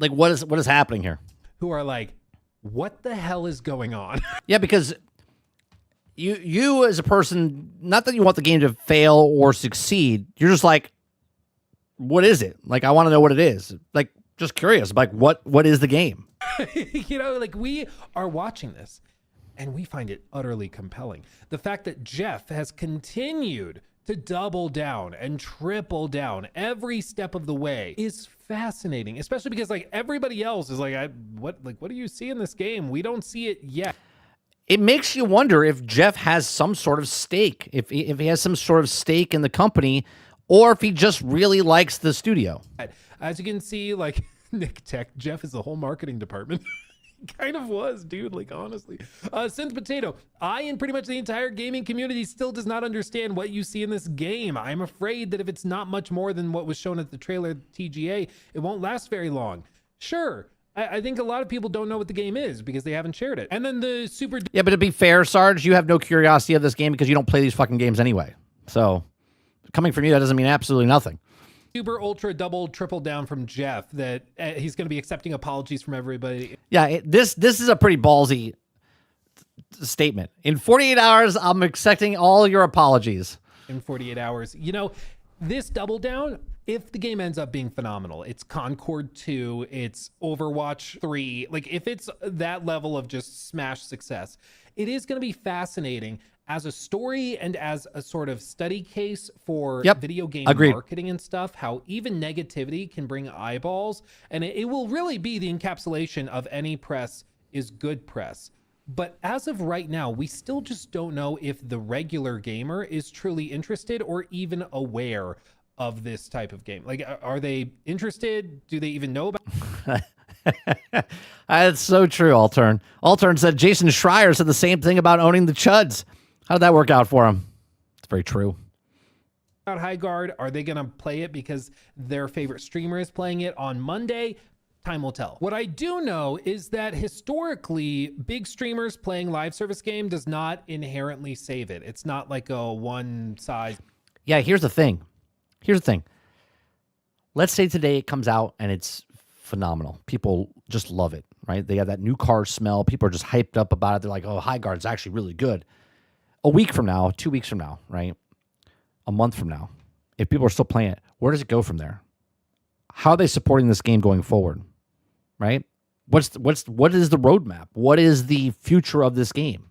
Like, what is happening here? Who are like, what the hell is going on? Yeah, because you as a person, not that you want the game to fail or succeed, you're just like, what is it? Like, I want to know what it is. Like, just curious. Like, what is the game? You know, like, we are watching this and we find it utterly compelling. The fact that Jeff has continued to double down and triple down every step of the way is fascinating, especially because like everybody else is like, what do you see in this game? We don't see it yet. It makes you wonder if Jeff has some sort of stake, if he has some sort of stake in the company, or if he just really likes the studio. As you can see, like Nick Tech, Jeff is the whole marketing department. Kind of was, dude, like, honestly. Synth Potato, I and pretty much the entire gaming community still does not understand what you see in this game. I'm afraid that if it's not much more than what was shown at the trailer TGA, it won't last very long. Sure, I think a lot of people don't know what the game is because they haven't shared it. And then the super... Yeah, but to be fair, Sarge, you have no curiosity of this game because you don't play these fucking games anyway. So, coming from you, that doesn't mean absolutely nothing. Super ultra double triple down from Jeff that he's going to be accepting apologies from everybody. Yeah, this is a pretty ballsy statement. In 48 hours, I'm accepting all your apologies. In 48 hours. You know, this double down, if the game ends up being phenomenal, it's Concord 2, it's Overwatch 3, like if it's that level of just smash success, it is going to be fascinating as a story and as a sort of study case for video game marketing and stuff, how even negativity can bring eyeballs, and it will really be the encapsulation of any press is good press. But as of right now, we still just don't know if the regular gamer is truly interested or even aware of this type of game. Like, are they interested? Do they even know about That's so true, Altern. Altern said Jason Schreier said the same thing about owning the Chuds. How did that work out for him? It's very true. about Highguard? Are they going to play it because their favorite streamer is playing it on Monday? Time will tell. What I do know is that historically, big streamers playing live service game does not inherently save it. It's not like a one size. Yeah, here's the thing. Let's say today it comes out and it's phenomenal. People just love it, right? They have that new car smell. People are just hyped up about it. They're like, oh, Highguard's actually really good. A week from now, 2 weeks from now, right? A month from now, if people are still playing it, where does it go from there? How are they supporting this game going forward? Right? What is the roadmap? What is the future of this game?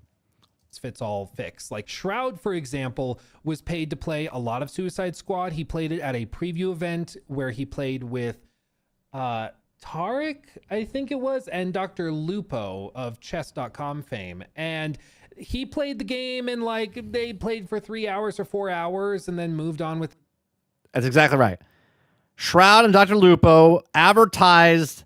Fits all fix. Like Shroud, for example, was paid to play a lot of Suicide Squad. He played it at a preview event where he played with Tarek, I think it was, and Dr. Lupo of chess.com fame. And he played the game and like they played for 3 hours or 4 hours and then moved on with. That's exactly right. Shroud and Dr. Lupo advertised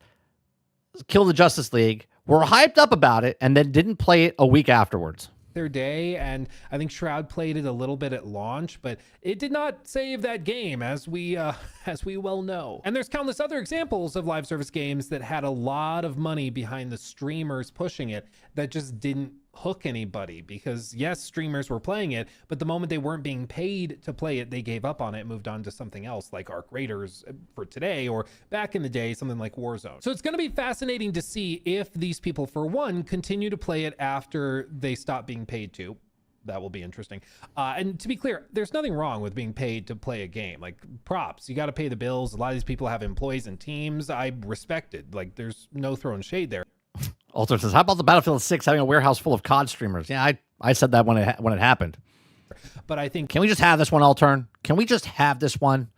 Kill the Justice League were hyped up about it and then didn't play it a week afterwards. Their day, and I think Shroud played it a little bit at launch, but it did not save that game, as we well know. And there's countless other examples of live service games that had a lot of money behind the streamers pushing it that just didn't hook anybody, because yes, streamers were playing it, but the moment they weren't being paid to play it, they gave up on it and moved on to something else, like Arc Raiders for today, or back in the day, something like Warzone. So it's going to be fascinating to see if these people, for one, continue to play it after they stop being paid to. That will be interesting. And to be clear, there's nothing wrong with being paid to play a game. Like, props, you got to pay the bills. A lot of these people have employees and teams. I respect it. Like, there's no throwing shade there. Alter says, how about the Battlefield 6 having a warehouse full of COD streamers? Yeah, I said that when it happened. But I think... Can we just have this one, Alter? Can we just have this one?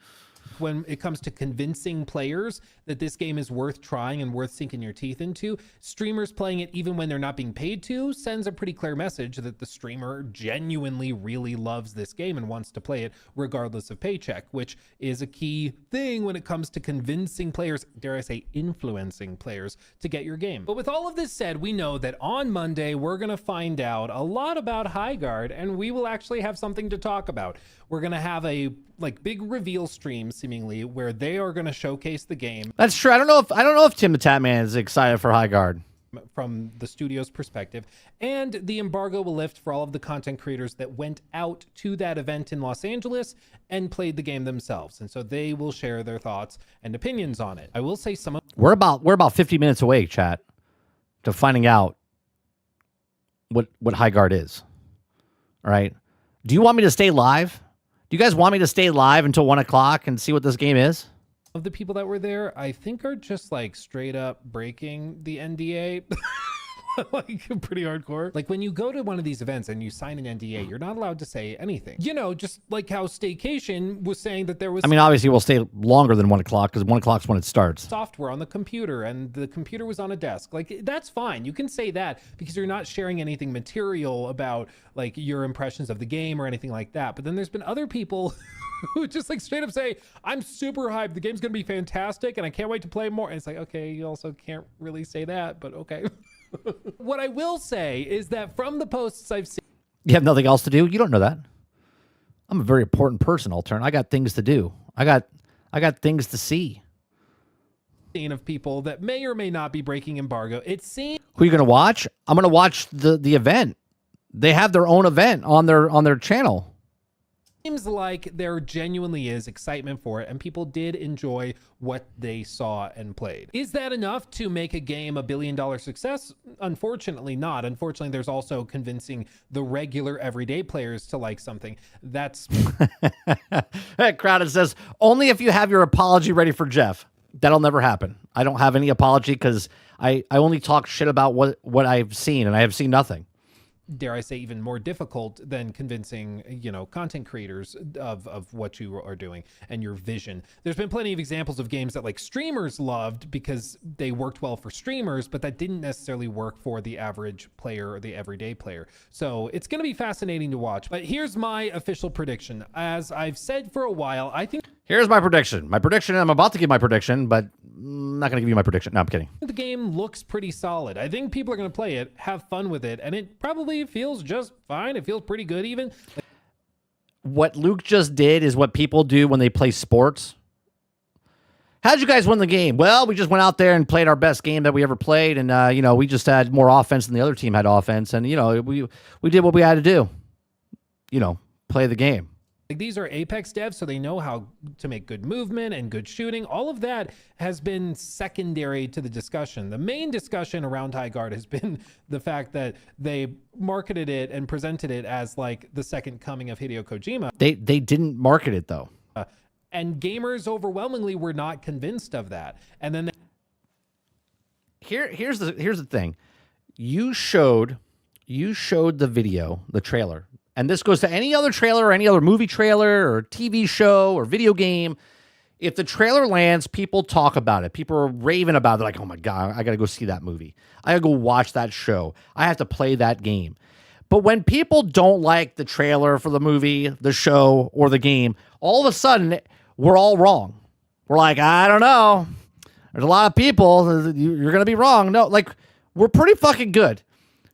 When it comes to convincing players that this game is worth trying and worth sinking your teeth into, streamers playing it even when they're not being paid to sends a pretty clear message that the streamer genuinely really loves this game and wants to play it regardless of paycheck, which is a key thing when it comes to convincing players, dare I say influencing players, to get your game. But with all of this said, we know that on Monday we're going to find out a lot about Highguard, and we will actually have something to talk about. We're going to have a big reveal stream seemingly where they are going to showcase the game. That's true. I don't know if Tim the Tatman is excited for Highguard from the studio's perspective, and the embargo will lift for all of the content creators that went out to that event in Los Angeles and played the game themselves, and so they will share their thoughts and opinions on it. I will say some of we're about 50 minutes away, chat, to finding out what Highguard is. All right. Do you want me to stay live? Do you guys want me to stay live until 1 o'clock and see what this game is? Of the people that were there, I think are just like straight up breaking the NDA. Like pretty hardcore. Like when you go to one of these events and you sign an NDA, you're not allowed to say anything. You know, just like how Staycation was saying that there was... I mean, obviously we'll stay longer than 1 o'clock because 1 o'clock's when it starts. Software on the computer and the computer was on a desk. Like, that's fine. You can say that because you're not sharing anything material about like your impressions of the game or anything like that. But then there's been other people who just like straight up say, I'm super hyped. The game's going to be fantastic and I can't wait to play more. And it's like, okay, you also can't really say that, but okay. What I will say is that from the posts I've seen... You have nothing else to do? You don't know that. I'm a very important person, Altern. I got things to do. I got things to see. Of people that may or may not be breaking embargo. It seems... Who are you going to watch? I'm going to watch the event. They have their own event on their channel. Seems like there genuinely is excitement for it, and people did enjoy what they saw and played. Is that enough to make a game a billion-dollar success? Unfortunately not. Unfortunately, there's also convincing the regular everyday players to like something. That's... Crowded says, only if you have your apology ready for Jeff. That'll never happen. I don't have any apology because I only talk shit about what I've seen, and I have seen nothing. Dare I say, even more difficult than convincing, you know, content creators of what you are doing and your vision. There's been plenty of examples of games that like streamers loved because they worked well for streamers, but that didn't necessarily work for the average player or the everyday player. So it's going to be fascinating to watch. But here's my official prediction. As I've said for a while, I think... Here's my prediction. My prediction, I'm about to give my prediction, but I'm not going to give you my prediction. No, I'm kidding. The game looks pretty solid. I think people are going to play it, have fun with it, and it probably feels just fine. It feels pretty good even. What Luke just did is what people do when they play sports. How'd you guys win the game? Well, we just went out there and played our best game that we ever played, and, you know, we just had more offense than the other team had offense, and, you know, we did what we had to do. You know, play the game. Like, these are Apex devs, so they know how to make good movement and good shooting. All of that has been secondary to the discussion. The main discussion around Highguard has been the fact that they marketed it and presented it as like the second coming of Hideo Kojima. They didn't market it though. And gamers overwhelmingly were not convinced of that. And then here's the thing. You showed the video, the trailer. And this goes to any other trailer or any other movie trailer or TV show or video game. If the trailer lands, people talk about it. People are raving about it. They're like, oh my God, I got to go see that movie. I got to go watch that show. I have to play that game. But when people don't like the trailer for the movie, the show, or the game, all of a sudden, we're all wrong. We're like, I don't know. There's a lot of people. You're going to be wrong. No, like, were pretty fucking good,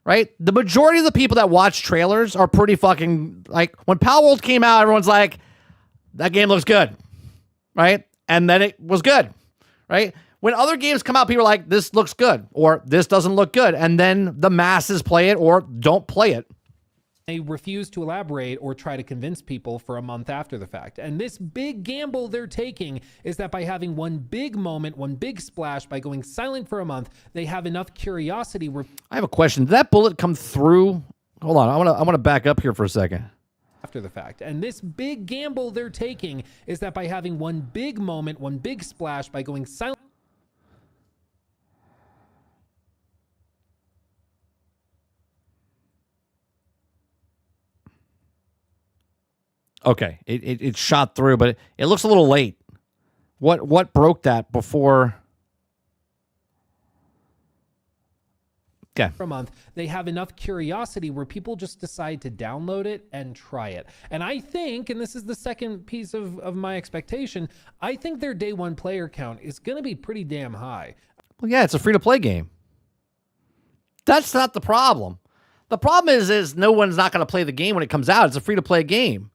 right? The majority of the people that watch trailers are pretty fucking, like, when Palworld came out, everyone's like, that game looks good, right? And then it was good, right? When other games come out, people are like, this looks good, or this doesn't look good. And then the masses play it or don't play it. They refuse to elaborate or try to convince people for a month after the fact. And this big gamble they're taking is that by having one big moment, one big splash, by going silent for a month, they have enough curiosity where... I have a question. Did that bullet come through? Hold on. I want to back up here for a second. After the fact. And this big gamble they're taking is that by having one big moment, one big splash, by going silent... Okay, it shot through, but it looks a little late. What broke that before? Okay. For a month, they have enough curiosity where people just decide to download it and try it. And I think, and this is the second piece of my expectation, I think their day one player count is going to be pretty damn high. Well, yeah, it's a free-to-play game. That's not the problem. The problem is no one's not going to play the game when it comes out. It's a free-to-play game.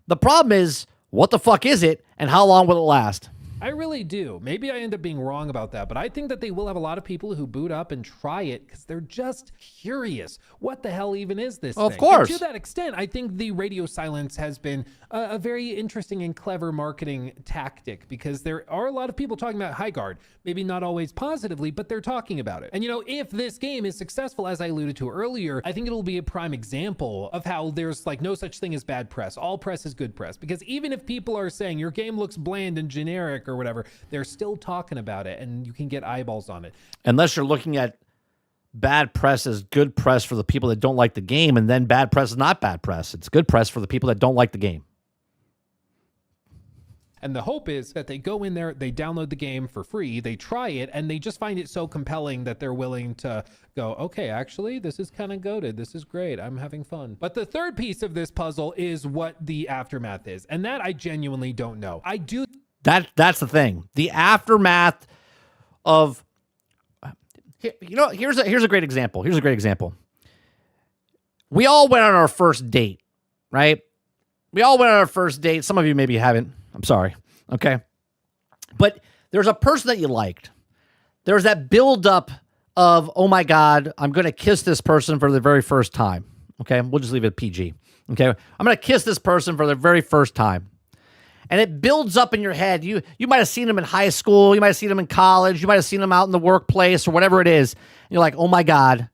The problem is, what the fuck is it, and how long will it last? I really do. Maybe I end up being wrong about that, but I think that they will have a lot of people who boot up and try it because they're just curious. What the hell even is this thing? Of course. And to that extent, I think the radio silence has been a very interesting and clever marketing tactic because there are a lot of people talking about Highguard. Maybe not always positively, but they're talking about it. And you know, if this game is successful, as I alluded to earlier, I think it'll be a prime example of how there's like no such thing as bad press. All press is good press. Because even if people are saying your game looks bland and generic or whatever, they're still talking about it and you can get eyeballs on it. Unless you're looking at bad press as good press for the people that don't like the game, and then bad press is not bad press. It's good press for the people that don't like the game. And the hope is that they go in there, they download the game for free, they try it, and they just find it so compelling that they're willing to go, okay, actually, this is kind of goated. This is great. I'm having fun. But the third piece of this puzzle is what the aftermath is. And that I genuinely don't know. I do... That's the thing. The aftermath of, you know, here's a great example. Here's a great example. We all went on our first date, right? We all went on our first date. Some of you maybe haven't. I'm sorry. Okay. But there's a person that you liked. There's that buildup of, oh my God, I'm going to kiss this person for the very first time. Okay. We'll just leave it PG. Okay. I'm going to kiss this person for the very first time. And it builds up in your head. You might have seen them in high school. You might have seen them in college. You might have seen them out in the workplace or whatever it is. And you're like, oh my God,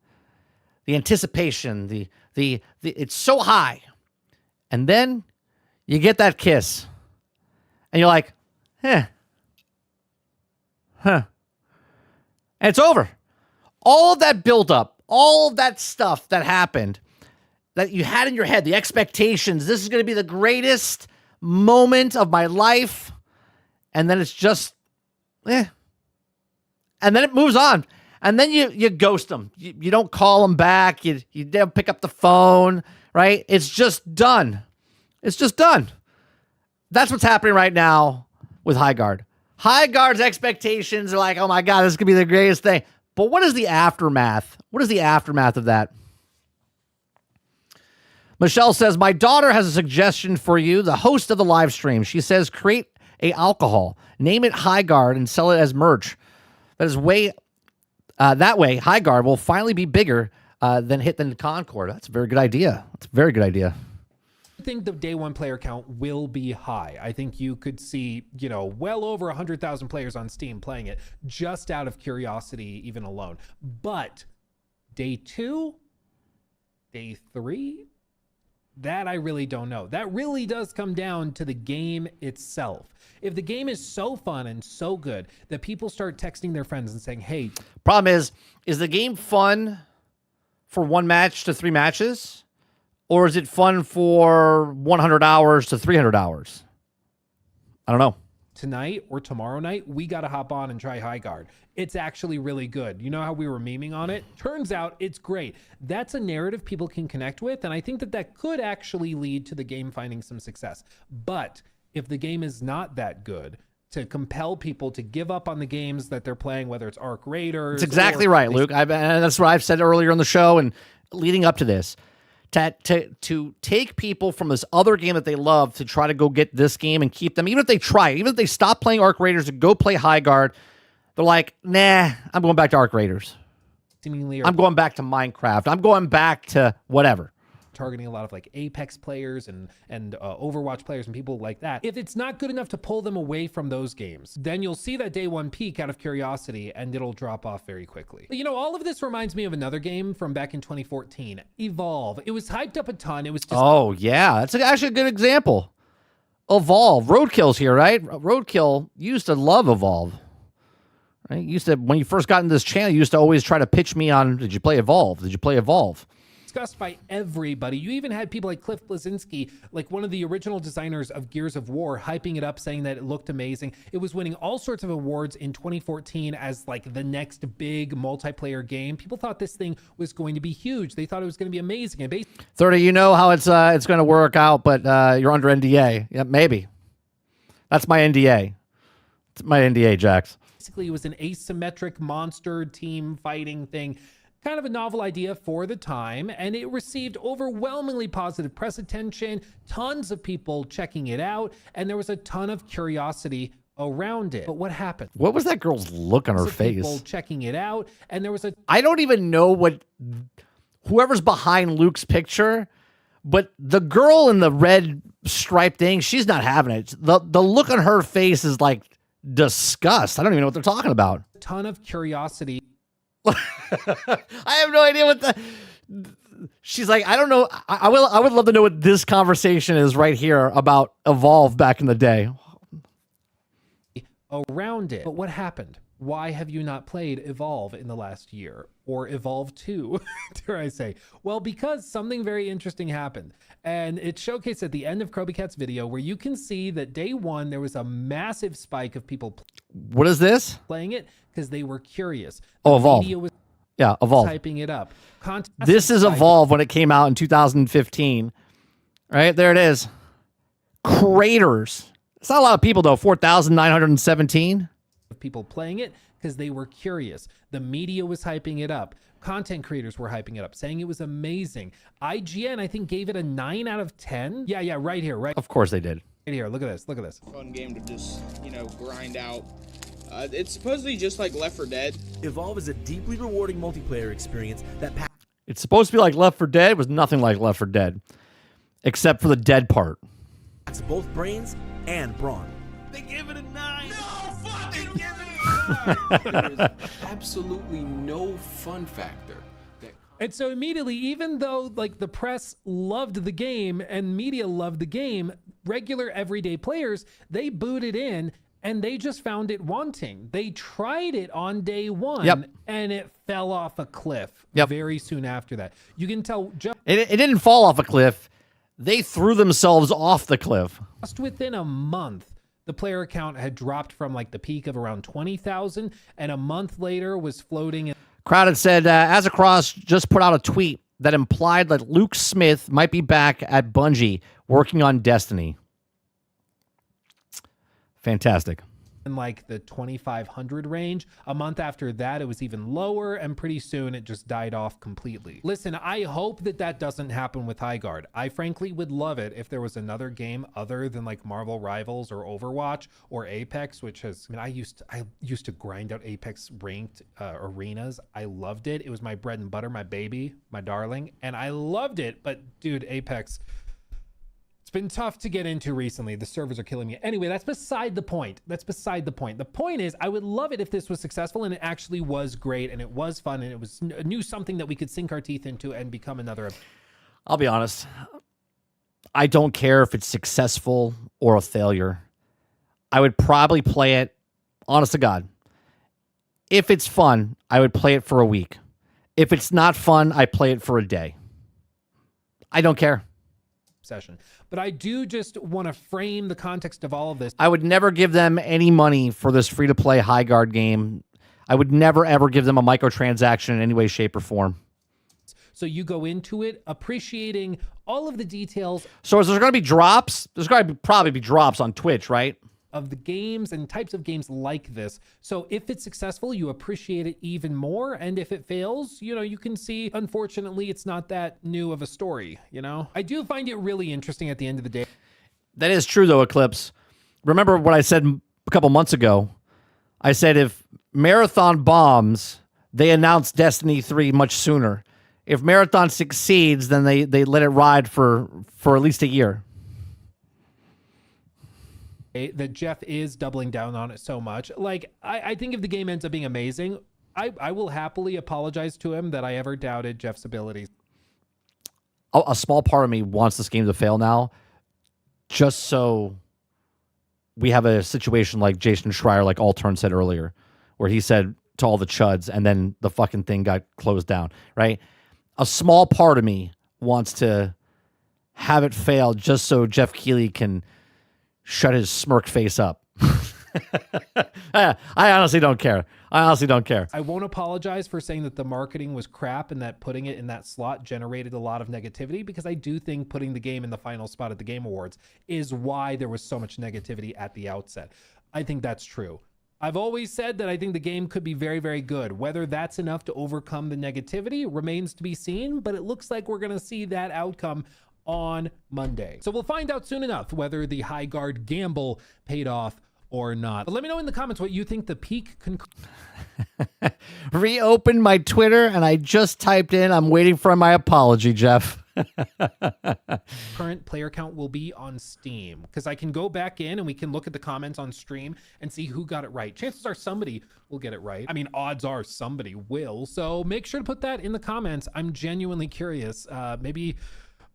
the anticipation, the it's so high. And then you get that kiss. And you're like, and it's over. All of that buildup, all of that stuff that happened that you had in your head, the expectations, this is going to be the greatest moment of my life, and then it's just and then it moves on, and then you ghost them. You don't call them back. You don't pick up the phone, right? It's just done. It's just done. That's what's happening right now with Highguard. Highguard's expectations are like, oh my God, this is gonna be the greatest thing. But what is the aftermath? What is the aftermath of that? Michelle says, my daughter has a suggestion for you, the host of the live stream. She says, create a alcohol, name it Highguard, and sell it as merch. That way, Highguard will finally be bigger than Concord. That's a very good idea. That's a very good idea. I think the day one player count will be high. I think you could see, you know, well over 100,000 players on Steam playing it just out of curiosity, even alone. But day two, day three, that I really don't know. That really does come down to the game itself. If the game is so fun and so good that people start texting their friends and saying, hey. Problem is the game fun for 1 match to 3 matches? Or is it fun for 100 hours to 300 hours? I don't know. Tonight or tomorrow night, we got to hop on and try Highguard. It's actually really good. You know how we were memeing on it? Turns out it's great. That's a narrative people can connect with, and I think that could actually lead to the game finding some success. But if the game is not that good, to compel people to give up on the games that they're playing, whether it's Arc Raiders. That's exactly right, Luke. And that's what I've said earlier in the show and leading up to this. To take people from this other game that they love to try to go get this game and keep them, even if they try it, even if they stop playing Arc Raiders and go play Highguard, they're like, nah, I'm going back to Arc Raiders. Seemingly, I'm going back to Minecraft. I'm going back to whatever. Targeting a lot of like Apex players and Overwatch players and people like that. If it's not good enough to pull them away from those games, then you'll see that day one peak out of curiosity and it'll drop off very quickly. You know, all of this reminds me of another game from back in 2014, Evolve. It was hyped up a ton. It was just oh yeah, that's actually a good example. Evolve. Roadkill's here, right? Roadkill used to love Evolve. Right? Used to, when you first got into this channel, you used to always try to pitch me on, did you play Evolve? Did you play Evolve? discussed by everybody. You even had people like Cliff Bleszinski, like one of the original designers of Gears of War, hyping it up, saying that it looked amazing. It was winning all sorts of awards in 2014 as like the next big multiplayer game. People thought this thing was going to be huge. They thought it was going to be amazing. And 30, you know how it's going to work out, but you're under NDA. Yeah, maybe. That's my NDA. It's my NDA, Jax. Basically, it was an asymmetric monster team fighting thing. Kind of a novel idea for the time, and it received overwhelmingly positive press attention, tons of people checking it out, and there was a ton of curiosity around it. But what happened? What was that girl's look on her face? People checking it out, and there was a... I don't even know what... Whoever's behind Luke's picture, but the girl in the red striped thing, she's not having it. The look on her face is like disgust. I don't even know what they're talking about. A ton of curiosity. I have no idea what the... She's like, I don't know. I would love to know what this conversation is right here about Evolve back in the day. Around it. But what happened? Why have you not played Evolve in the last year? Or Evolve 2, dare I say? Well, because something very interesting happened. And it's showcased at the end of Krobikat's video, where you can see that day one, there was a massive spike of people What is this? playing it because they were curious. Oh, Evolve. Media was Yeah, Evolve. typing it up. This is Evolve when it came out in 2015. Right, there it is. Craters. It's not a lot of people, though. 4,917. People playing it because they were curious. The media was hyping it up. Content creators were hyping it up, saying it was amazing. IGN, I think, gave it a 9 out of 10. Yeah, right here, right? Of course they did. Right here, look at this, look at this. Fun game to just, grind out. It's supposedly just like Left 4 Dead. Evolve is a deeply rewarding multiplayer experience that It's supposed to be like Left 4 Dead. It was nothing like Left 4 Dead, except for the dead part. packs both brains and brawn. They give it a 9. No, fucking give it a 9. There is absolutely no fun factor. And so immediately, even though like the press loved the game and media loved the game, regular everyday players, they booed it in and they just found it wanting. They tried it on day one and it fell off a cliff very soon after that. You can tell it didn't fall off a cliff. They threw themselves off the cliff. Just within a month, the player count had dropped from like the peak of around 20,000 and a month later was floating. Crowded said, Azzacross just put out a tweet that implied that Luke Smith might be back at Bungie working on Destiny. Fantastic. In like the 2,500 range. A month after that, it was even lower, and pretty soon it just died off completely. Listen, I hope that that doesn't happen with Highguard. I frankly would love it if there was another game other than like Marvel Rivals or Overwatch or Apex, which has, I used to grind out Apex ranked arenas. I loved it. It was my bread and butter, my baby, my darling, and I loved it. But dude, Apex, it's been tough to get into recently. The servers are killing me. Anyway, that's beside the point. That's beside the point. The point is, I would love it if this was successful and it actually was great and it was fun and it was something that we could sink our teeth into and become another. I'll be honest. I don't care if it's successful or a failure. I would probably play it, honest to God. If it's fun, I would play it for a week. If it's not fun, I play it for a day. I don't care. Session. But I do just want to frame the context of all of this. I would never give them any money for this free-to-play Highguard game. I would never, ever give them a microtransaction in any way, shape, or form. So you go into it appreciating all of the details. So is there going to be drops? There's going to probably be drops on Twitch, right? of the games and types of games like this. So if it's successful, you appreciate it even more. And if it fails, you know, you can see, unfortunately, it's not that new of a story, you know? I do find it really interesting at the end of the day. That is true, though, Eclipse. Remember what I said a couple months ago? I said if Marathon bombs, they announce Destiny 3 much sooner. If Marathon succeeds, then they let it ride for at least a year. That Jeff is doubling down on it so much. Like, I think if the game ends up being amazing, I will happily apologize to him that I ever doubted Jeff's abilities. A small part of me wants this game to fail now, just so we have a situation like Jason Schreier, like Altern said earlier, where he said to all the chuds, and then the fucking thing got closed down, right? A small part of me wants to have it fail just so Jeff Keighley can shut his smirk face up. I honestly don't care. I won't apologize for saying that the marketing was crap and that putting it in that slot generated a lot of negativity, because I do think putting the game in the final spot at the Game Awards is why there was so much negativity at the outset. I think that's true. I've always said that I think the game could be very, very good. Whether that's enough to overcome the negativity remains to be seen, but it looks like we're going to see that outcome on Monday. So we'll find out soon enough whether the Highguard gamble paid off or not. But let me know in the comments what you think the peak Reopened my Twitter and I just typed in, I'm waiting for my apology, Jeff. current player count will be on Steam, because I can go back in and we can look at the comments on stream and see who got it right. Chances are somebody will get it right. I mean, odds are somebody will. So make sure to put that in the comments. I'm genuinely curious.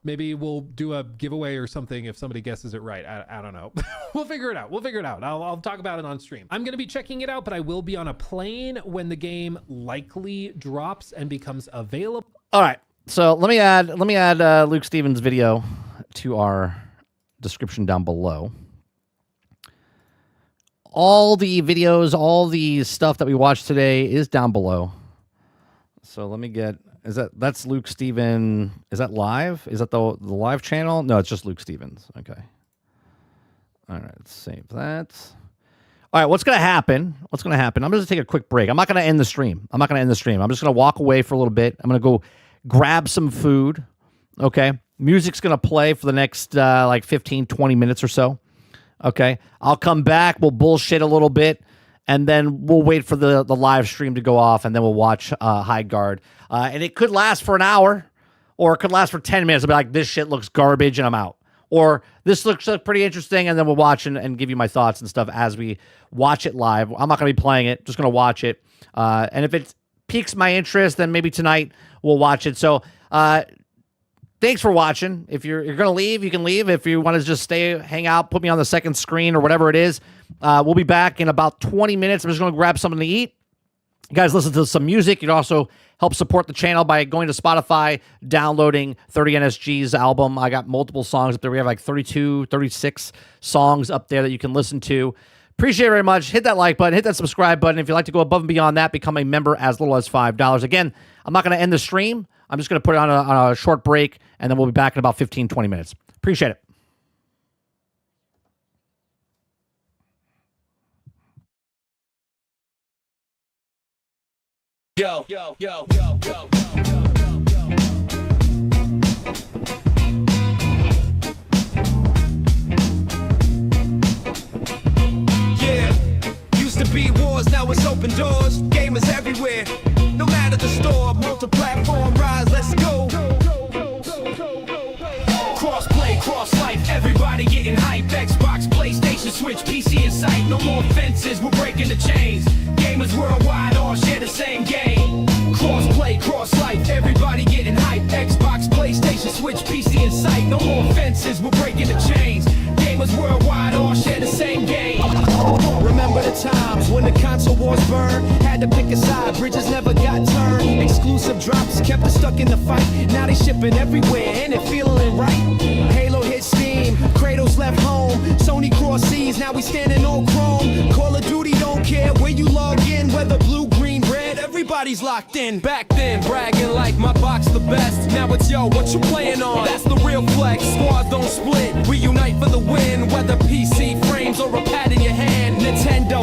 Maybe we'll do a giveaway or something if somebody guesses it right. I don't know. We'll figure it out. I'll talk about it on stream. I'm going to be checking it out, but I will be on a plane when the game likely drops and becomes available. All right. So let me add Luke Stevens' video to our description down below. All the videos, all the stuff that we watched today is down below. So let me get... That's Luke Steven. Is that live? Is that the live channel? No, it's just Luke Stevens. Okay. All right, let's save that. All right, what's going to happen? I'm just going to take a quick break. I'm not going to end the stream. I'm just going to walk away for a little bit. I'm going to go grab some food. Okay. Music's going to play for the next like 15, 20 minutes or so. Okay. I'll come back. We'll bullshit a little bit. And then we'll wait for the live stream to go off, and then we'll watch Highguard. And it could last for an hour, or it could last for 10 minutes. I'll be like, this shit looks garbage, and I'm out. Or this looks pretty interesting, and then we'll watch and give you my thoughts and stuff as we watch it live. I'm not going to be playing it, just going to watch it. And if it piques my interest, then maybe tonight we'll watch it. So thanks for watching. If you're going to leave, you can leave. If you want to just stay, hang out, put me on the second screen or whatever it is, we'll be back in about 20 minutes. I'm just going to grab something to eat. You guys listen to some music. You'd also help support the channel by going to Spotify, downloading 30NSG's album. I got multiple songs up there. We have like 32, 36 songs up there that you can listen to. Appreciate it very much. Hit that like button. Hit that subscribe button. If you'd like to go above and beyond that, become a member as little as $5. Again, I'm not going to end the stream. I'm just going to put it on a short break, and then we'll be back in about 15, 20 minutes. Appreciate it. Yo. Yeah, used to be wars, now it's open doors. Gamers everywhere, no matter the store. Multi-platform rise, let's go. Cross-play, cross-life, everybody getting hype. Xbox, PlayStation, Switch, PC in sight. No more fences, we're breaking the chains. Gamers worldwide all share the same game. Cross-play, cross-life, everybody getting hype. Xbox, PlayStation, Switch, PC in sight. No more fences, we're breaking the chains. Gamers worldwide all share the same game. Remember the times when the console wars burned? Had to pick a side, bridges never got turned. Exclusive drops kept us stuck in the fight. Now they shipping everywhere and it feeling right. Halo hit Steam, Kratos left home. Sony cross seas, now we standing on Chrome. Call of Duty don't care where you log in, whether blue, green, red, everybody's locked in. Back then, bragging like my box the best. Now it's yo, what you playing on? That's the real flex. Squads don't split, we unite for the win. Whether PC frames or a pad in your head.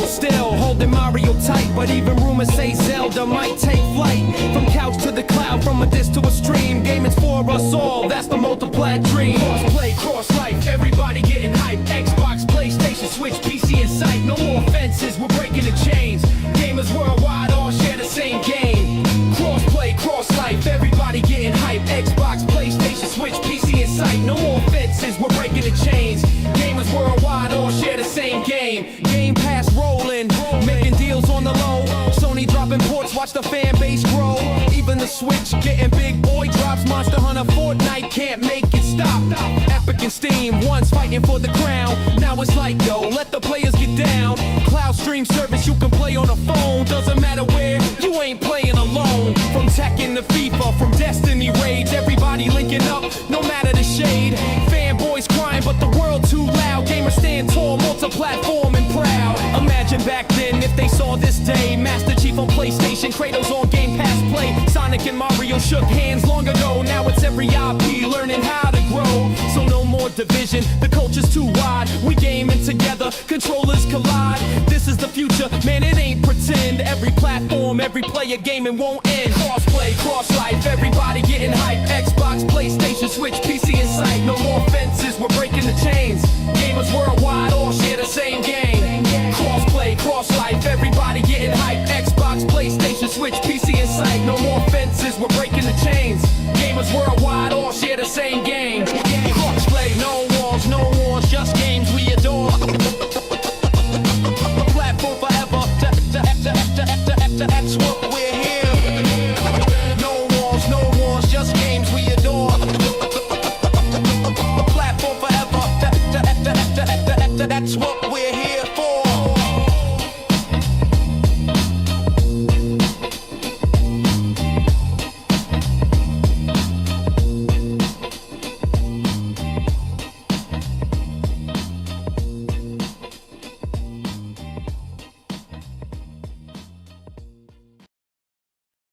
still, holding Mario tight. But even rumors say Zelda might take flight. From couch to the cloud, from a disc to a stream. Gaming's for us all, that's the multiplied dream. Cross play, cross life, everybody getting hype. Xbox, PlayStation, Switch, PC in sight. No more fences, we're breaking the chains. Gamers worldwide all share the same game. Cross play, cross life, everybody getting hype. Xbox, PlayStation, Switch, PC in sight. No more fences, we're breaking the chains. Gamers worldwide all share the same game. Game Pass rolling, making deals on the low. Sony dropping ports, watch the fan base grow. Even the Switch getting big boy drops. Monster Hunter, Fortnite can't make it stop. Epic and Steam, once fighting for the crown. Now it's like, yo, let the players get down. Cloud stream service, you can play on a phone. Doesn't matter where, you ain't playing alone. From Tekken to FIFA, from Destiny raids, everybody linking up, no matter the shade. Fanboys crying, but the world too loud. Gamers stand tall, multi-platform and proud. Imagine back then if they saw this day. Master Chief on PlayStation, Kratos on Game Pass Play. Sonic and Mario shook hands long ago. Now it's every IP learning how to grow. So no more division, the culture's too wide. We gaming together, controllers collide. This is the future, man, it ain't pretend. Every platform, every player gaming won't end. Cross play, cross life, everybody getting hype. Xbox, PlayStation, Switch, PC in sight. No more fences, we're breaking the chains. Gamers worldwide all share the same game. Cross play, cross life, everybody getting hype. Xbox, PlayStation, Switch, PC in sight. No more fences, we're breaking the chains. Gamers worldwide all share the same game. Cross play, no walls, no wars, just games we adore. Platform forever, that's what we're here. No walls, no wars, just games we adore. Platform forever, that's what we're here for.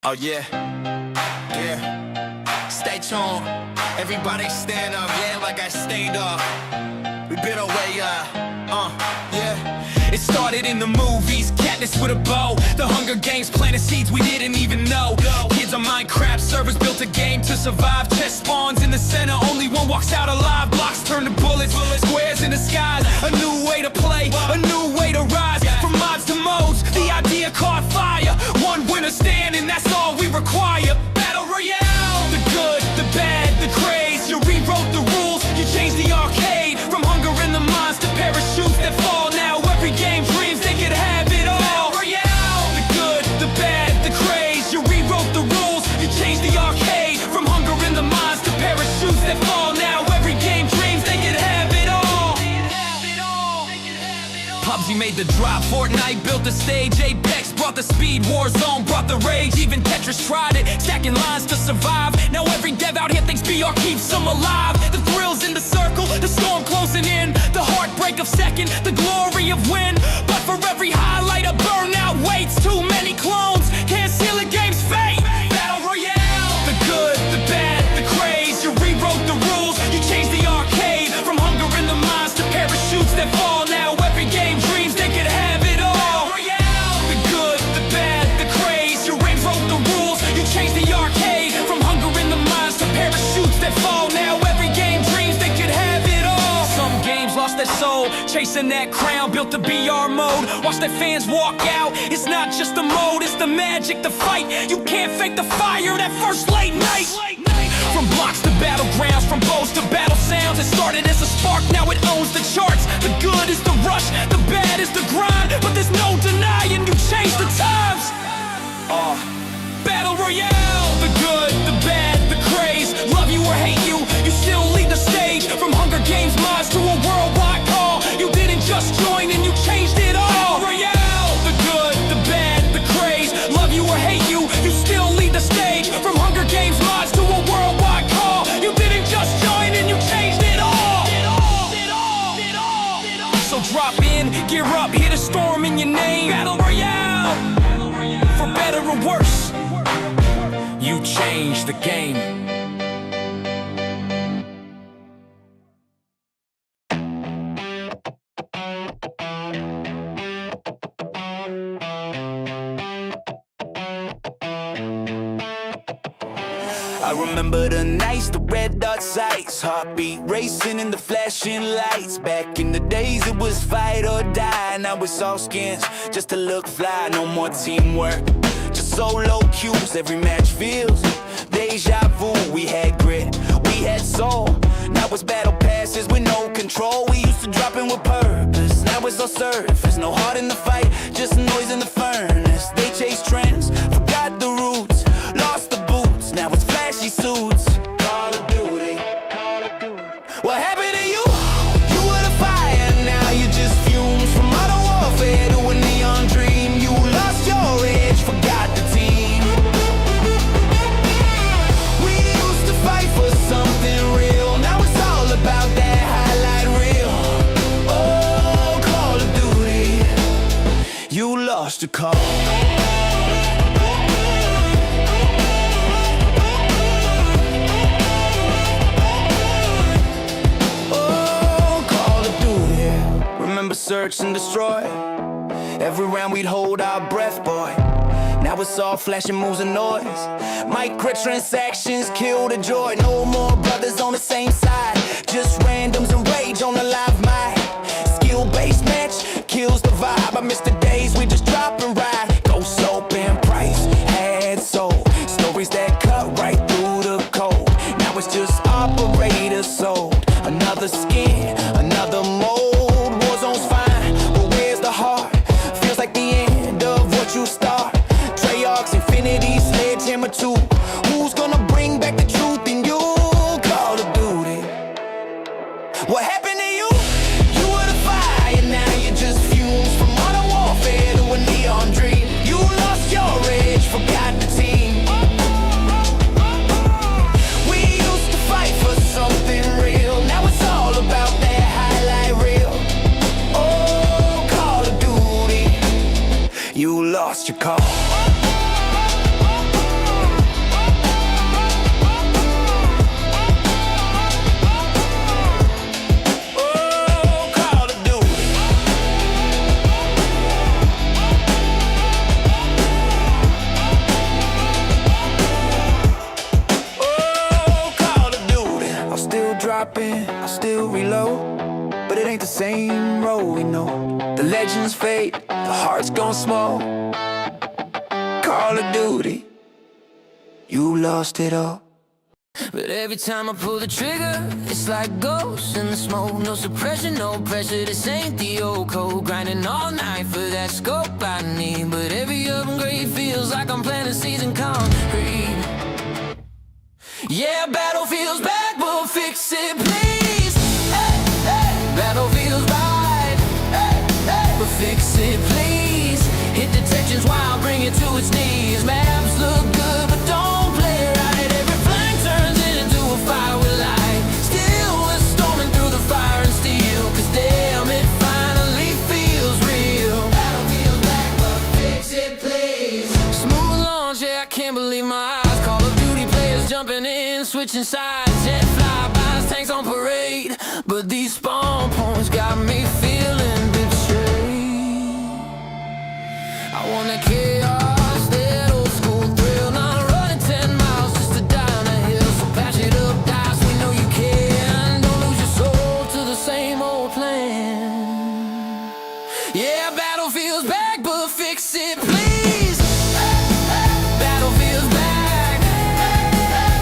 Oh yeah, yeah. Stay tuned. Everybody stand up, yeah, like I stayed up. We been away, yeah. It started in the movies, Katniss with a bow. The Hunger Games planted seeds we didn't even know. Kids on Minecraft servers built a game to survive. Chest spawns in the center, only one walks out alive. Blocks turn to bullets, squares in the skies. A new way to play, a new way to rise. From mods to modes, the idea caught fire. One winner standing, that's all we require. Battle Royale, the good, the bad, the craze. You rewrote the rules, you changed the arcade. From hunger in the mines to parachutes that fall. Now every game dreams they could have it all. Battle Royale, the good, the bad, the craze. You rewrote the rules, you changed the arcade. From hunger in the mines to parachutes that fall. Now every game dreams they could have it all. PUBG made the drop, Fortnite built the stage. Apex brought the speed, Warzone brought the rage. Even Tetris tried it, stacking lines to survive. Now every dev out here thinks BR keeps them alive. The thrills in the circle, the storm closing in. The heartbreak of second, the glory of win. But for every highlight a burnout waits. Too many clones, can't seal a game's fate. Battle Royale, the good, the bad, the craze. You rewrote the rules, you changed the arcade. From hunger in the mines to parachutes that fall. Now every game dreams they could have it all. The good, the bad, the craze. You rewrote the rules, you changed the arcade. From hunger in the mines to parachutes that fall. Now every game dreams they could have it all. Some games lost their soul, chasing that crown, built the BR mode. Watch their fans walk out. It's not just the mode, it's the magic, the fight. You can't fake the fire, that first late night. From blocks to battlegrounds, from bows to battle sounds. It started as a spark, now it owns the charts. The good is the rush, the bad is the grind. But there's no denying you changed the times. Battle Royale, the good, the bad, the craze. Love you or hate you, you still lead the stage. From Hunger Games mods to a worldwide call. You didn't just join and you changed it all. Battle Royale, the good, the bad, the craze. Love you or hate you, you still lead the stage. From Hunger Games mods to a worldwide call. You didn't just join and you changed it all. So drop in, gear up, hit a storm in your name. Battle Royale, for better or worse, you changed the game. remember the nights, the red dot sights, heartbeat racing in the flashing lights. Back in the days it was fight or die. Now it's all skins just to look fly. No more teamwork, just solo cues. Every match feels deja vu. We had grit, we had soul. Now it's battle passes with no control. We used to drop in with purpose, now it's all surface. No heart in the fight, just noise in the furnace. They chase trends, forgot the roots, lost the boots. Now it's flashy suits, Call of Duty. What happened to you? You were the fire, now you just fumes. From modern warfare to a neon dream. You lost your edge, forgot the team. We used to fight for something real. Now it's all about that highlight reel. Oh, Call of Duty, you lost your call. Remember search and destroy. Every round we'd hold our breath, boy. Now it's all flashing moves and noise. Microtransactions kill the joy. No more brothers on the same side, just randoms and rage on the live mic. Skill-based match kills the vibe. I miss the days we just drop and ride. Go soap and price had soul. Stories that cut right through the code. Now it's just operators sold. Another skin, another mold. Warzone's fine, but where's the heart? Feels like the end of what you start. Treyarch's Infinity, Sledgehammer 2. Who's gonna bring back the truth in you? Call of Duty. What happened to you? You were the fire, now you just fumes. From modern warfare to a neon dream. You lost your edge, forgot the team. We used to fight for something real. Now it's all about that highlight reel. Oh, Call of Duty, you lost your call. Oh, Call of Duty. Oh, Call of Duty. I'll still drop in, I'll still reload, but it ain't the same road we know. The legends fade, the heart's gone small. Call of Duty, you lost it all. But every time I pull the trigger, it's like ghosts in the smoke. No suppression, no pressure, this ain't the old code. Grinding all night for that scope I need. But every upgrade feels like I'm planting seeds in concrete. Yeah, Battlefield's back, but fix it please. Hey, hey. Battlefield's right, hey, hey. But fix it please. Hit detections while bring it to its knees. Maps look good, but don't play right. Every flank turns into a fire with light. Still we're storming through the fire and steel. Cause damn, it finally feels real. Battlefield's back, but fix it please. Smooth launch, yeah, I can't believe my eyes. Call of Duty players jumping in, switching sides. Jet flybys, tanks on parade. But these spawn points got me feeling betrayed. I want that chaos, that old school thrill. Not running 10 miles just to die on a hill. So patch it up, dice, we know you can. Don't lose your soul to the same old plan. Yeah, Battlefield's back, but fix it please. Battlefield's back,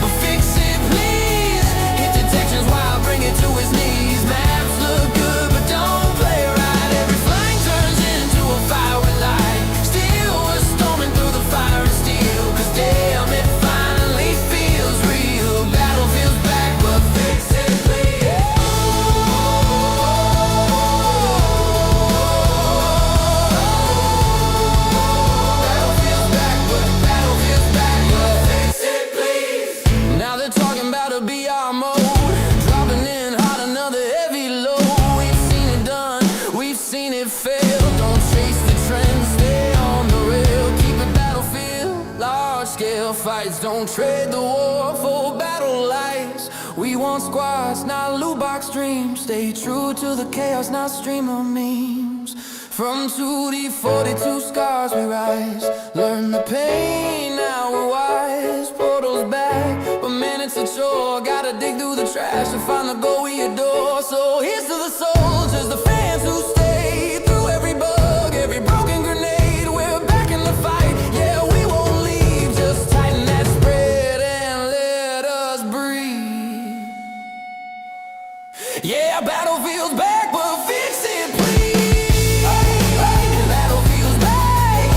but fix it please. Hit detections while bring it to his knees. Maps look good, but don't play right. Every flank turns into a fire with light. Still we're storming through the fire and steel. Cause damn, it finally feels real. Battlefield's back, but fix it please. Battlefield's back, but Battlefield's back, but fix it please. Now they're talking about a BR mode. Dropping in hot, another heavy load. We've seen it done, we've seen it fail. Don't chase the trend, stay on the rail. Keep it Battlefield, large scale fights. Don't trade the war for battle lights. We want squads, not loot box dreams. Stay true to the chaos, not stream of memes. From 2D 42 scars we rise. Learn the pain, now we're wise. Portals back, but man, the trash and find the goal we adore. So here's to the soldiers, the fans who stay through every bug, every broken grenade. We're back in the fight, yeah, we won't leave. Just tighten that spread and let us breathe. Yeah, battlefield's back, but fix it, please. Battlefield's back,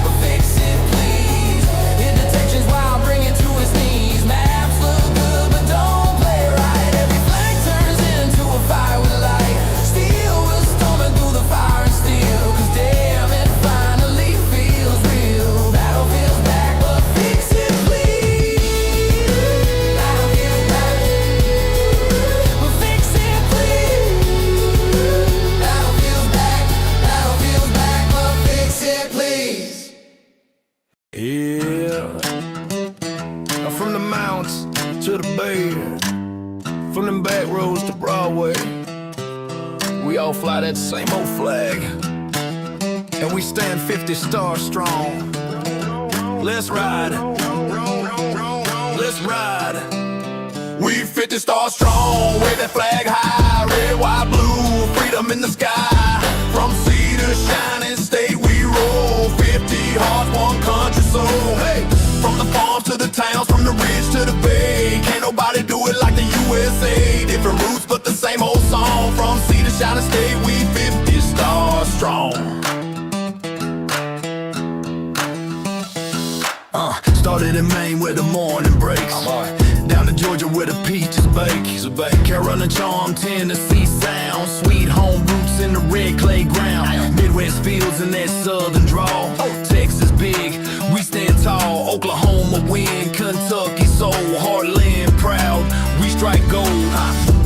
but fix it, please. Hit detections while bringing to his knees. Maps look good, but don't play right. Every flag turns into a fire with light. Steel was storming through the fire and steel. Cause damn, it finally feels real. Battlefield's back, but fix it, please. Battlefield's back, but fix it, please. Battlefield's back, but fix it, please. Yeah. From the mountains to the bay, from them back roads to Broadway, we all fly that same old flag, and we stand 50 stars strong. Let's ride. Let's ride. We 50 stars strong, wave that flag high, red, white, blue, freedom in the sky. From sea to shining state we roll, 50 hearts, one country soul. Hey, from the farms to the towns, from the ridge to the bay, can't nobody do it like the USA. Different roots but the same old song. From sea to shining state we 50 stars strong. Started in Maine where the morning breaks, down to Georgia where the peaches bake. Carolina charm, Tennessee sound, sweet home roots in the red clay ground. Midwest fields in that southern drawl. Texas big, we stand tall. Oklahoma win, Kentucky soul. Heartland proud, we strike gold.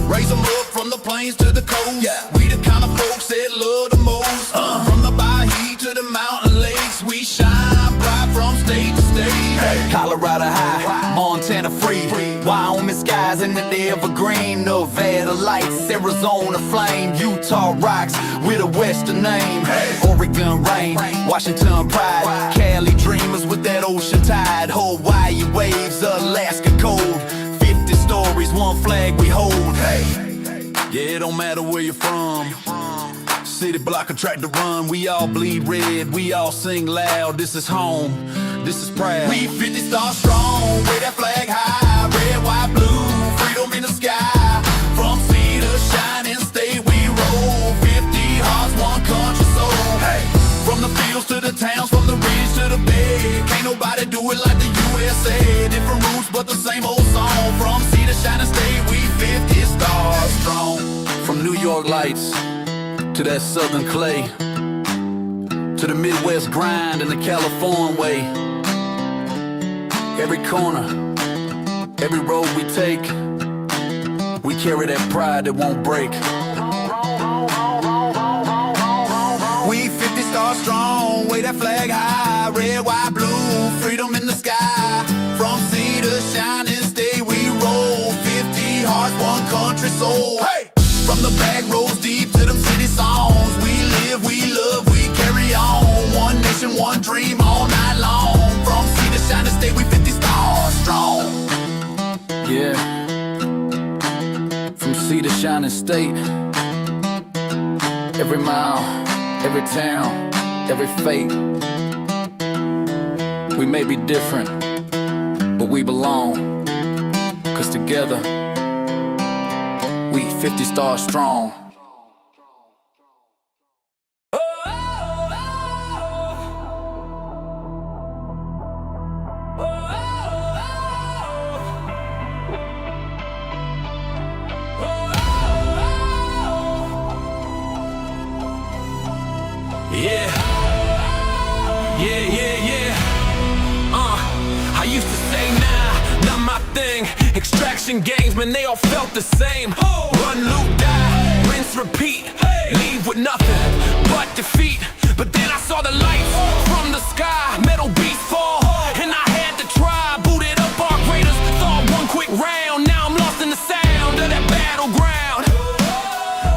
Raise them up from the plains to the coast. We the kind of folks that love the most. From the Baha'i to the mountain lakes, we shine bright from state to state. Hey. Colorado high, Montana free, Wyoming skies in the evergreen, Nevada lights, Arizona flame, Utah rocks with a western name. Hey. Oregon rain, Washington pride, Cali dreamers with that ocean tide, Hawaii waves, Alaska cold. 50 stories, one flag we hold. Hey. Yeah, it don't matter where you're from. City block or track to run, we all bleed red, we all sing loud. This is home, this is proud. We 50 stars strong, wave that flag high, red, white, blue, freedom in the sky. From sea to shining state we roll, 50 hearts, one country soul. Hey, from the fields to the towns, from the ridge to the bay, can't nobody do it like the USA. Different roots but the same old song. From sea to shining state we 50 stars strong. From New York lights to that southern clay, to the Midwest grind and the California way. Every corner, every road we take, we carry that pride that won't break. We 50 stars strong, wave that flag high, red, white, blue, freedom in the sky. From sea to shining state we roll, 50 hearts, one country soul. Hey! From the back roads deep to them city songs, we live, we love, we carry on. One nation, one dream all night long. From sea to shining state we 50 stars strong. Yeah, from sea to shining state. Every mile, every town, every fate. We may be different, but we belong. Cause together we 50 stars strong. I used to say nah, not my thing. Extraction games, man, they all felt the same. Run, loot, die, rinse, repeat. Leave with nothing but defeat. But then I saw the lights from the sky, metal beasts fall, and I had to try. Booted up our raiders, thought one quick round. Now I'm lost in the sound of that battleground.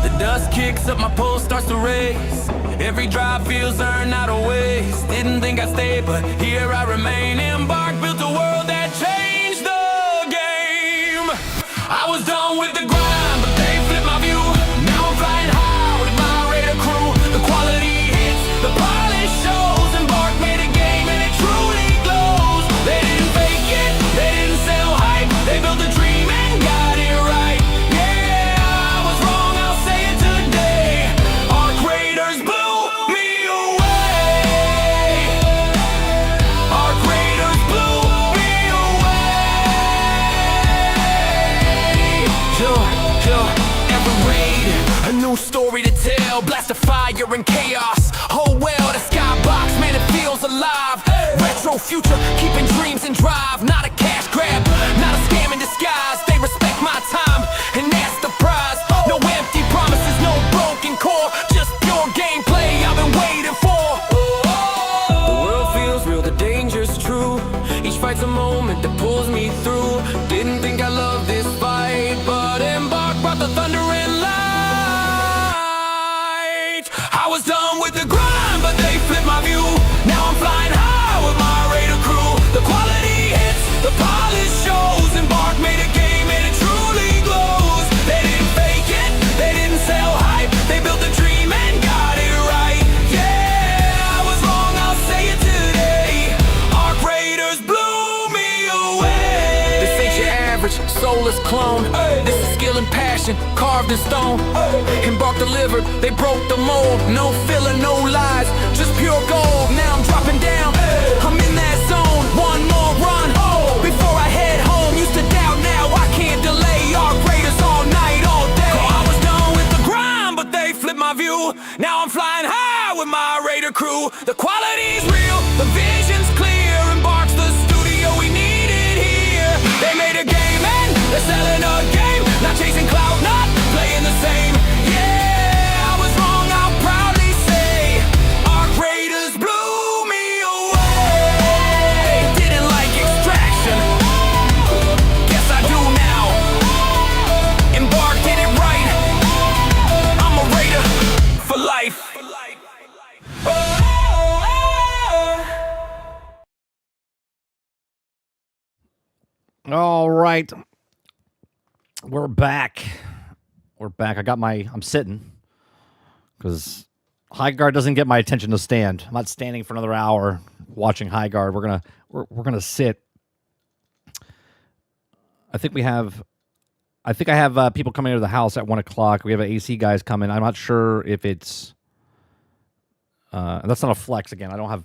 The dust kicks up, my pulse starts to race. Every drive feels earned, not a waste. Didn't think I'd stay, but here I remain. Embark, built a world that changed the game. I was done with the grind, but they flipped my view. Now I'm flying high with my radar crew. The quality hits, the polish shows. Embark made a game and it truly glows. They didn't fake it, they didn't sell hype. They built a dream and got it right. Yeah, I was wrong, I'll say it today. Our creators blew me away. Our creators blew me away. Every raid, a new story to tell. Blast of fire and chaos. Oh well, the skybox, man, it feels alive. Retro future, keeping dreams in drive. Not a cash grab, not a scam in disguise. They respect my time, and that's the prize. No empty promises, no broken core. Just pure gameplay I've been waiting for. The world feels real, the danger's true. Each fight's a moment that pulls me through. Didn't think I loved this fight, but Embark brought the thunder and light. I was done with the grind, but they flipped my view. Now I'm flying high with my radar crew. The quality hits, the polish shows. Embark made a game and it truly glows. They didn't fake it, they didn't sell hype. They built a dream and got it right. Yeah, I was wrong, I'll say it today. Our creators blew me away. This ain't your average soulless clone. This is skill and passion carved in stone. Embark delivered, they broke the mold. No filler, no lies, just pure gold. Now I'm dropping down, I'm in that zone. One more run before I head home. Used to doubt, now I can't delay. Our greatest all night, all day. I was done with the grind, but they flipped my view. Now I'm flying high with my radar crew. The quality's real, the vision's clear. Embark's the studio we needed here. They made a game and they're selling a game. Not chasing clout, not playing the same. Yeah, I was wrong, I'll proudly say. Our creators blew me away. Didn't like extraction, guess I do now. Embark did it right, I'm a raider for life. All right. We're back. I'm sitting because Highguard doesn't get my attention to stand. I'm not standing for another hour watching Highguard. We're gonna sit. I think I have people coming into the house at 1 o'clock. We have AC guys coming. I'm not sure if it's that's not a flex again. I don't have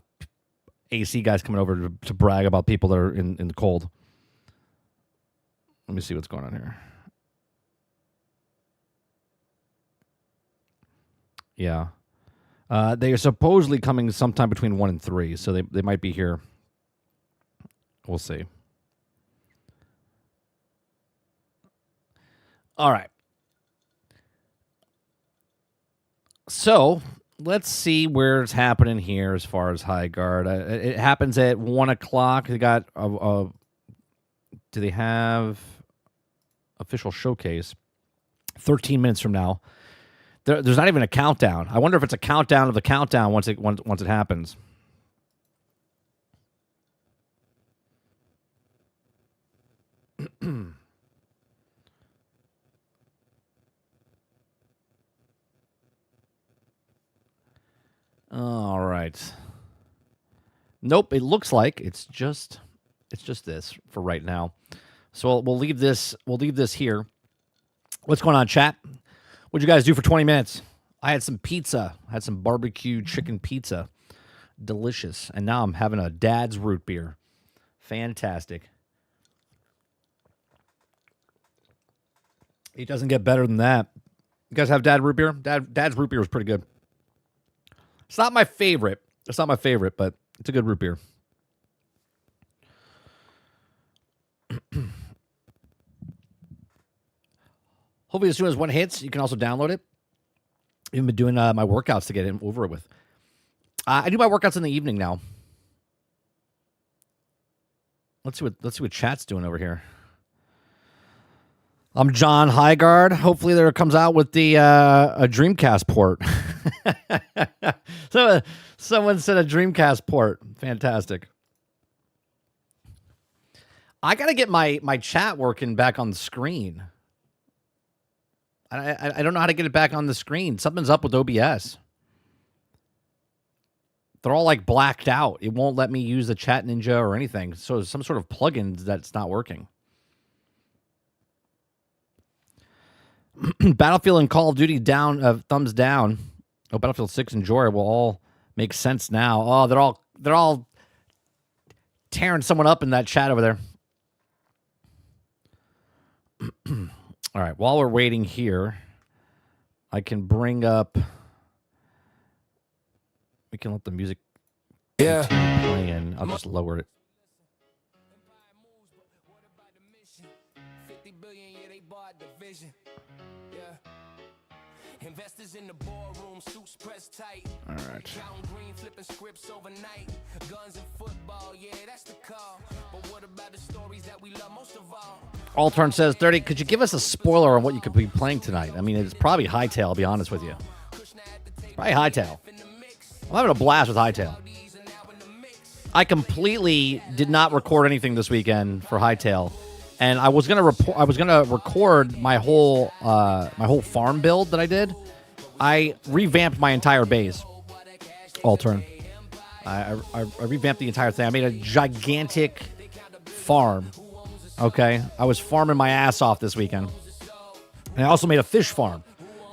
AC guys coming over to brag about people that are in the cold. Let me see what's going on here. Yeah. They are supposedly coming sometime between 1 and 3, so they might be here. We'll see. All right. So let's see where it's happening here as far as Highguard. It happens at 1 o'clock. They got do they have official showcase 13 minutes from now? There's not even a countdown. I wonder if it's a countdown of the countdown once it happens. All right. Nope, it looks like it's just this for right now. So we'll leave this here. What's going on, chat? What'd you guys do for 20 minutes? I had some pizza. I had some barbecue chicken pizza. Delicious. And now I'm having a Dad's root beer. Fantastic. It doesn't get better than that. You guys have Dad root beer? Dad's root beer is pretty good. It's not my favorite. It's not my favorite, but it's a good root beer. Hopefully as soon as one hits, you can also download it. I've been doing my workouts to get it over it with. I do my workouts in the evening now. Let's see what chat's doing over here. I'm John Highguard. Hopefully there comes out with the a Dreamcast port. So someone said a Dreamcast port. Fantastic. I gotta get my chat working back on the screen. I don't know how to get it back on the screen. Something's up with OBS. They're all like blacked out. It won't let me use the Chat Ninja or anything. So some sort of plugin that's not working. Battlefield and Call of Duty down, thumbs down. Oh, Battlefield 6 and Joy will all make sense now. Oh, they're all tearing someone up in that chat over there. All right, while we're waiting here, I can bring up. We can let the music play in. I'll just lower it. Investors in the boardroom, suits pressed tight. All right. Counting green, flipping scripts overnight. Guns and football, yeah, that's the call. But what about the stories that we love most of all? Allturn says, 30, could you give us a spoiler on what you could be playing tonight? I mean, it's probably Hightail, I'll be honest with you. Probably Hightail. I'm having a blast with Hightail. I completely did not record anything this weekend for Hightail. And I was gonna record my whole farm build that I did. I revamped my entire base. Allturn. I revamped the entire thing. I made a gigantic farm. Okay, I was farming my ass off this weekend, and I also made a fish farm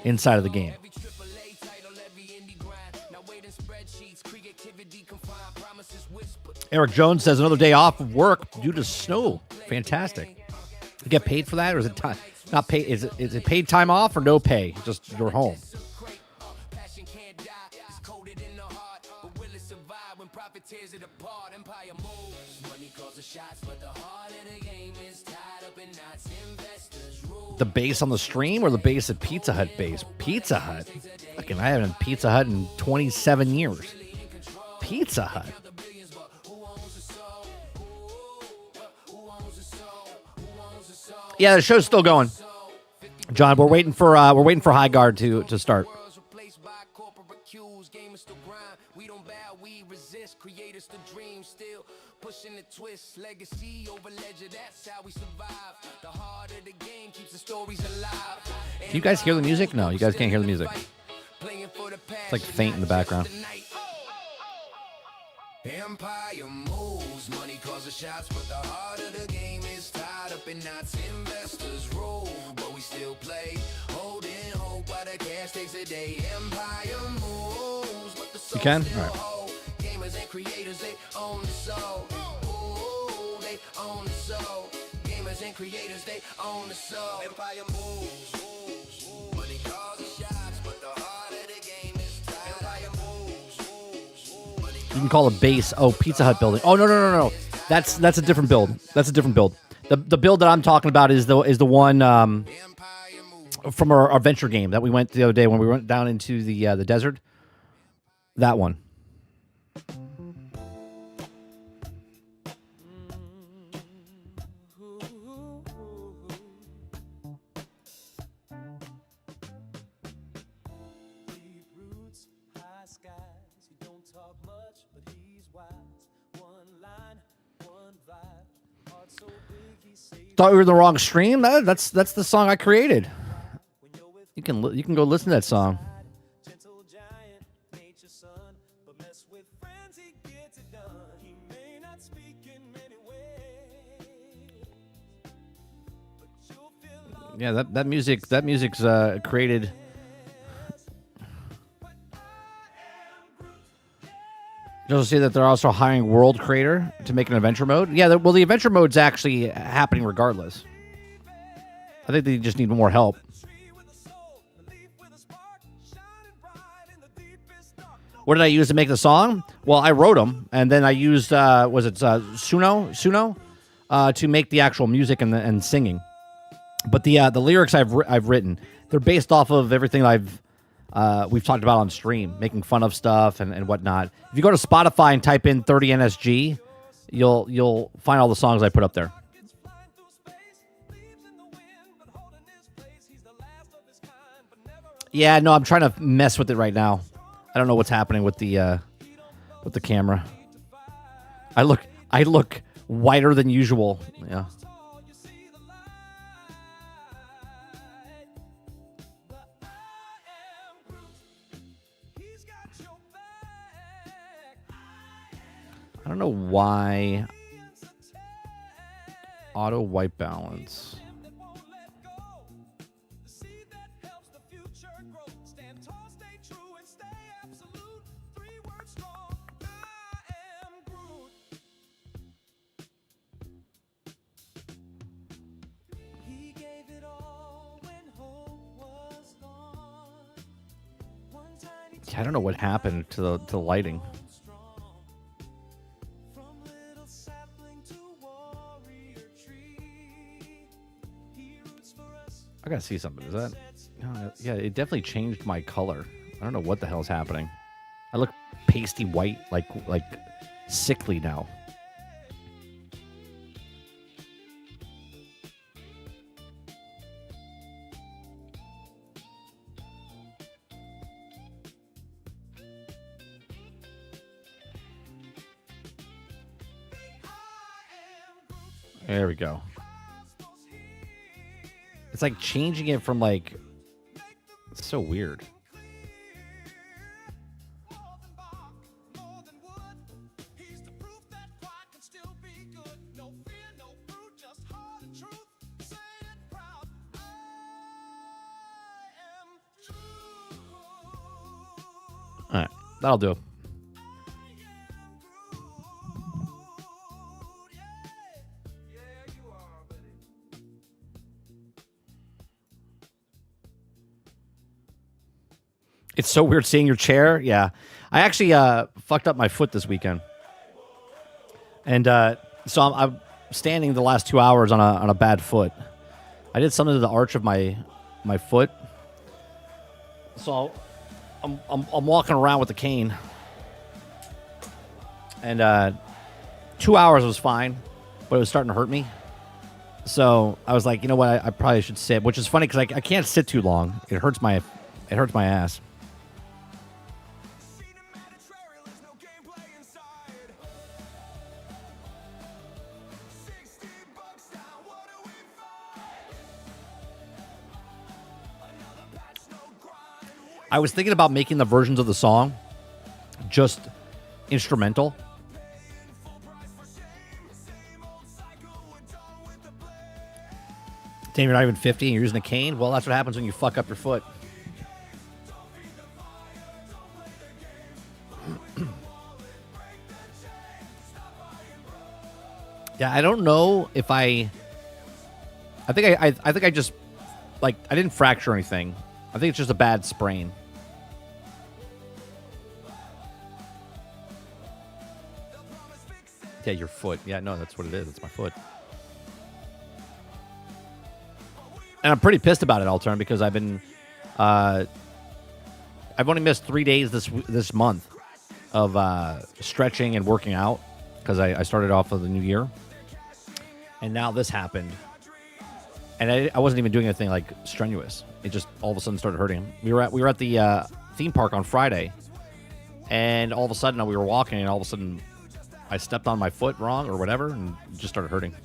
inside of the game. Eric Jones says another day off of work due to snow. Fantastic. You get paid for that, or is it time? Not paid? Is it paid time off or no pay? Just you're home. The base on the stream or the base at Pizza Hut base? Pizza Hut. Fucking, I haven't had Pizza Hut in 27 years. Pizza Hut. Yeah, the show's still going. John, we're waiting for Highguard to start. Pushing the twist, legacy over ledger, that's how we survive. The heart of the game keeps the stories alive. Can you guys hear the music? No, you guys can't hear the music. It's like faint in the background. Empire moves, money calls the shots, but the heart of the game is tied up in knots. Investors roll, but we still play. Holding hope while the cash takes a day. Empire moves, but the soul you can? All right. Gamers and creators, they own the soul. Ooh, they own the soul. Gamers and creators, they own the soul. Empire moves, money calls the shots, but the heart of the game is tied. Empire moves. You can call a base. Oh, Pizza Hut building. Oh no. That's a different build. That's a different build. The build that I'm talking about is the one from our adventure game that we went the other day when we went down into the desert. That one. Thought we were in the wrong stream. That's the song I created. You can go listen to that song. Yeah, that music's created. You'll see that they're also hiring World Creator to make an adventure mode. Yeah, the adventure mode's actually happening regardless. I think they just need more help. What did I use to make the song? Well, I wrote them, and then I used Suno to make the actual music and singing. But the lyrics I've written, they're based off of everything we've talked about on stream, making fun of stuff and whatnot. If you go to Spotify and type in 30NSG, you'll find all the songs I put up there. Yeah, no, I'm trying to mess with it right now. I don't know what's happening with the camera. I look whiter than usual. Yeah. I don't know why. Auto white balance. I don't know what happened to the lighting. I gotta see something. Is that? Yeah, it definitely changed my color. I don't know what the hell's happening. I look pasty white, like sickly now. There we go. It's like changing it from like... It's so weird. All right, that'll do. It's so weird seeing your chair. Yeah. I actually fucked up my foot this weekend. And so I'm standing the last 2 hours on a bad foot. I did something to the arch of my foot. So I'm walking around with the cane. And 2 hours was fine, but it was starting to hurt me. So I was like, you know what? I probably should sit, which is funny because I can't sit too long. It hurts my ass. I was thinking about making the versions of the song just instrumental. Damn, you're not even 50 and you're using a cane? Well, that's what happens when you fuck up your foot. Yeah, I don't know if I think I just, like, I didn't fracture anything. I think it's just a bad sprain. Yeah, your foot. Yeah, no, that's what it is. It's my foot. And I'm pretty pissed about it, Altern, because I've been, I've only missed 3 days this month of stretching and working out because I started off of the new year, and now this happened, and I wasn't even doing anything like strenuous. It just all of a sudden started hurting. We were at the theme park on Friday, and all of a sudden we were walking, and all of a sudden I stepped on my foot wrong or whatever, and it just started hurting.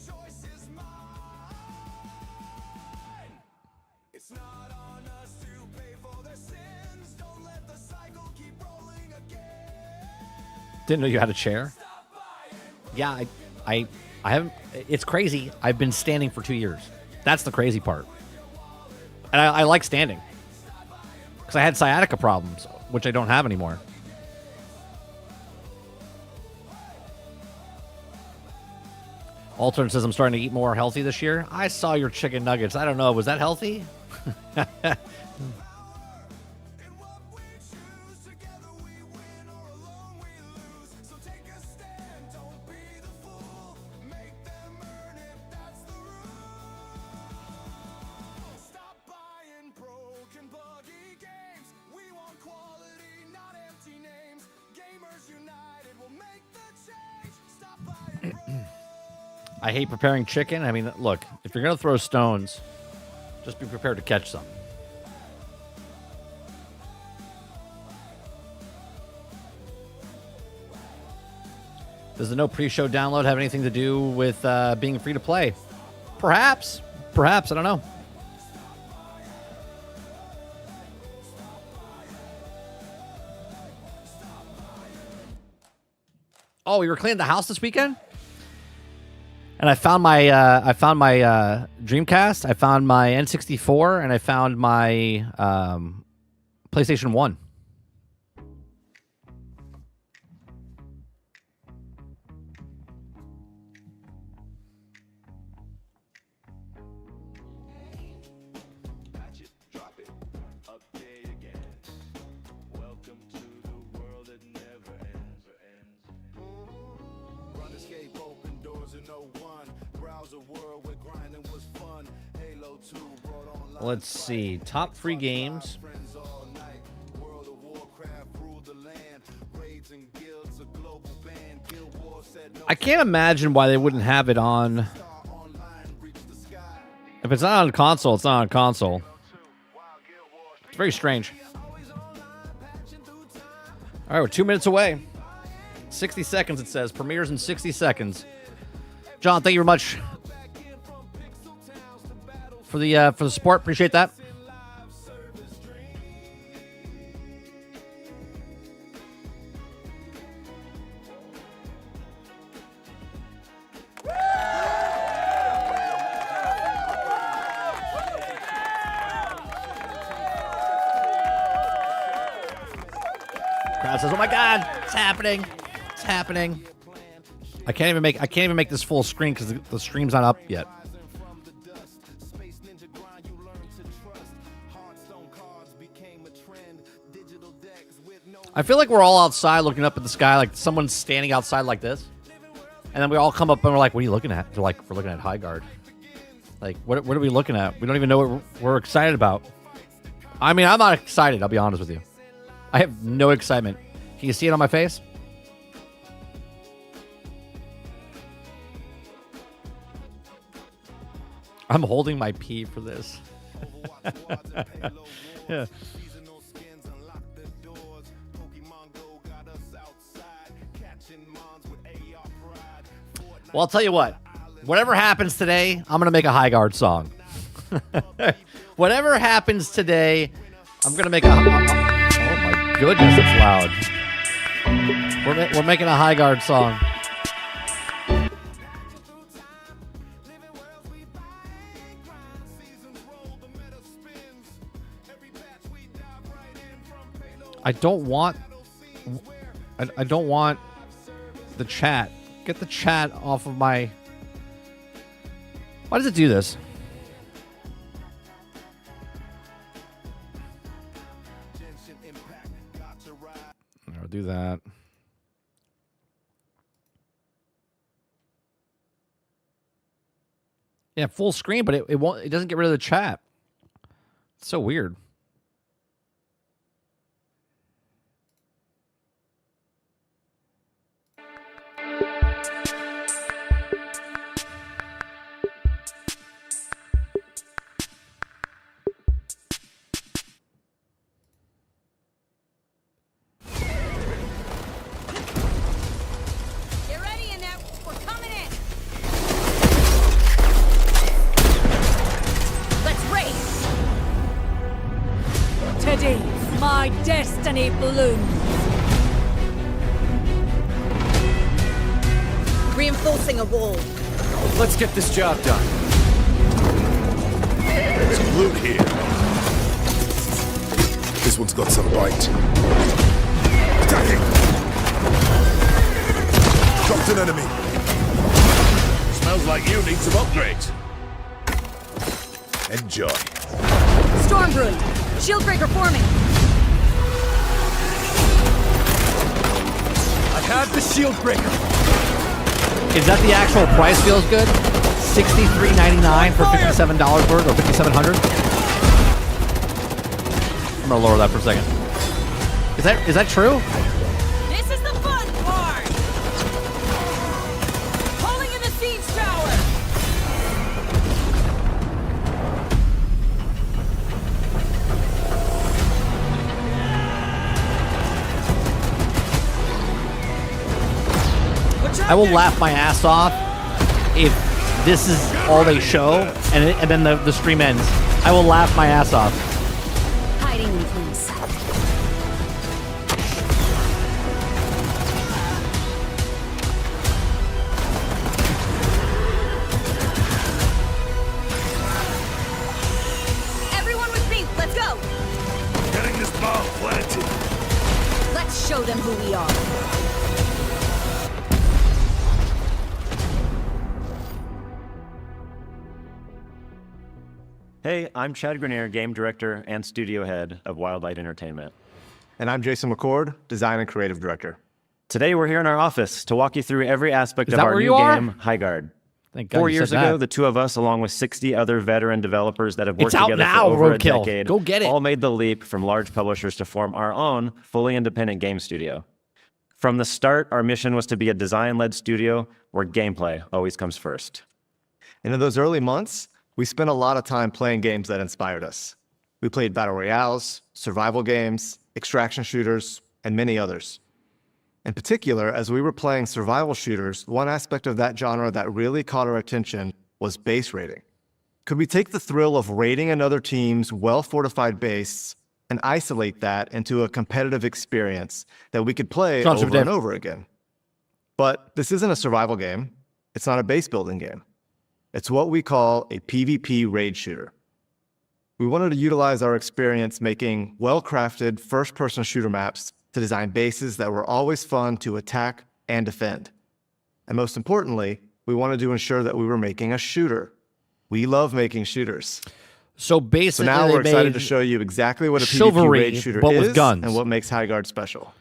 Didn't know you had a chair. Yeah, I haven't. It's crazy. I've been standing for 2 years. That's the crazy part. And I like standing because I had sciatica problems, which I don't have anymore. Altern says I'm starting to eat more healthy this year. I saw your chicken nuggets. I don't know. Was that healthy? I hate preparing chicken. I mean, look, if you're going to throw stones, just be prepared to catch some. Does the no pre-show download have anything to do with being free to play? Perhaps. Perhaps. I don't know. Oh, we were cleaning the house this weekend, and I found my Dreamcast, I found my N64, and I found my PlayStation 1. Let's see. Top 3 games. I can't imagine why they wouldn't have it on. If it's not on console, it's not on console. It's very strange. All right, we're 2 minutes away. 60 seconds, it says. Premieres in 60 seconds. John, thank you very much for the support. Appreciate that. Crowd says, "Oh my God, it's happening! It's happening!" I can't even make this full screen because the stream's not up yet. I feel like we're all outside looking up at the sky, like someone's standing outside like this, and then we all come up and we're like, "What are you looking at?" They're like, "We're looking at Highguard." Like, what are we looking at? We don't even know what we're excited about. I mean, I'm not excited. I'll be honest with you. I have no excitement. Can you see it on my face? I'm holding my pee for this. Yeah. Well, I'll tell you what. Whatever happens today, I'm going to make a Highguard song. Whatever happens today, I'm going to make a... Oh, my goodness, it's loud. We're making a Highguard song. I don't want the chat. Get the chat off of my... Why does it do this? I'll do that. Yeah, full screen, but it won't. It doesn't get rid of the chat. It's so weird. My destiny blooms. Reinforcing a wall. Let's get this job done. Some loot here. This one's got some bite. Attacking! Dropped an enemy. Smells like you need some upgrades. Enjoy. Stormbrood. Shieldbreaker forming. I have the Shieldbreaker. Is that the actual price? Feels good. $63.99 for $57 worth, or $5,700. I'm gonna lower that for a second. Is that true? This is the fun part. Pulling in the siege tower. I will laugh my ass off if this is all they show and then the stream ends. I will laugh my ass off. Hiding in place. show them who we are. Hey, I'm Chad Grenier, Game Director and Studio Head of Wildlight Entertainment. And I'm Jason McCord, Design and Creative Director. Today we're here in our office to walk you through every aspect of that our where new you are? game, Highguard. Thank God 4 you years said ago, that. the two of us, along with 60 other veteran developers that have worked It's out together now, for over a Roadkill. decade, Go get it. all made the leap from large publishers to form our own fully independent game studio. From the start, our mission was to be a design-led studio where gameplay always comes first. And in those early months, we spent a lot of time playing games that inspired us. We played battle royales, survival games, extraction shooters, and many others. In particular, as we were playing survival shooters, one aspect of that genre that really caught our attention was base raiding. Could we take the thrill of raiding another team's well-fortified base and isolate that into a competitive experience that we could play over and over again? But this isn't a survival game. It's not a base building game. It's what we call a PvP raid shooter. We wanted to utilize our experience making well-crafted first-person shooter maps to design bases that were always fun to attack and defend. And most importantly, we wanted to ensure that we were making a shooter. We love making shooters. So basically, now they we're excited made to show you exactly what a PvP chivalry, raid shooter but is with guns. and what makes Highguard special.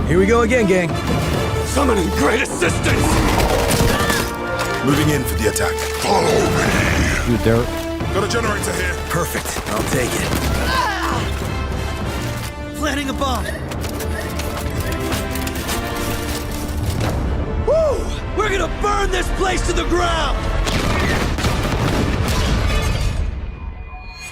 Here we go again, gang. Summoning great assistance! Moving in for the attack. Follow me! Dude, they're... Got a generator here. Perfect. I'll take it. Planting a bomb. Woo! We're gonna burn this place to the ground!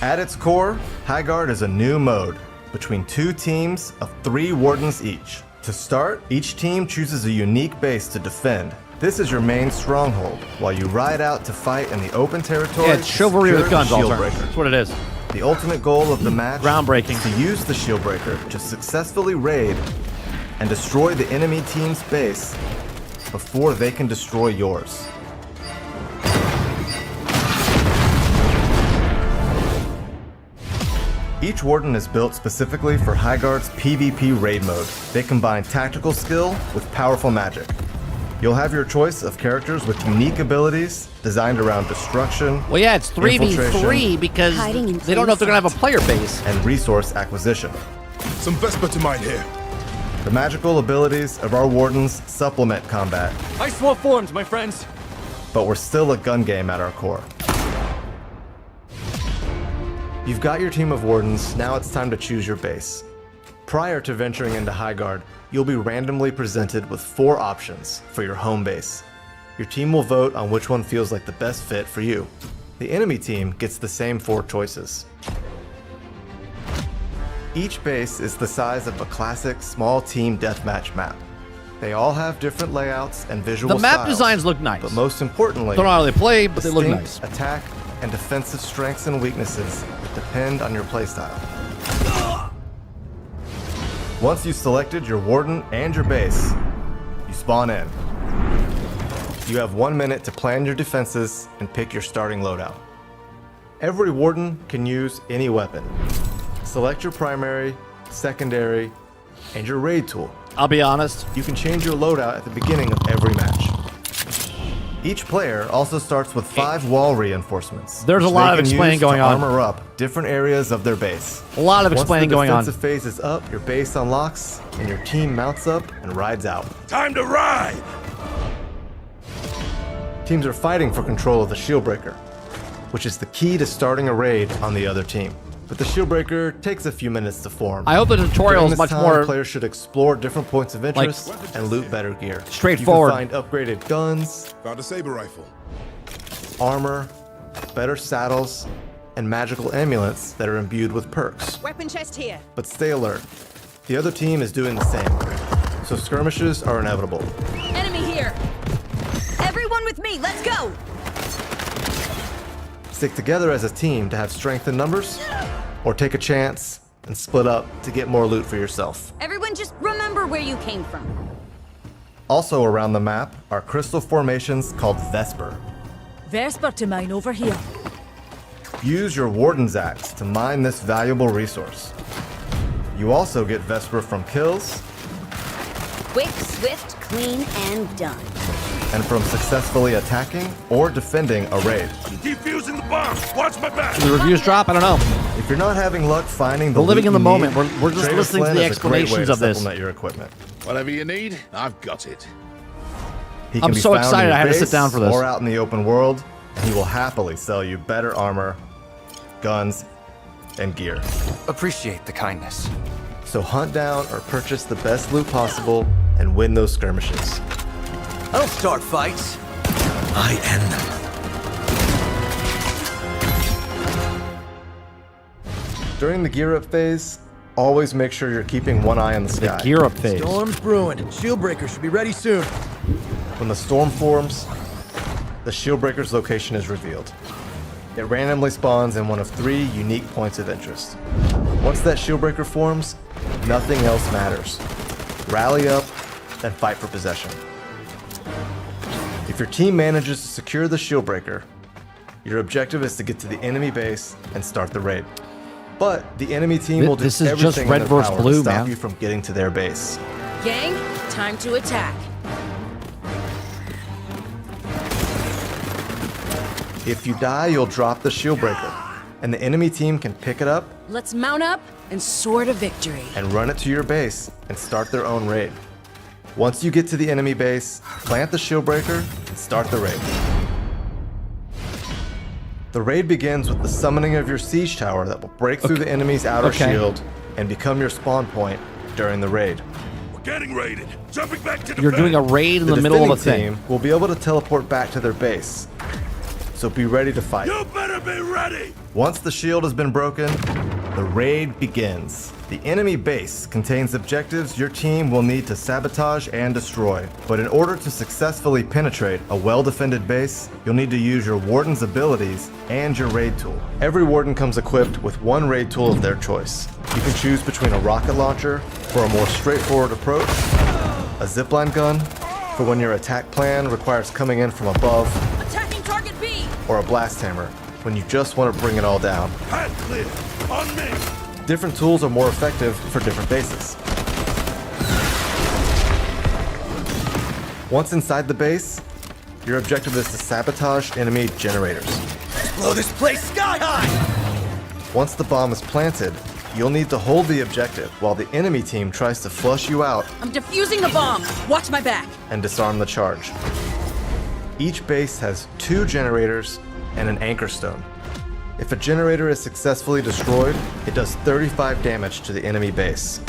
At its core, Highguard is a new mode between two teams of 3 wardens each. To start, each team chooses a unique base to defend. This is your main stronghold, while you ride out to fight in the open territory. Yeah, it's chivalry to with secure guns, the shield Alter. breaker. That's what it is. The ultimate goal of the match Groundbreaking. is to use the shield breaker to successfully raid and destroy the enemy team's base before they can destroy yours. Each warden is built specifically for Highguard's PvP raid mode. They combine tactical skill with powerful magic. You'll have your choice of characters with unique abilities designed around destruction. Well, yeah, it's 3v3 because they don't know if they're going to have a player base. And resource acquisition. Some Vesper to mine here. The magical abilities of our wardens supplement combat, I swap forms, my friends. but we're still a gun game at our core. You've got your team of wardens, now it's time to choose your base. Prior to venturing into Highguard, you'll be randomly presented with 4 options for your home base. Your team will vote on which one feels like the best fit for you. The enemy team gets the same 4 choices. Each base is the size of a classic small team deathmatch map. They all have different layouts and visual The map styles, designs look nice. but most importantly, Don't know how they play, but they look distinct nice. attack and defensive strengths and weaknesses depend on your playstyle. Once you've selected your warden and your base, you spawn in. You have 1 minute to plan your defenses and pick your starting loadout. Every warden can use any weapon. Select your primary, secondary, and your raid tool. I'll be honest. You can change your loadout at the beginning of every match. Each player also starts with 5 wall reinforcements. There's a which lot they of can explaining use to going on. Armor up different areas of their base. A lot of explaining going on. Once the defensive phase is up, your base unlocks, and your team mounts up and rides out. Time to ride! Teams are fighting for control of the shield breaker, which is the key to starting a raid on the other team. But the shield breaker takes a few minutes to form. I hope the tutorial During is this much time, more players should explore different points of interest and loot better gear. straightforward. You can find upgraded guns, Found a saber rifle. armor, better saddles, and magical amulets that are imbued with perks. Weapon chest here. But stay alert. The other team is doing the same, so skirmishes are inevitable. Enemy here. Everyone with me, let's go. Stick together as a team to have strength in numbers, or take a chance and split up to get more loot for yourself. Everyone just remember where you came from. Also around the map are crystal formations called Vesper. Vesper to mine over here. Use your Warden's Axe to mine this valuable resource. You also get Vesper from kills Quick, swift, clean, and done. and from successfully attacking or defending a raid. Defusing the bomb. Watch my back. The reviews drop? I don't know. If you're not having luck finding the We're living loot in the you moment. need, We're just Trader listening to Flynn the is a great way explanations to of this. supplement your equipment. Whatever you need, I've got it. He I'm can be so found in excited your I had to sit base down for this. Or out in the open world, and he will happily sell you better armor, guns, and gear. Appreciate the kindness. So hunt down or purchase the best loot possible and win those skirmishes. I don't start fights. I end them. During the gear up phase, always make sure you're keeping one eye on the sky. Gear up phase. Storm's brewing. Shieldbreaker should be ready soon. When the storm forms, the Shieldbreaker's location is revealed. It randomly spawns in one of 3 unique points of interest. Once that Shieldbreaker forms, nothing else matters. Rally up and fight for possession. If your team manages to secure the Shieldbreaker, your objective is to get to the enemy base and start the raid. But the enemy team will do This is everything just in red their versus power blue, to stop man. you from getting to their base. Gang, time to attack. If you die, you'll drop the Shieldbreaker, and the enemy team can pick it up Let's mount up and soar to victory. and run it to your base and start their own raid. Once you get to the enemy base, plant the Shieldbreaker and start the raid. The raid begins with the summoning of your siege tower that will break through the enemy's outer shield and become your spawn point during the raid. We're getting raided. Jumping back to You're doing a raid in the middle of a defending thing. team will be able to teleport back to their base. So be ready to fight. You better be ready. Once the shield has been broken, the raid begins. The enemy base contains objectives your team will need to sabotage and destroy. But in order to successfully penetrate a well-defended base, you'll need to use your Warden's abilities and your raid tool. Every Warden comes equipped with one raid tool of their choice. You can choose between a rocket launcher for a more straightforward approach, a zipline gun for when your attack plan requires coming in from above, Attacking target B! or a blast hammer when you just want to bring it all down. Path clear. On me. Different tools are more effective for different bases. Once inside the base, your objective is to sabotage enemy generators. Blow this place sky high! Once the bomb is planted, you'll need to hold the objective while the enemy team tries to flush you out I'm defusing the bomb. Watch my back. and disarm the charge. Each base has 2 generators and an anchor stone. If a generator is successfully destroyed, it does 35 damage to the enemy base.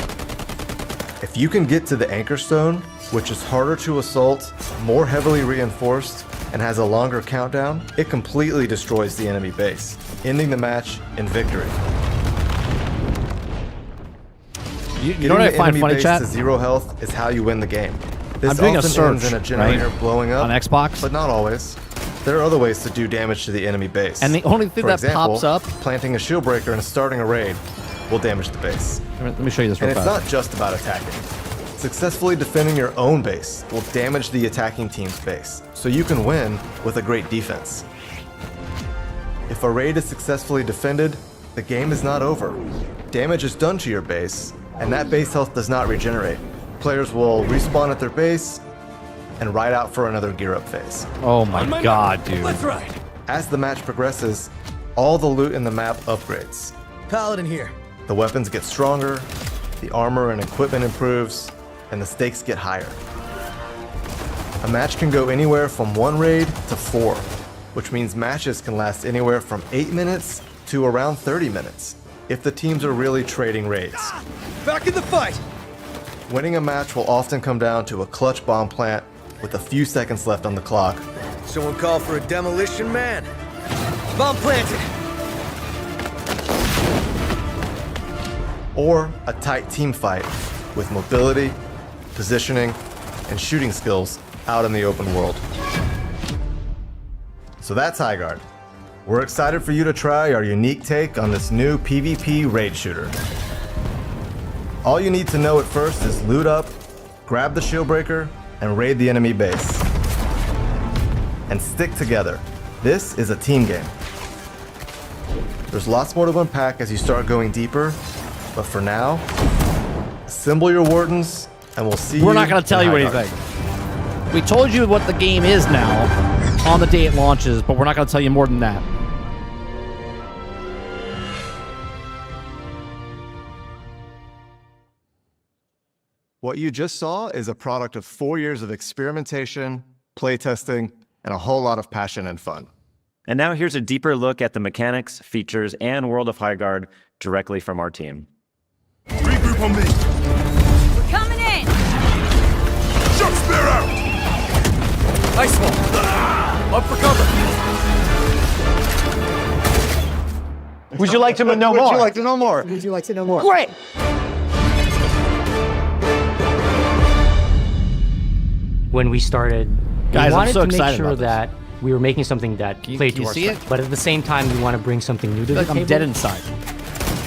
If you can get to the anchor stone, which is harder to assault, more heavily reinforced, and has a longer countdown, it completely destroys the enemy base, ending the match in victory. You know what I Getting the find enemy funny, base chat? to 0 health is how you win the game. This I'm doing a often search, ends in a generator right? blowing up On Xbox. but not always. There are other ways to do damage to the enemy base. And the only thing For that example, pops up- planting a Shieldbreaker and starting a raid will damage the base. Let me show you this And real it's fast. not just about attacking. Successfully defending your own base will damage the attacking team's base, so you can win with a great defense. If a raid is successfully defended, the game is not over. Damage is done to your base, and that base health does not regenerate. Players will respawn at their base and ride out for another gear up phase. Oh my god, dude. Let's ride. As the match progresses, all the loot in the map upgrades. Paladin here. The weapons get stronger, the armor and equipment improves, and the stakes get higher. A match can go anywhere from 1 raid to 4, which means matches can last anywhere from 8 minutes to around 30 minutes, if the teams are really trading raids. Back in the fight. Winning a match will often come down to a clutch bomb plant with a few seconds left on the clock, Someone call for a demolition man. Bomb planted. or a tight team fight with mobility, positioning, and shooting skills out in the open world. So that's Highguard. We're excited for you to try our unique take on this new PvP raid shooter. All you need to know at first is loot up, grab the Shieldbreaker, and raid the enemy base. And stick together. This is a team game. There's lots more to unpack as you start going deeper, but for now, Assemble your wardens, and we'll see you. We're not going to tell in you Highguard. anything. We told you what the game is now on the day it launches, but we're not going to tell you more than that. What you just saw is a product of 4 years of experimentation, playtesting, and a whole lot of passion and fun. And now here's a deeper look at the mechanics, features, and world of Highguard directly from our team. Regroup on me. We're coming in! Shock spear out! Ice wall. Up for cover. Would you like to know more? Would you like to know more? Would you like to know more? Great! When we started, Guys, we wanted I'm so to make excited sure about this. that we were making something that played can to you our see it? strength. But at the same time, we want to bring something new to I the feel like table. I'm dead inside.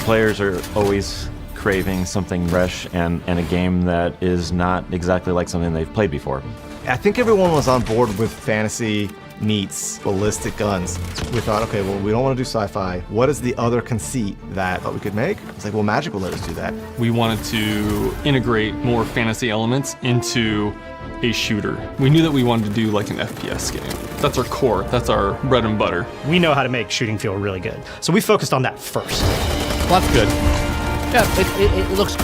Players are always craving something fresh and a game that is not exactly like something they've played before. I think everyone was on board with fantasy meets ballistic guns. We thought, okay, well, we don't want to do sci-fi. What is the other conceit that we could make? It's like, well, Magic will let us do that. We wanted to integrate more fantasy elements into a shooter. We knew that we wanted to do like an FPS game. That's our core, that's our bread and butter. We know how to make shooting feel really good. So we focused on that first. Well, that's good. Yeah, it looks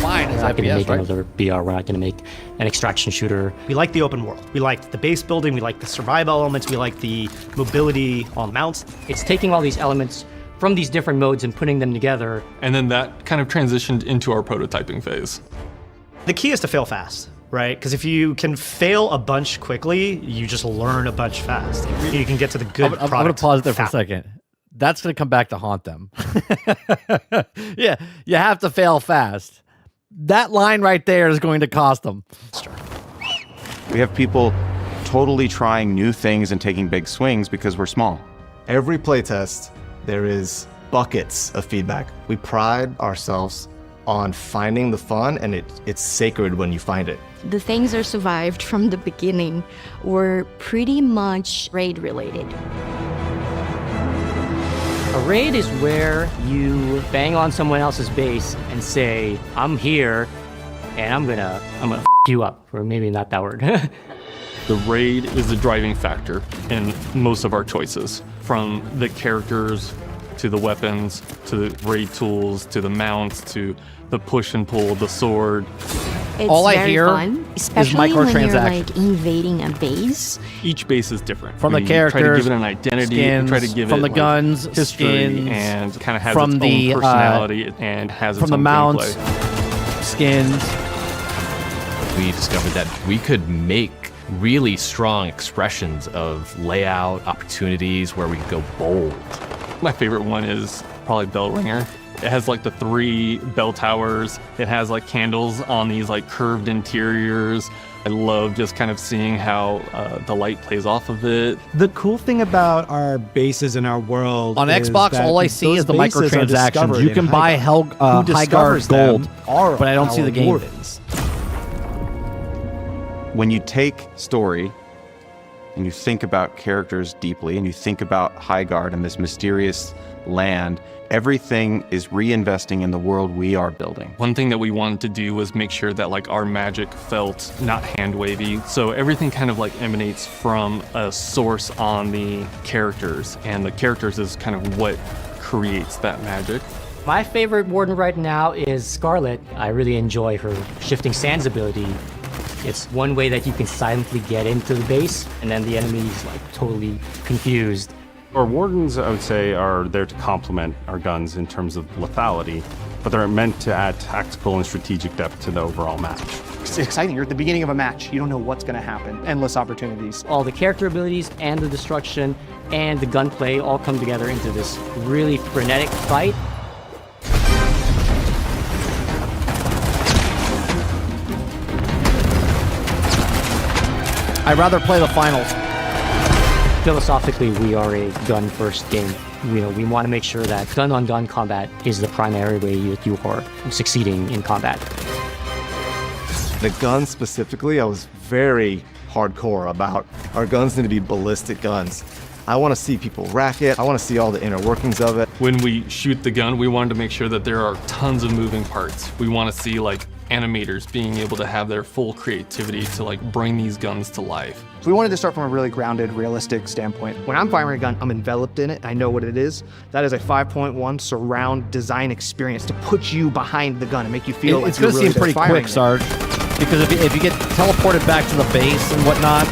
fine as We're not going to FPS, make right? another BR. We're not going to make an extraction shooter. We liked the open world. We liked the base building. We liked the survival elements. We liked the mobility on mounts. It's taking all these elements from these different modes and putting them together. And then that kind of transitioned into our prototyping phase. The key is to fail fast, right? Because if you can fail a bunch quickly, you just learn a bunch fast. You can get to the good product. I'm going to pause there for a fast. second. That's going to come back to haunt them. Yeah, you have to fail fast. That line right there is going to cost them. We have people totally trying new things and taking big swings because we're small. Every playtest, there is buckets of feedback. We pride ourselves on finding the fun, and it's sacred when you find it. The things that survived from the beginning were pretty much raid related. A raid is where you bang on someone else's base and say, I'm here, and I'm gonna f you up, or maybe not that word. The raid is the driving factor in most of our choices, from the characters to the weapons, to the raid tools, to the mounts, to the push and pull, the sword. It's All I very hear fun, is especially when you're microtransactions. like invading a base. Each base is different. From We the characters, try to give it an identity, skins, try to give from it the like, guns, history, skins, and kind of has from its the, own personality and has its from the own mounts, gameplay. skins. We discovered that we could make really strong expressions of layout, opportunities where we could go bold. My favorite one is probably Bell Ringer. It has like the 3 bell towers. It has like candles on these like curved interiors. I love just kind of seeing how the light plays off of it. The cool thing about our bases in our world On is Xbox, that all I see those is the bases are microtransactions. discovered You in can buy Highguard. Who Highguard discovers Gold, them are but I don't see our the game. wardens. When you take story and you think about characters deeply and you think about Highguard and this mysterious land, everything is reinvesting in the world we are building. One thing that we wanted to do was make sure that like our magic felt not hand wavy. So everything kind of like emanates from a source on the characters, and the characters is kind of what creates that magic. My favorite warden right now is Scarlet. I really enjoy her shifting sands ability. It's one way that you can silently get into the base, and then the enemy is like totally confused. Our wardens, I would say, are there to complement our guns in terms of lethality, but they're meant to add tactical and strategic depth to the overall match. It's exciting. You're at the beginning of a match. You don't know what's going to happen. Endless opportunities. All the character abilities and the destruction and the gunplay all come together into this really frenetic fight. I'd rather play the finals. Philosophically, we are a gun-first game. We want to make sure that gun-on-gun combat is the primary way that you are succeeding in combat. The guns specifically, I was very hardcore about our guns need to be ballistic guns. I want to see people rack it. I want to see all the inner workings of it. When we shoot the gun, we wanted to make sure that there are tons of moving parts. We want to see like animators being able to have their full creativity to like bring these guns to life. So we wanted to start from a really grounded, realistic standpoint. When I'm firing a gun, I'm enveloped in it. I know what it is. That is a 5.1 surround design experience to put you behind the gun and make you feel like it's going to seem pretty quick, it. Sarge, because if you get teleported back to the base and whatnot.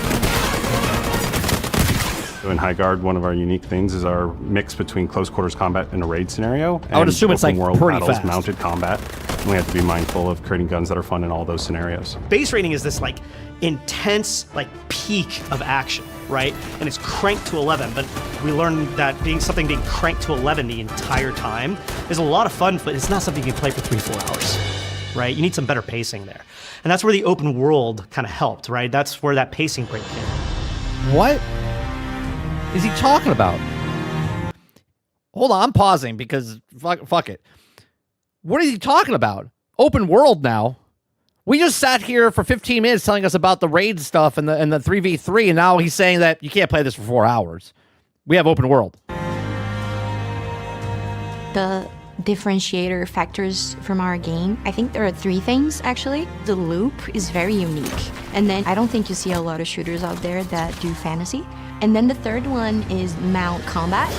So in Highguard, one of our unique things is our mix between close quarters combat and a raid scenario. I would assume it's like world pretty battles, fast. mounted combat. And we have to be mindful of creating guns that are fun in all those scenarios. Base rating is this like intense like peak of action, right? And it's cranked to 11, but we learned that being cranked to 11 the entire time is a lot of fun, but it's not something you can play for 3-4 hours, right? You need some better pacing there. And that's where the open world kind of helped, right? That's where that pacing break came in. What is he talking about? Hold on, I'm pausing because fuck it. What is he talking about? Open world now. We just sat here for 15 minutes telling us about the raid stuff and the 3v3, and now he's saying that you can't play this for 4 hours. We have open world. The differentiator factors from our game, I think there are 3 things actually. The loop is very unique, and then I don't think you see a lot of shooters out there that do fantasy. And then the third one is mount combat.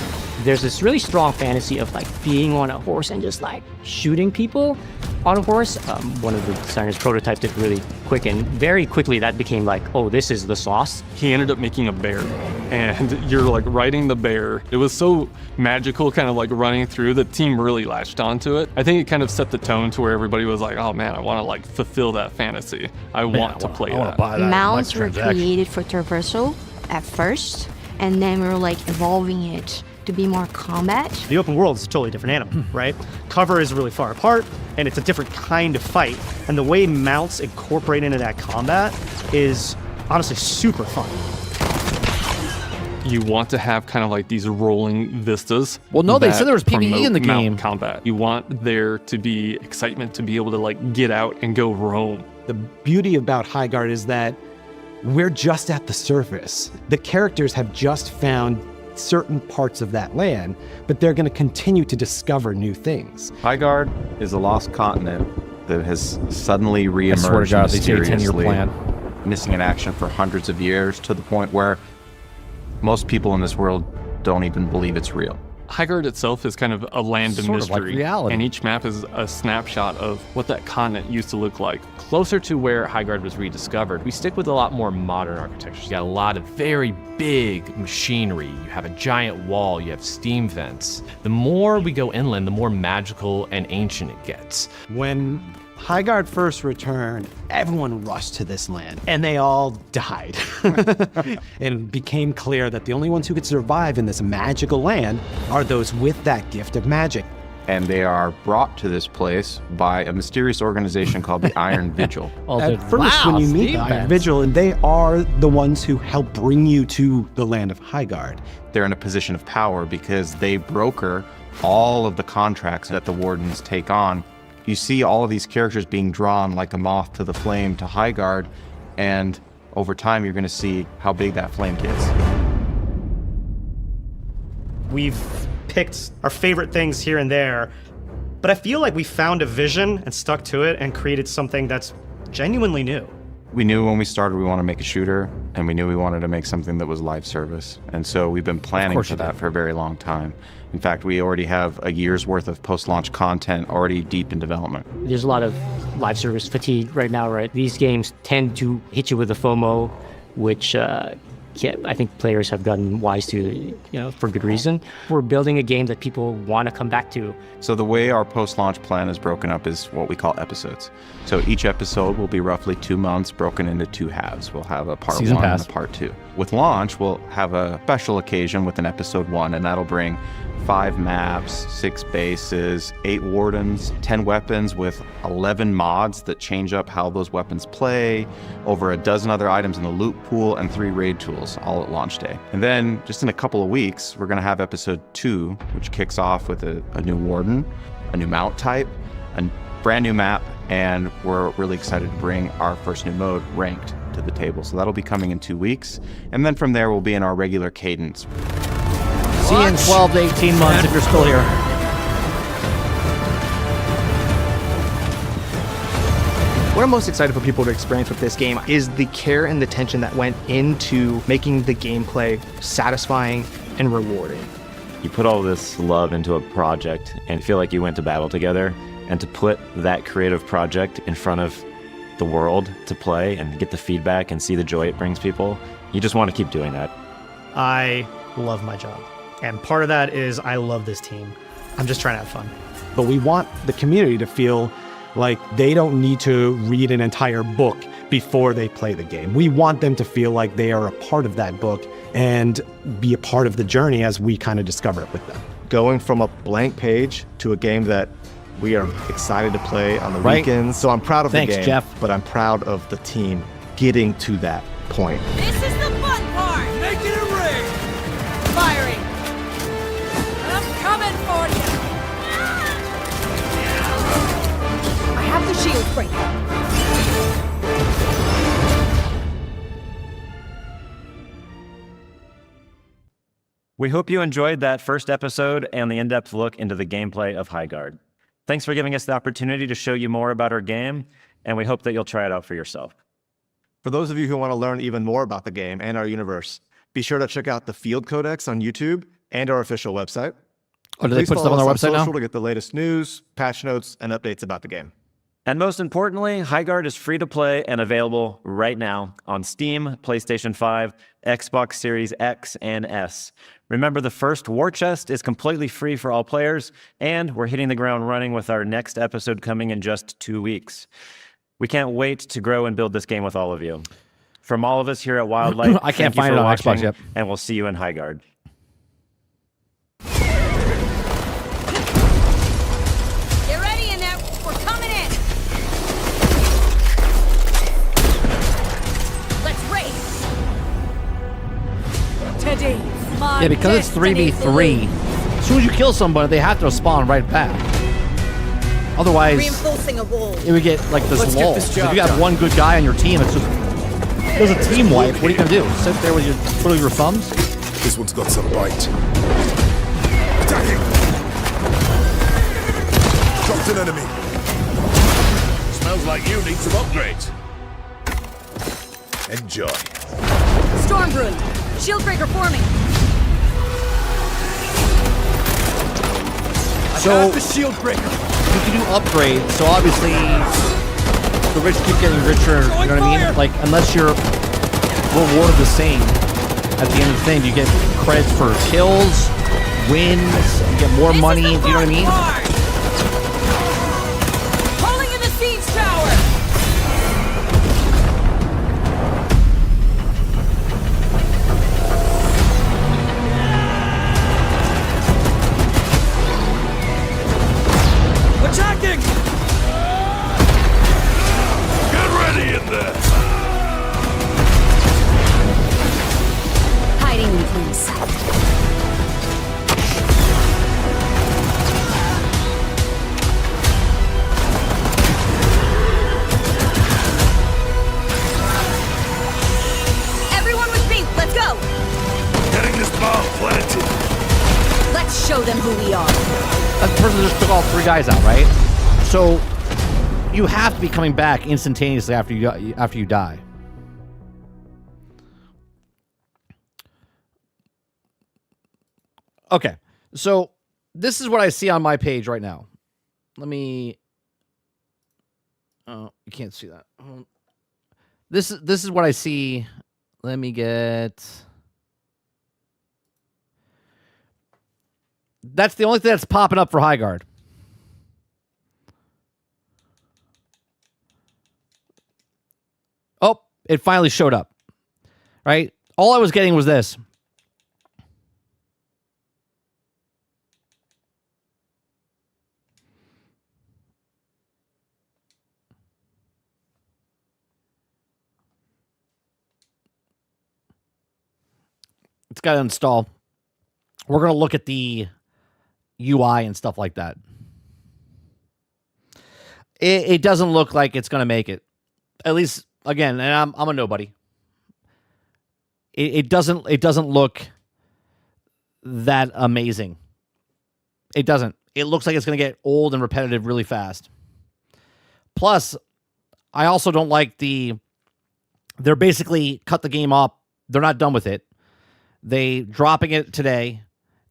There's this really strong fantasy of like being on a horse and just like shooting people on a horse. One of the designers prototyped it really quick, and very quickly that became like, oh, this is the sauce. He ended up making a bear, and you're like riding the bear. It was so magical, kind of like running through. The team really latched onto it. I think it kind of set the tone to where everybody was like, oh man, I want to like fulfill that fantasy. I want to play that. Mounts were created for traversal at first, and then we were like evolving it to be more combat. The open world is a totally different animal, right? Cover is really far apart, and it's a different kind of fight. And the way mounts incorporate into that combat is honestly super fun. You want to have kind of like these rolling vistas. Well, no, they said there was PvE in the mount game. Combat. You want there to be excitement to be able to like get out and go roam. The beauty about Highguard is that we're just at the surface. The characters have just found certain parts of that land, but they're going to continue to discover new things. Highguard is a lost continent that has suddenly reemerged I swear to God, they say a 10-year mysteriously, plan. missing in action for hundreds of years, to the point where most people in this world don't even believe it's real. Highguard itself is kind of a land of Sort of like mystery, reality. and each map is a snapshot of what that continent used to look like. Closer to where Highguard was rediscovered, we stick with a lot more modern architecture. You got a lot of very big machinery. You have a giant wall, you have steam vents. The more we go inland, the more magical and ancient it gets. When Highguard first returned, everyone rushed to this land, and they all died. And it became clear that the only ones who could survive in this magical land are those with that gift of magic. And they are brought to this place by a mysterious organization called the Iron Vigil. At first, when you meet the Iron Vigil, and they are the ones who help bring you to the land of Highguard. They're in a position of power because they broker all of the contracts that the Wardens take on. You see all of these characters being drawn like a moth to the flame to Highguard, and over time you're going to see how big that flame gets. We've picked our favorite things here and there, but I feel like we found a vision and stuck to it and created something that's genuinely new. We knew when we started we wanted to make a shooter, and we knew we wanted to make something that was live service. And so we've been planning for that for a very long time. In fact, we already have a year's worth of post-launch content already deep in development. There's a lot of live service fatigue right now, right? These games tend to hit you with a FOMO, which I think players have gotten wise to, for good reason. We're building a game that people want to come back to. So the way our post-launch plan is broken up is what we call episodes. So each episode will be roughly 2 months, broken into 2 halves. We'll have a part Season 1 pass. and a part 2. With launch, we'll have a special occasion with an episode 1, and that'll bring 5 maps, 6 bases, 8 wardens, 10 weapons with 11 mods that change up how those weapons play, over a dozen other items in the loot pool, and 3 raid tools, all at launch day. And then, just in a couple of weeks, we're going to have episode 2, which kicks off with a new warden, a new mount type, a brand new map, and we're really excited to bring our first new mode, Ranked, to the table. So that'll be coming in 2 weeks. And then from there, we'll be in our regular cadence. See you in 12 to 18 months if you're still here. What I'm most excited for people to experience with this game is the care and the attention that went into making the gameplay satisfying and rewarding. You put all this love into a project and feel like you went to battle together, and to put that creative project in front of the world to play and get the feedback and see the joy it brings people, you just want to keep doing that. I love my job. And part of that is I love this team. I'm just trying to have fun. But we want the community to feel like they don't need to read an entire book before they play the game. We want them to feel like they are a part of that book and be a part of the journey as we kind of discover it with them. Going from a blank page to a game that we are excited to play on the weekends. So I'm proud of the game, Jeff. But I'm proud of the team getting to that point. This is the fun part! Make it a ring! Firing! I'm coming for you! I have the shield breaker. We hope you enjoyed that first episode and the in-depth look into the gameplay of Highguard. Thanks for giving us the opportunity to show you more about our game, and we hope that you'll try it out for yourself. For those of you who want to learn even more about the game and our universe, be sure to check out the Field Codex on YouTube and our official website. Oh, do they put stuff on their website now? To get the latest news, patch notes, and updates about the game. And most importantly, Highguard is free to play and available right now on Steam, PlayStation 5, Xbox Series X and S. Remember, the first War Chest is completely free for all players, and we're hitting the ground running with our next episode coming in just 2 weeks. We can't wait to grow and build this game with all of you. From all of us here at Wildlight, I can't find it on Xbox yet. And we'll see you in Highguard. Get ready in there. We're coming in. Let's race. Today, my Yeah, because it's 3v3. As soon as you kill somebody, they have to spawn right back. Otherwise, reinforcing a wall. it would get like this lull. If you have one good guy on your team, it's just there's a team wipe. What are you gonna do? Sit there with your twiddle your thumbs? This one's got some bite. Attacking! Dropped an enemy. Smells like you need some upgrades. Enjoy. Storm Brood. Shield breaker forming. So the shield breaker. you can do upgrades. So obviously, the rich keep getting richer. You know what I mean? Like unless you're rewarded the same at the end of the thing, you get credits for kills, wins, you get more money. Do you know what I mean? Calling in the siege tower. Attacking! Get ready in there! Hiding in plain sight. Everyone with me, let's go! Getting this bomb planted. Let's show them who we are. That person just took all 3 guys out, right? So you have to be coming back instantaneously after you die. Okay, so this is what I see on my page right now. Let me. Oh, you can't see that. This is what I see. Let me get. That's the only thing that's popping up for Highguard. Oh, it finally showed up. Right? All I was getting was this. It's got to install. We're going to look at the UI and stuff like that. It doesn't look like it's going to make it. At least, again, and I'm a nobody. It doesn't look that amazing. It doesn't. It looks like it's going to get old and repetitive really fast. Plus, I also don't like they're basically cut the game up. They're not done with it. They dropping it today,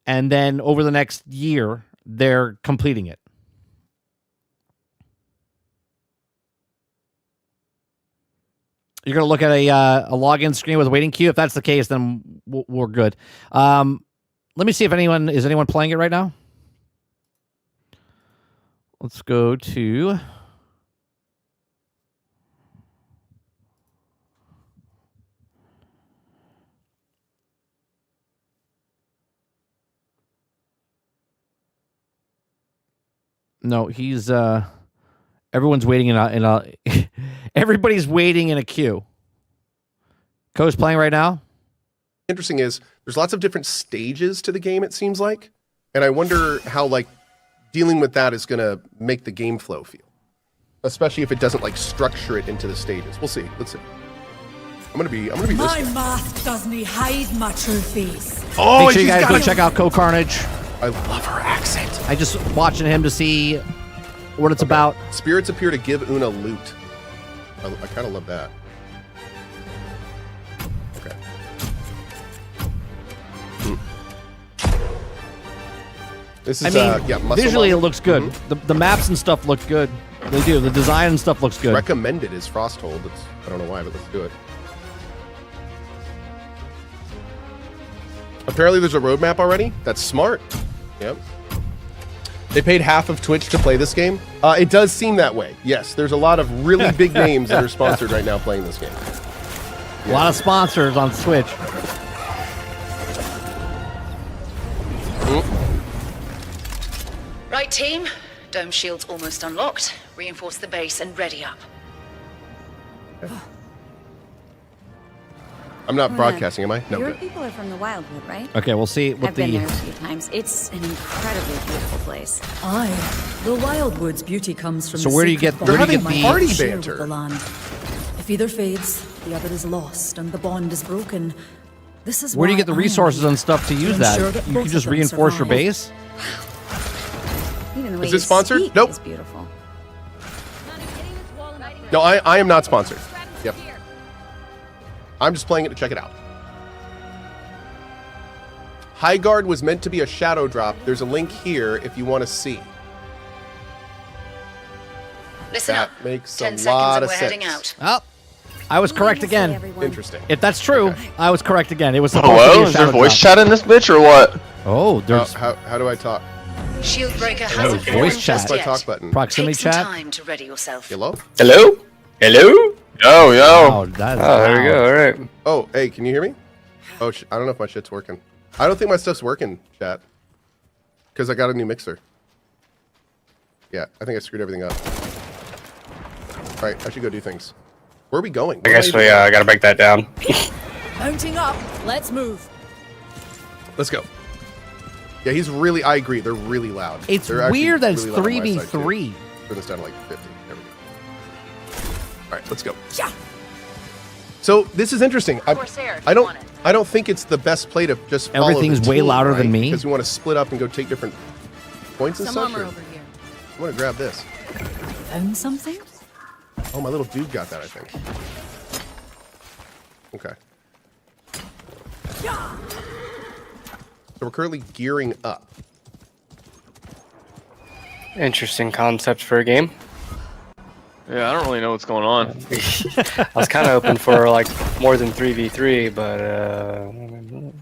and then over the next year, they're completing it. You're going to look at a login screen with a waiting queue. If that's the case, then we're good. Let me see if is anyone playing it right now? Let's go to... No, he's everyone's waiting in a everybody's waiting in a queue. Co's playing right now. Interesting is there's lots of different stages to the game, it seems like, and I wonder how like dealing with that is going to make the game flow feel, especially if it doesn't like structure it into the stages. We'll see. Let's see. I'm gonna be My this guy. mask doesn't hide my trophies. Oh, make sure you guys go check out Co Carnage. I love her accent. I just watching him to see what it's about. Spirits appear to give Una loot. I kind of love that. Okay. This is muscle visually model. it looks good. The maps and stuff look good. They do. The design and stuff looks good. Recommended is Frosthold. I don't know why, but let's do it. Apparently there's a roadmap already. That's smart. Yep. They paid half of Twitch to play this game. It does seem that way. Yes, there's a lot of really big names that are sponsored right now playing this game. A lot of sponsors on Switch. Right, team. Dome shield's almost unlocked. Reinforce the base and ready up. I'm not broadcasting, am I? No. Your Good. people are from the Wildwood, right? Okay, we'll see what I've been there a few times. It's an incredibly beautiful place. Aye. The Wildwood's beauty comes from So where do you get the party banter? the land. If either fades, the other is lost, and the bond is broken. This is Where do you why get the resources and stuff to use that? ensure that You both can of just them reinforce your survive. base? Even the way Is this you sponsored? speak Nope. is beautiful. No, I am not sponsored. Yep. I'm just playing it to check it out. Highguard was meant to be a shadow drop. There's a link here if you want to see. Listen That up. makes 10 a seconds lot and of we're sense. heading out. Oh, I was correct again. Interesting. If that's true, I was correct again. It was supposed to be Hello? a Is there shadow voice drop. chat in this bitch or what? Oh, there's How do I talk? Shield breaker there's hasn't voice formed chat. just My yet. talk button. Proximity Take some chat. time to ready yourself. Hello? Hello? Hello? Yo, yo. Wow, that is there we loud. go. All right. Oh, hey, can you hear me? Oh, I don't know if my shit's working. I don't think my stuff's working, chat. Because I got a new mixer. Yeah, I think I screwed everything up. All right, I should go do things. Where are we going? I guess we gotta break that down. Mounting up. Let's move. Let's go. Yeah, I agree, they're really loud. It's They're actually weird that it's really loud on my side, too. 3v3. Turn this down to like 50. There we go. All right, let's go. So this is interesting. I don't think it's the best play to just follow Everything's the way team, louder right? than me. Because we want to split up and go take different points and Some such. armor or- over here. I want to grab this. Found something? Oh, my little dude got that, I think. Okay. So we're currently gearing up. Interesting concept for a game. Yeah, I don't really know what's going on. I was kind of hoping for like more than 3v3, but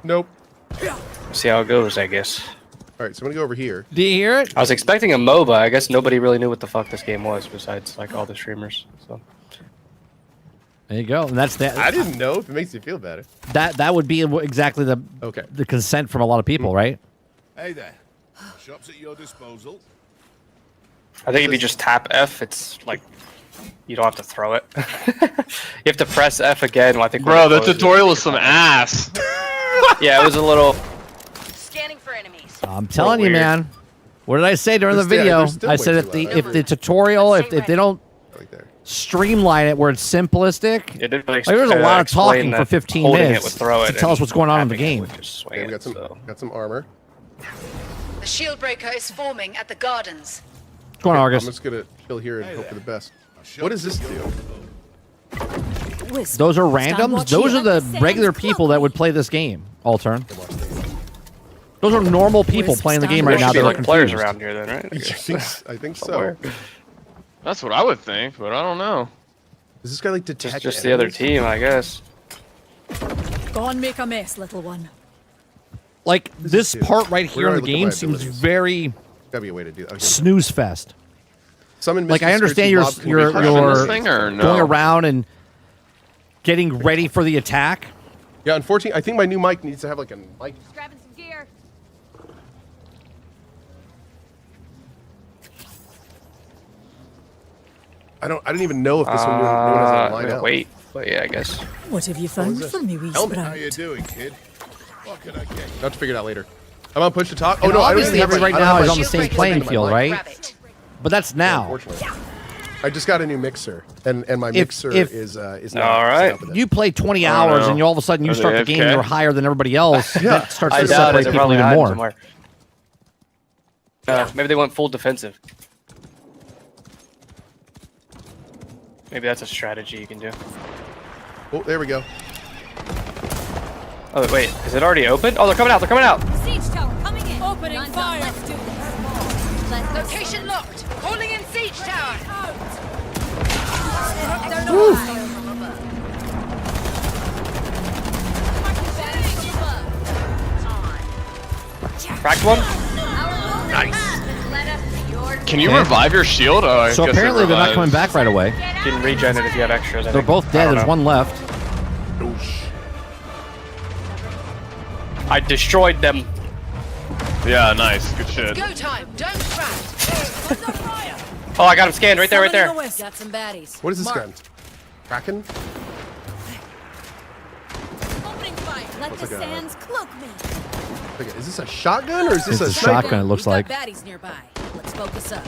Nope. see how it goes, I guess. All right, so I'm gonna go over here. Do you hear it? I was expecting a MOBA. I guess nobody really knew what the fuck this game was besides like all the streamers. So There you go. And that's that. I didn't know if it makes you feel better. That would be exactly the consent from a lot of people, right? Hey there. Shops at your disposal. I think if you just tap F, it's like you don't have to throw it. You have to press F again. I think. Bro, the tutorial was some ass. Yeah, it was a little. Scanning for enemies. I'm telling you, weird. man. What did I say during the They're video? still I way said too if the loud. if the tutorial if they don't streamline it where it's simplistic. It did Like, there's a lot of talking for 15 minutes to tell us what's going on in the game. Okay, we got some armor. The shield breaker is forming at the gardens. What's going on, Argus? I'm just gonna chill here and hope for the best. What does this do? Those are randoms. Those are the regular people that would play this game. All turn. Those are normal people playing the game right now. There That should are be like players confused. around here, then, right? I think so. That's what I would think, but I don't know. Does this guy like detect? Just the other team, I guess. Go and make a mess, little one. Like this part right Where here do I in the look at game my seems abilities? very Gotta be a way to do that. Okay. snooze fest. Summon Like Mr. I understand Scritchy you're Bob can be this thing or no? going around and getting ready for the attack. Yeah, unfortunately, I think my new mic needs to have like a mic. Grabbing some gear. I don't even know if this one has a line out. Wait, but yeah, I guess. What have you found for me, wee Helmet. sprout? doing, kid? What can I get? I'll have to figure it out later. I'm on push to talk. And I don't obviously even have everybody my- right I don't now have is my on the shield same breaker playing into my field, mic. right? But that's now. Unfortunately. I just got a new mixer, and my If- mixer if- is not All right. set up with it. You play 20 Oh, hours no. and you all of a sudden you Are start they the game AFK? and you're higher than everybody else. Yeah. That starts I to doubt it. separate They're people probably even hiding more. somewhere. Maybe they went full defensive. Maybe that's a strategy you can do. Oh, there we go. Oh wait, is it already open? Oh, they're coming out. They're coming out. Siege tower coming in. Opening Guns fire. up, let's do this. Location locked. Calling in siege tower. Cracked one. Can you revive your shield? Oh, I So guess it apparently they're not revives. coming back right away. You can regen it if you have extras. I They're think. both I dead. don't There's know. one left. I destroyed them. Yeah, nice. Good shit. Go time. Don't crash. Oh, I got him scanned right there, right there. Got some baddies. What is this Mark. gun? Kraken? Opening fire. Let Looks the like a- sands cloak me. Okay, is this a shotgun or is this It's a sniper? shotgun, it looks We've like. got baddies nearby. Let's focus up.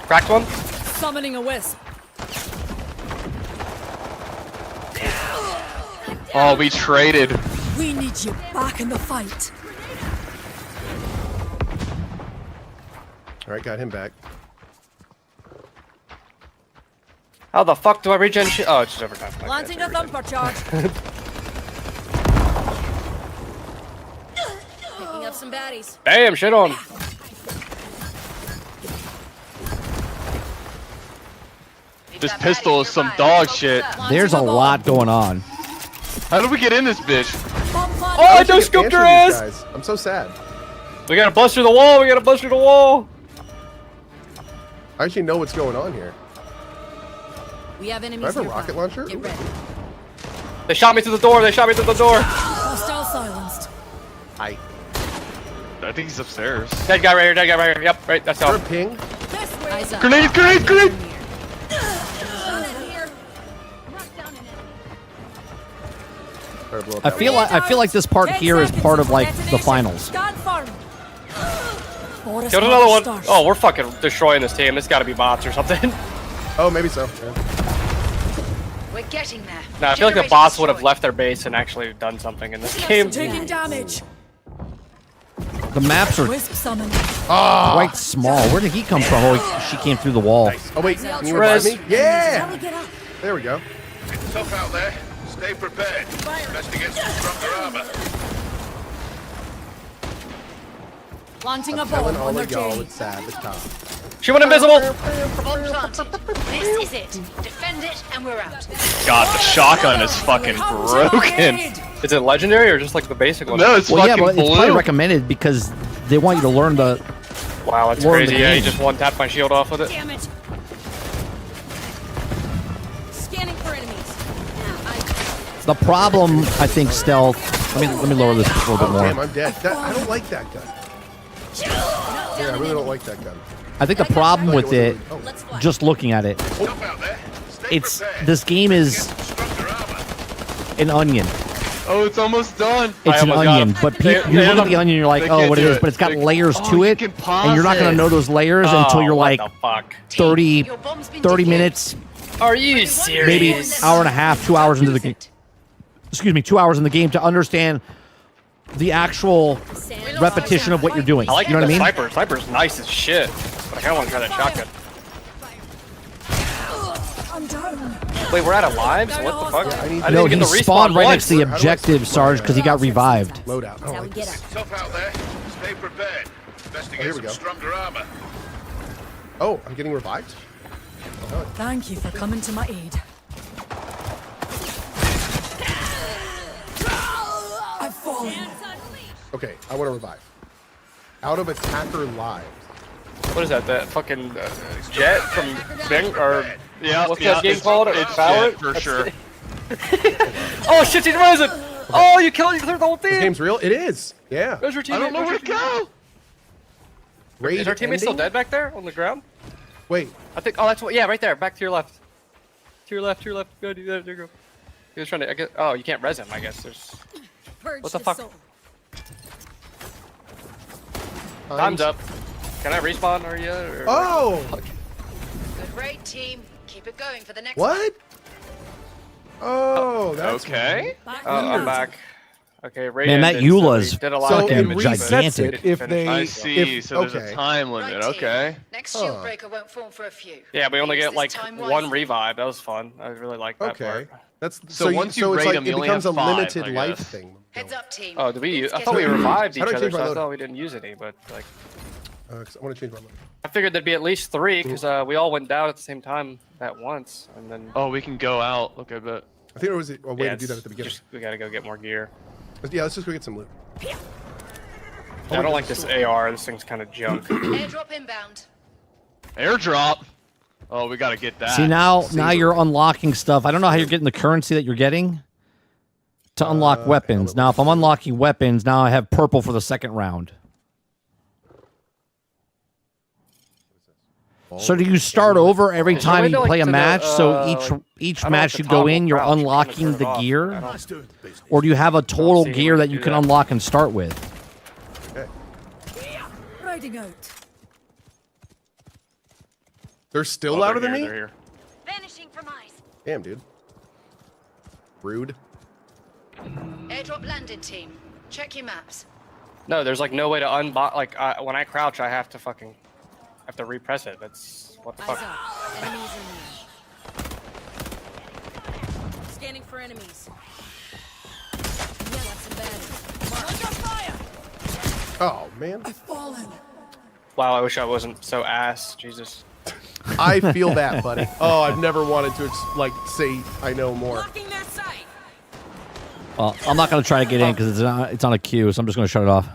Cracked one. Summoning a wisp. Oh, we traded. We need you back in the fight. All right, got him back. How the fuck do I regen shit? Oh, it's just overtime. Okay, Launching it's a thumper charge. Picking up some baddies. Damn, shit on. This pistol is some dog shit. There's a lot going on. How did we get in this bitch? Oh, I just scooped her ass. Guys. I'm so sad. We gotta bust through the wall. We gotta bust through the wall. I actually know what's going on here. We have Do I enemies have a nearby. rocket launcher? Get ready. They shot me through the door. They shot me through the door. Hostile silenced. I think he's upstairs. Dead guy right here. Dead guy right here. Yep, right. That's all. ping. Eyes up. Grenade! Grenade! Grenade! I feel like this part here is part of like the finals. Stand firm. Forest Killed another one. stars. Oh, we're fucking destroying this team. It's gotta be bots or something. Oh, maybe so. Yeah. We're getting there. No, I feel like the bots would have left their base and actually done something in this game. Taking damage. The maps are Wisp summon. quite small. Where did he come from? Oh, she came through the wall. Oh wait, can you revive me? Yeah. Get up. There we go. It's tough out there. Stay prepared. Best to get some stronger armor. Launching a I'm telling bomb all on their of y'all J. it's sad this time. She went invisible. Bomb planted. This is it. Defend it, and we're out. God, the shotgun is fucking broken. Is it legendary or just like the basic one? No, it's Well, yeah, fucking but it's probably blue. recommended because they want you to learn the. Wow, that's Learn the crazy. Yeah, he game. just one tapped my shield off with it. Damn it. Scanning for enemies. The problem, I think, stealth. Let me lower this a little bit more. Damn, I'm dead. I don't like that gun. Yeah, I really don't like that gun. I think the problem with it, just looking at it, it's this game is an onion. Oh, it's almost done. It's an onion, but you look at the onion, you're like, oh, what it is, but it's got layers to it, and you're not going to know those layers until you're like 30 minutes. Are you serious? Maybe hour and a half, 2 hours into the game. Excuse me, 2 hours in the game to understand the actual repetition of what you're doing. I like you know what I mean? Sniper. Sniper's nice as shit, but I kind of want to try that shotgun. Wait, we're out of lives? What the fuck? I No, didn't get he the respawn spawned right once. next to the objective, Sarge, because he got revived. Loadout. Oh, Tough out there. Stay prepared. Investigate some stronger armor. Oh, I'm getting revived? Thank you for coming to my aid. I've fallen. Okay, I want to revive. Out of attacker lives. What is that? That fucking jet from Bing? Or yeah, what's that game called? It's Valorant? Jet for sure. Oh shit, he's rising! Oh, you killed the whole team! This game's real? It is. Yeah. Where's your teammate? I don't know where to go. Is our teammate still dead back there on the ground? Wait. I think. Oh, that's what. Yeah, right there. Back to your left. To your left. To your left. Go. There you go. He was trying to. I guess, oh, you can't res him. I guess there's. What the fuck? Time's up. Can I respawn? Are you? Or oh. Good raid, team. Keep it going for the next What? Oh, that's okay. I'm back. Okay, raid. Man, that ended, so Eula's we did a lot fucking of damage, gigantic. If they, I see. if, So there's a time limit. Right, team. Okay. Next shield breaker won't form for a few. Yeah, we only Use get this like time one wisely. revive. That was fun. I really like that Okay. part. That's So once you so it's raid like them, you it only becomes have a five, limited I life guess. thing. Heads up, team. Oh, did we? I Let's thought we get revived How each do I other, change so my I load? thought we didn't use any. But like, 'cause I want to change my load. I figured there'd be at least 3 because we all went down at the same time at once, and then. Oh, we can go out. Okay, but. I think there was a way Yeah, to do that at the beginning. we gotta go get more gear. Yeah, let's just go get some loot. Yeah, I don't like this AR. This thing's kind of junk. Airdrop inbound. Airdrop. Oh, we gotta get that. See, now you're unlocking stuff. I don't know how you're getting the currency that you're getting to unlock weapons. Now, if I'm unlocking weapons, now I have purple for the second round. So do you start over every time you play a match? So each match you go in, you're unlocking the gear? Or do you have a total gear that you can unlock and start with? Okay. Riding out. They're still louder than me? Vanishing from eyes. Damn, dude. Rude. Airdrop landed, team. Check your maps. No, there's like no way to unbox. Like when I crouch, I have to fucking repress it. That's what the fuck. Enemies in there. Scanning for enemies. Oh, man. I've fallen. Wow, I wish I wasn't so ass. Jesus. I feel that, buddy. Oh, I've never wanted to say I know more. Well, I'm not going to try to get in because it's on a queue, so I'm just going to shut it off.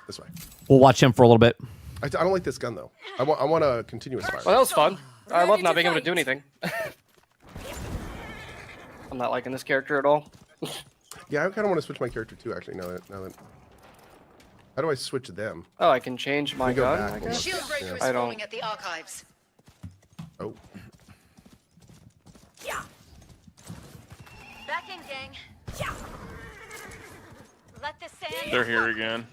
This way. We'll watch him for a little bit. I don't like this gun, though. I want a continuous fire. Well, that was fun. I love not being able to do anything. I'm not liking this character at all. Yeah, I kind of want to switch my character too, actually, now that... How do I switch them? Oh, I can change my We go gun, back I one guess? Shield breaker is I don't. forming at the archives. Oh. Yeah. Back in, gang. Yeah. Let the sand. They're here again.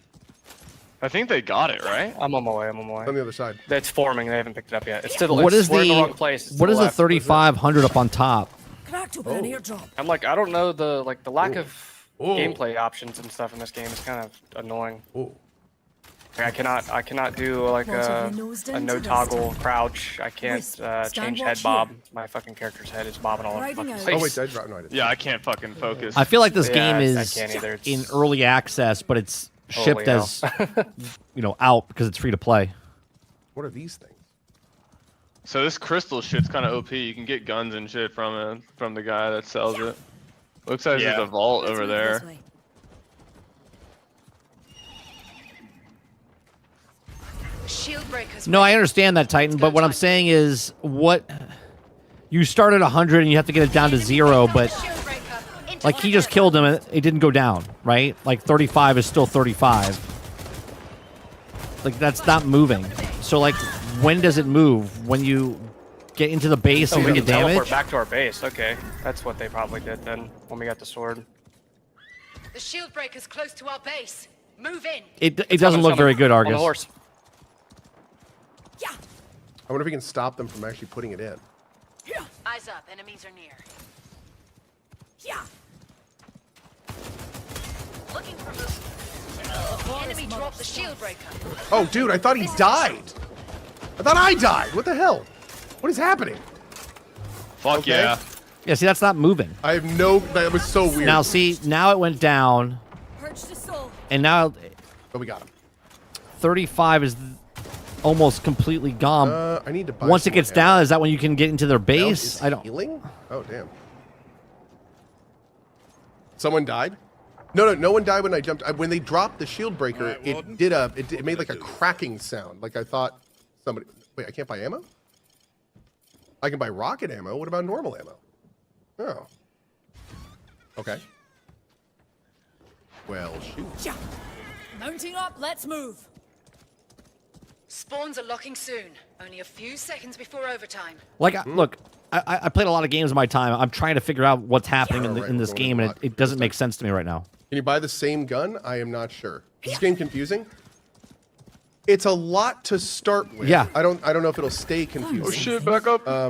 I think they got it, right? I'm on my way. I'm on my way. On the other side. It's forming. They haven't picked it up yet. It's still. What is we're in the the wrong place. It's what to is the the left. 3500 up on top? Cracked open an airdrop. I'm like, I don't know the lack of gameplay options and stuff in this game is kind of annoying. Like, I cannot do like a no toggle crouch. I can't change head bob. My fucking character's head is bobbing all over the fucking place. Oh wait, I dropped. No, I didn't. Yeah, I can't fucking focus. I feel like this Yeah, game I is can't either. in early access, but it's shipped Holy as out because it's free to play. What are these things? So this crystal shit's kind of OP. You can get guns and shit from the guy that sells it. Looks like there's a vault over there. Shield breakers. No, I understand that, Titan, but what I'm saying is you start at 100 and you have to get it down to 0, but like he just killed him and it didn't go down, right? Like 35 is still 35. Like that's not moving. So like when does it move? When you get into the base and we you can get teleport damage? back to our base. Okay, that's what they probably did then when we got the sword. The shield breaker's close to our base. Move in. It doesn't look very good, On the Argus. horse. I wonder if we can stop them from actually putting it in. Eyes up. Enemies are near. Looking for movement. The enemy dropped the shield breaker. Oh, dude, I thought he died. I thought I died. What the hell? What is happening? Fuck yeah. Yeah, see, that's not moving. I have no... That was so weird. Now, see, now it went down. And now... Oh, we got him. 35 is almost completely gone. I need to buy Once it some gets more down, ammo. is that when you can get into their No, base? it's I don't... Healing? Oh, damn. Someone died? No one died when I jumped. When they dropped the shield breaker, it made like a cracking sound. Like I thought somebody... Wait, I can't buy ammo? I can buy rocket ammo. What about normal ammo? Oh. Okay. Well, shoot. Mounting up, let's move. Spawns are locking soon. Only a few seconds before overtime. Like, look, I played a lot of games in my time. I'm trying to figure out what's happening in this game, and it doesn't make sense to me right now. Can you buy the same gun? I am not sure. Is this game confusing? It's a lot to start with. Yeah. I don't know if it'll stay confusing. Oh shit, back up. Wow,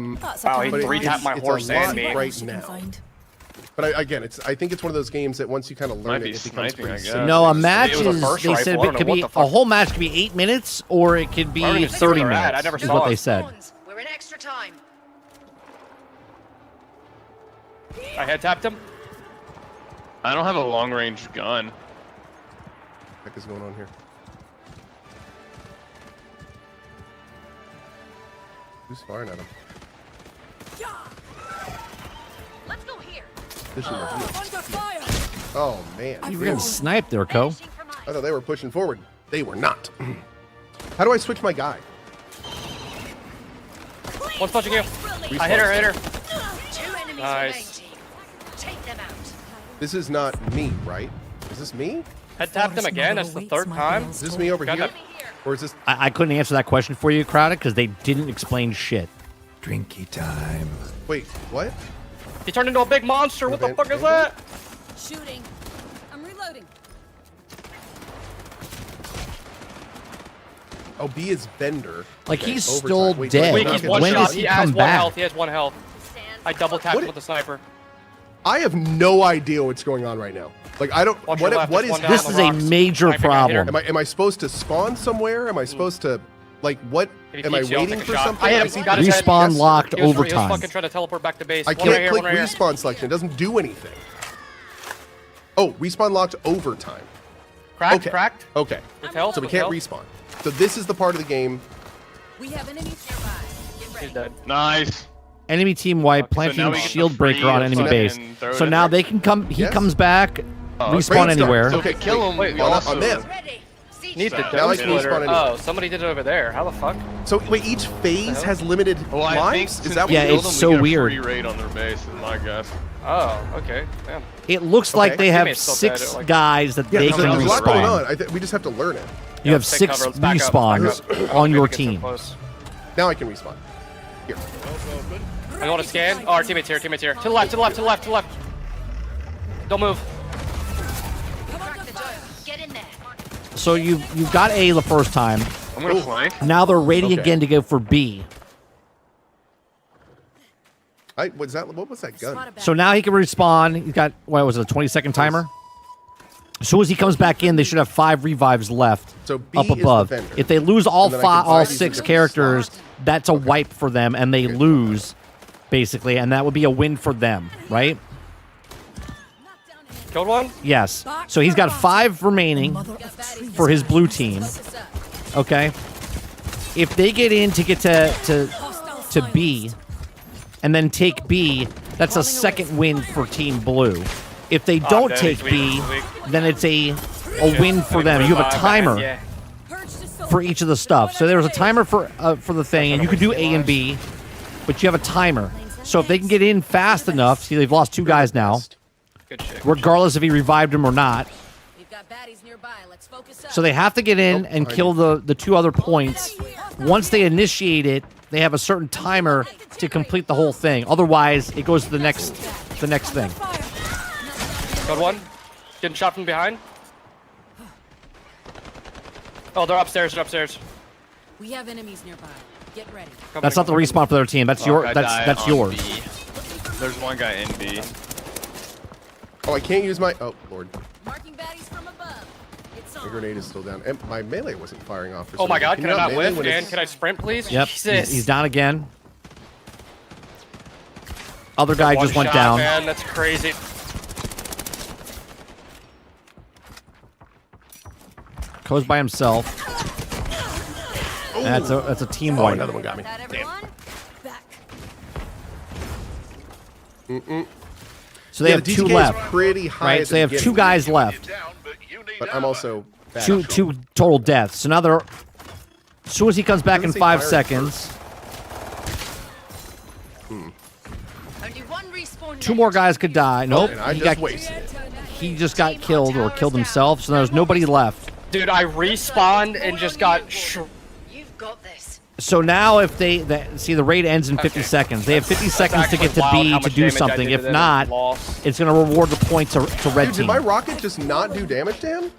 he but 3-tapped my it's horse a lot and me. right now. But again, I think it's one of those games that once you kind of learn Might it, be it becomes sniping, pretty I guess. simple. No, a match It was a is, burst they said rifle. I it don't could know be, what the fuck. a whole match could be 8 minutes, or it could be I don't even see 30 where they're at. I minutes, never is saw what it. they said. Spawns. We're in extra time. I head tapped him. I don't have a long range gun. What the heck is going on here? Who's firing at him? Let's go here. Fishing their heels. Oh, man. You were getting sniped there, Co. I thought they were pushing forward. They were not. How do I switch my guy? One's punching you. I hit her. Two enemies Nice. remain, team. Take them out. This is not me, right? Is this me? Head tapped him again. That's the third time. Is this me over Got here? that- Or is this... I couldn't answer that question for you, Crowded, because they didn't explain shit. Drinky time. Wait, what? He turned into a big monster. What the fuck is that? Shooting. I'm reloading. Oh, B is Bender. Like, Okay, he's overtime. still Wait, dead. Wait, no, he's no, one When no. shot. does he He has come one back? health. He has one health. I double tapped him with the sniper. I have no idea what's going on right now. Like, I don't... Watch your left, What there's is... one down This on is the a rocks. major Sniping, I hit her. problem. Am I supposed to spawn somewhere? Am I supposed to... Like, what... If he Am I keeps you, I'll waiting take a for shot. something? I hit him. see Got his head. Respawn Yes. locked He was overtime. fucking trying to teleport back to base. I One right can't here, click one right here. respawn selection. It doesn't do anything. Oh, respawn locked overtime. Cracked, Okay. cracked. Okay. With health, So we with can't health. respawn. So this is the part of the game... We have enemies nearby. Get ready. He's dead. Nice. Enemy team wipe, So now planting we get the shield breaker free on enemy fucking base. throw it So in now there. they can come. He Yes. comes back, respawn brainstorm. anywhere. So- Okay, kill him. wait, we on also... them. Ready. Siege Need the Now dome I can respawn splitter. anyway. Oh, somebody did it over there. How the fuck? So wait, each phase hell? has limited Well, I think lives? since Is that we what Yeah, killed it's them, so we get a weird. free raid on their base, is my guess. Oh, okay. Damn. It looks like Okay. they have Teammate's still dead, 6 like- guys that they there's can a lot going on. respawn. We just have to learn it. You have Take 6 cover, let's back up, respawns back up. on your Maybe get some team. close. Now I can respawn. Here. I want to scan. Oh, our teammates here. Teammates here. To the left. To the left. To the left. To the left. Don't move. Crack the dome. Get in there. So you've got A the first time. I'm gonna flank. Now they're raiding Okay. again to go for B. What was that gun? So now he can respawn. He's got, what was it, a 20-second timer? As soon as he comes back in, they should have 5 revives left So B up is the above. vendor. If they lose all And then I can 5, buy all these 6 in characters, that's a wipe for them, and they lose, basically, and that would be a win for them, right? Killed one. Yes. So he's got 5 remaining for his blue team. Okay. If they get in to get to B, and then take B, that's a second win for Team Blue. If they don't dead. take He's B, weak. then it's a win for them. You have a timer Yeah. for each of the stuff. So there's a timer for the thing, and you can do A and B, but you have a timer. So if they can get in fast enough, see they've lost 2 guys now, Good shit. regardless if he revived him or not. We've got baddies nearby. Let's focus up. So they have to get in and kill the 2 other points. Once they initiate it, they have a certain timer to complete the whole thing. Otherwise, it goes to the next thing. Killed one. Getting shot from behind. Oh, they're upstairs. They're upstairs. We have enemies nearby. Get ready. That's not the respawn for their team. That's that's yours. B. There's one guy in B. Oh, I can't use my. Oh, Lord. Marking baddies from above. It's My grenade is still down. And my melee wasn't firing off. For Oh some my reason. God! Can Can you I not melee whiff, when Dan? it's- Can I sprint, please? Yep, Jesus. he's down again. Other guy One just went shot, down. Man, that's crazy. Goes by himself. That's a team Oh, wipe. another one got me. Damn. So they Yeah, have the two DTK is left. pretty high Right, at so they the have two beginning. guys left. But I'm also bad. Two total deaths. So now they're. As soon as he comes back in Doesn't say 5 fire seconds, Only one respawn. two more guys could die. Nope, and I he just got wasted it. he just got killed or killed himself. So there's nobody left. Dude, I respawned and just got. You've got this. So now if they see the raid ends in 50 seconds, they have 50 seconds to get to actually wild B how to much do damage I something. did If to them not, and lost. it's going to reward the point to red Dude, team. did my rocket just not do damage to him?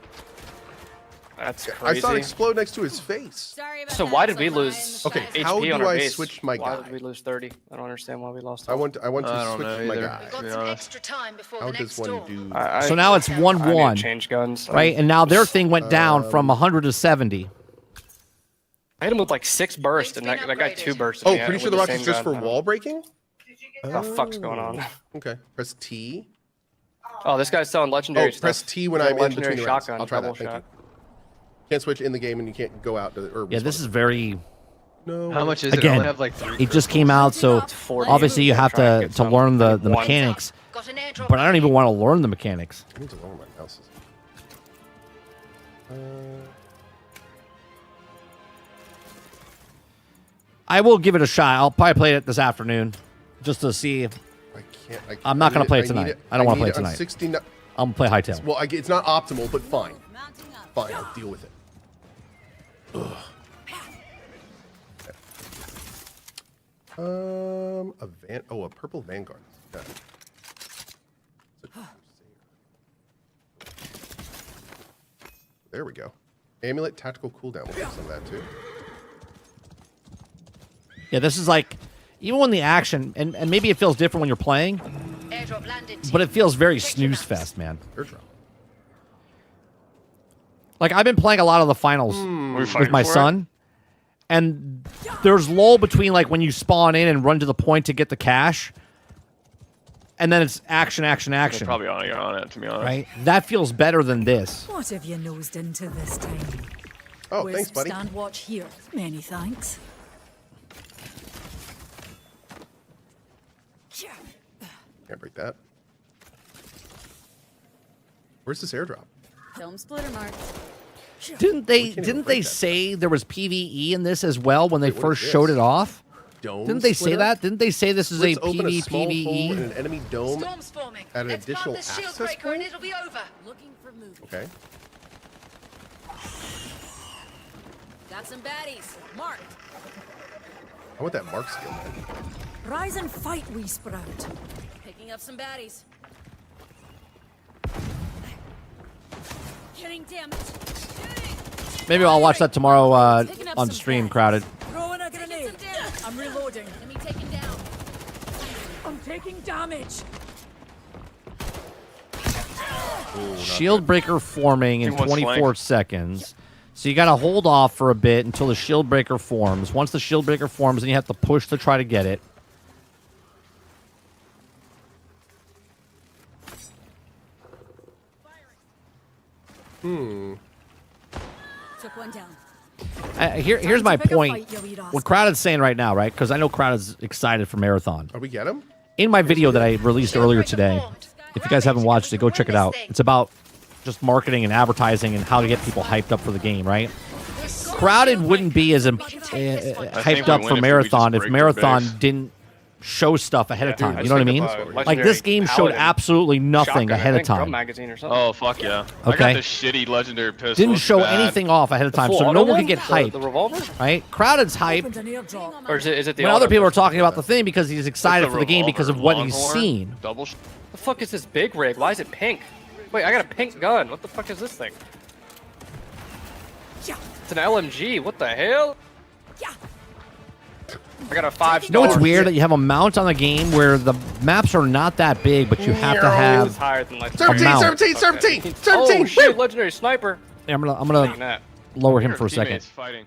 That's I crazy. saw it explode next to his face. So why did we lose Okay, HP how do on our I base? switch my Why guy? did we lose 30? I don't understand why we lost. I want to I don't switch know my either. guy. To be honest. Extra time before How the does next one storm. do? So now it's I need 1-1, to change guns. right? And now their thing went down from 100 to 70. I hit him with like 6 bursts, and that guy 2 bursts. Oh, Yeah, pretty sure with the the rocket's same just for gun. wall breaking? What the fuck's going on? Okay, press T. Oh, this guy's selling legendary Oh, stuff. press T when He's got I'm a in between legendary the rounds. shotgun, I'll try that. double Thank you. shot. Can't switch in the game and you can't go out to. Or Yeah, this is very. No. How much is it? I Again, only have like 3 it just came out, so 40. obviously you have Try and to get some. learn the One. mechanics. But I don't even want to learn the mechanics. I need to lower my mouse. I will give it a shot. I'll probably play it this afternoon, just to see. I can't. I'm not going to play it I tonight. need I don't want to play it on tonight. 69. I'm going to play Hightail. Well, it's not optimal, but fine. Fine, I'll deal with it. Ugh. A purple Vanguard. Okay. There we go. Amulet tactical cooldown. We'll get some of that too. Yeah, this is like, even when the action, and maybe it feels different when you're playing, but it feels very snooze fest, man. Airdrop. Like, I've been playing a lot of the finals with my son, and there's lull between, like, when you spawn in and run to the point to get the cash, and then it's action, action, They're action. probably on it, to be honest. Right? That feels better than this. What have you nosed into this time? Oh, Wisp, thanks, buddy. Stand watch here. Many thanks. Can't break that. Where's this airdrop? Film splitter marks. Didn't they say there was PvE in this as well when they Wait, what first is showed this? it off? Dome Didn't they say splitter? that? Didn't they say this is Let's a open a small hole in PvE? an enemy dome Storm's forming. at an Let's pop additional this shield access breaker point? and it'll be over. Looking for movement. Okay. Got some baddies. Marked. I want that mark skill, man. Rise and fight, wee sprout. Picking up some baddies. Getting damage. Maybe I'll watch that tomorrow on stream, Crowded. Throwing a grenade. I'm reloading. Enemy taken down. I'm taking damage. Shield breaker forming in He wants 24 flank. seconds. So you got to hold off for a bit until the shield breaker forms. Once the shield breaker forms, then you have to push to try to get it. Took one down. Here's my Time to pick a point. fight, you wee rascal. What Crowded's saying right now, right? Because I know Crowded's excited for Marathon. Are we get him? In my video that I released earlier today, if you guys haven't watched it, go check it out. It's about just marketing and advertising and how to get people hyped up for the game, right? Crowded wouldn't be as hyped up for Marathon if Marathon didn't show stuff ahead of time. You know what I mean? Like, this game showed absolutely nothing ahead of time. Magazine or something. Oh, fuck yeah. I Okay. got the shitty legendary pistol. Didn't It's show bad. anything off ahead of time, full so auto no one one? could get hyped. The revolver? Right? Crowded's hyped Opened an airdrop. Or is it the when other auto people are pistol? talking about the thing because he's excited It's for the game because of what he's Longhorn, seen. Double The fuck is this big rig? Why is it pink? Wait, I got a pink gun. What the fuck is this thing? It's an LMG. What the hell? I got a 5-star. You know what's weird? That you have a mount on the game where the maps are not that big, but you have to have It's higher than like 17. Oh shit! Legendary sniper. Yeah, I'm gonna lower him for a second. Teammates fighting.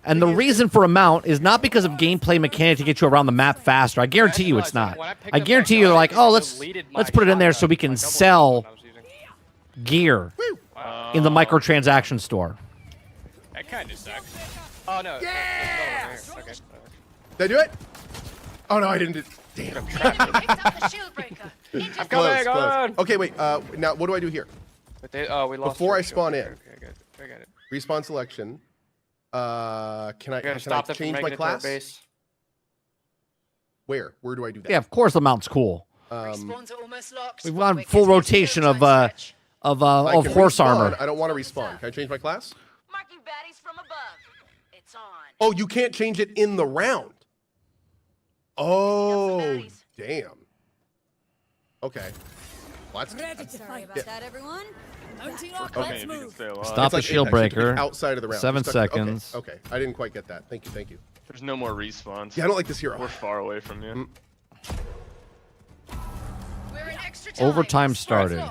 And the reason for a mount is not because of gameplay mechanic to get you around the map faster. I guarantee you it's not. I guarantee you they're like, oh, let's put it in there so we can sell gear in the microtransaction store. That kind of sucks. Oh no. Yeah. Okay. Did I do it? Oh no, I didn't. Damn. I'm coming on. Okay, wait. Now what do I do here? We lost. Before I spawn in. Okay, good. I got it. Respawn selection. Can I change my class? Where do I do that? Yeah, of course the mount's cool. We've gone full rotation of horse respawn. armor. I don't want to respawn. Can I change my class? Oh, you can't change it in the round. Oh, damn. Okay. Well, Sorry about that, everyone. Mounting up, Okay, let's if you can move. stay alive. Stop the like shield Apex, you have to be breaker. outside of the round. 7 Just okay, seconds. Okay, I didn't quite get that. Thank you. There's no more respawns. Yeah, I don't like this hero. We're far away from you. Overtime started.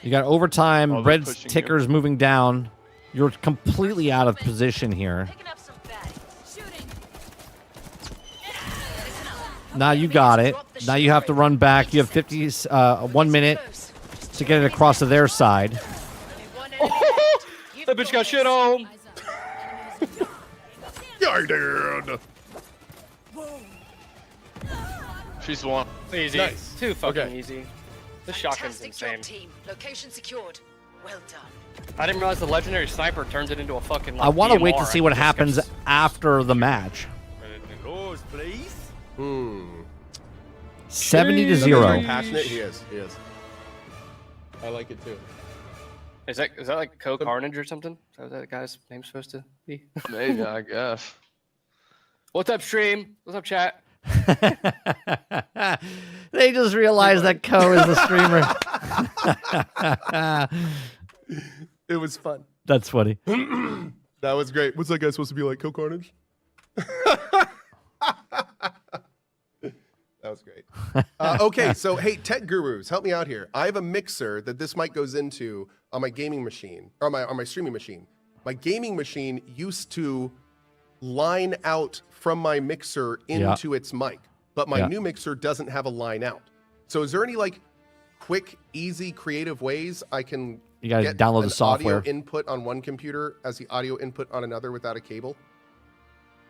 You got overtime. they're Red pushing you. tickers moving down. You're completely out of position here. Now you got it. Now you have to run back. You have 1 minute to get it across to their side. That bitch got shit on. Yardan. She's one. Easy. Nice. Too fucking Okay. easy. This shotgun's insane. Location secured. Well done. I didn't realize the legendary sniper turns it into a fucking. Like, I want to wait to DMR. see what Just happens kept- after the match. Doors, please. 70 to Very 0. passionate. He is. I like it too. Is that like Carnage or something? Is that what that guy's name's supposed to be? Maybe, I guess. What's up, stream? What's up, chat? They just realized that Ko is the streamer. It was fun. That's funny. That was great. What's that guy supposed to be like? Carnage? That was great. Okay, so hey, tech gurus, help me out here. I have a mixer that this mic goes into on my gaming machine, or on my streaming machine. My gaming machine used to line out from my mixer into its mic, but my new mixer doesn't have a line out. So is there any like quick, easy, creative ways I can gotta download the software. audio input on one computer as the audio input on another without a cable?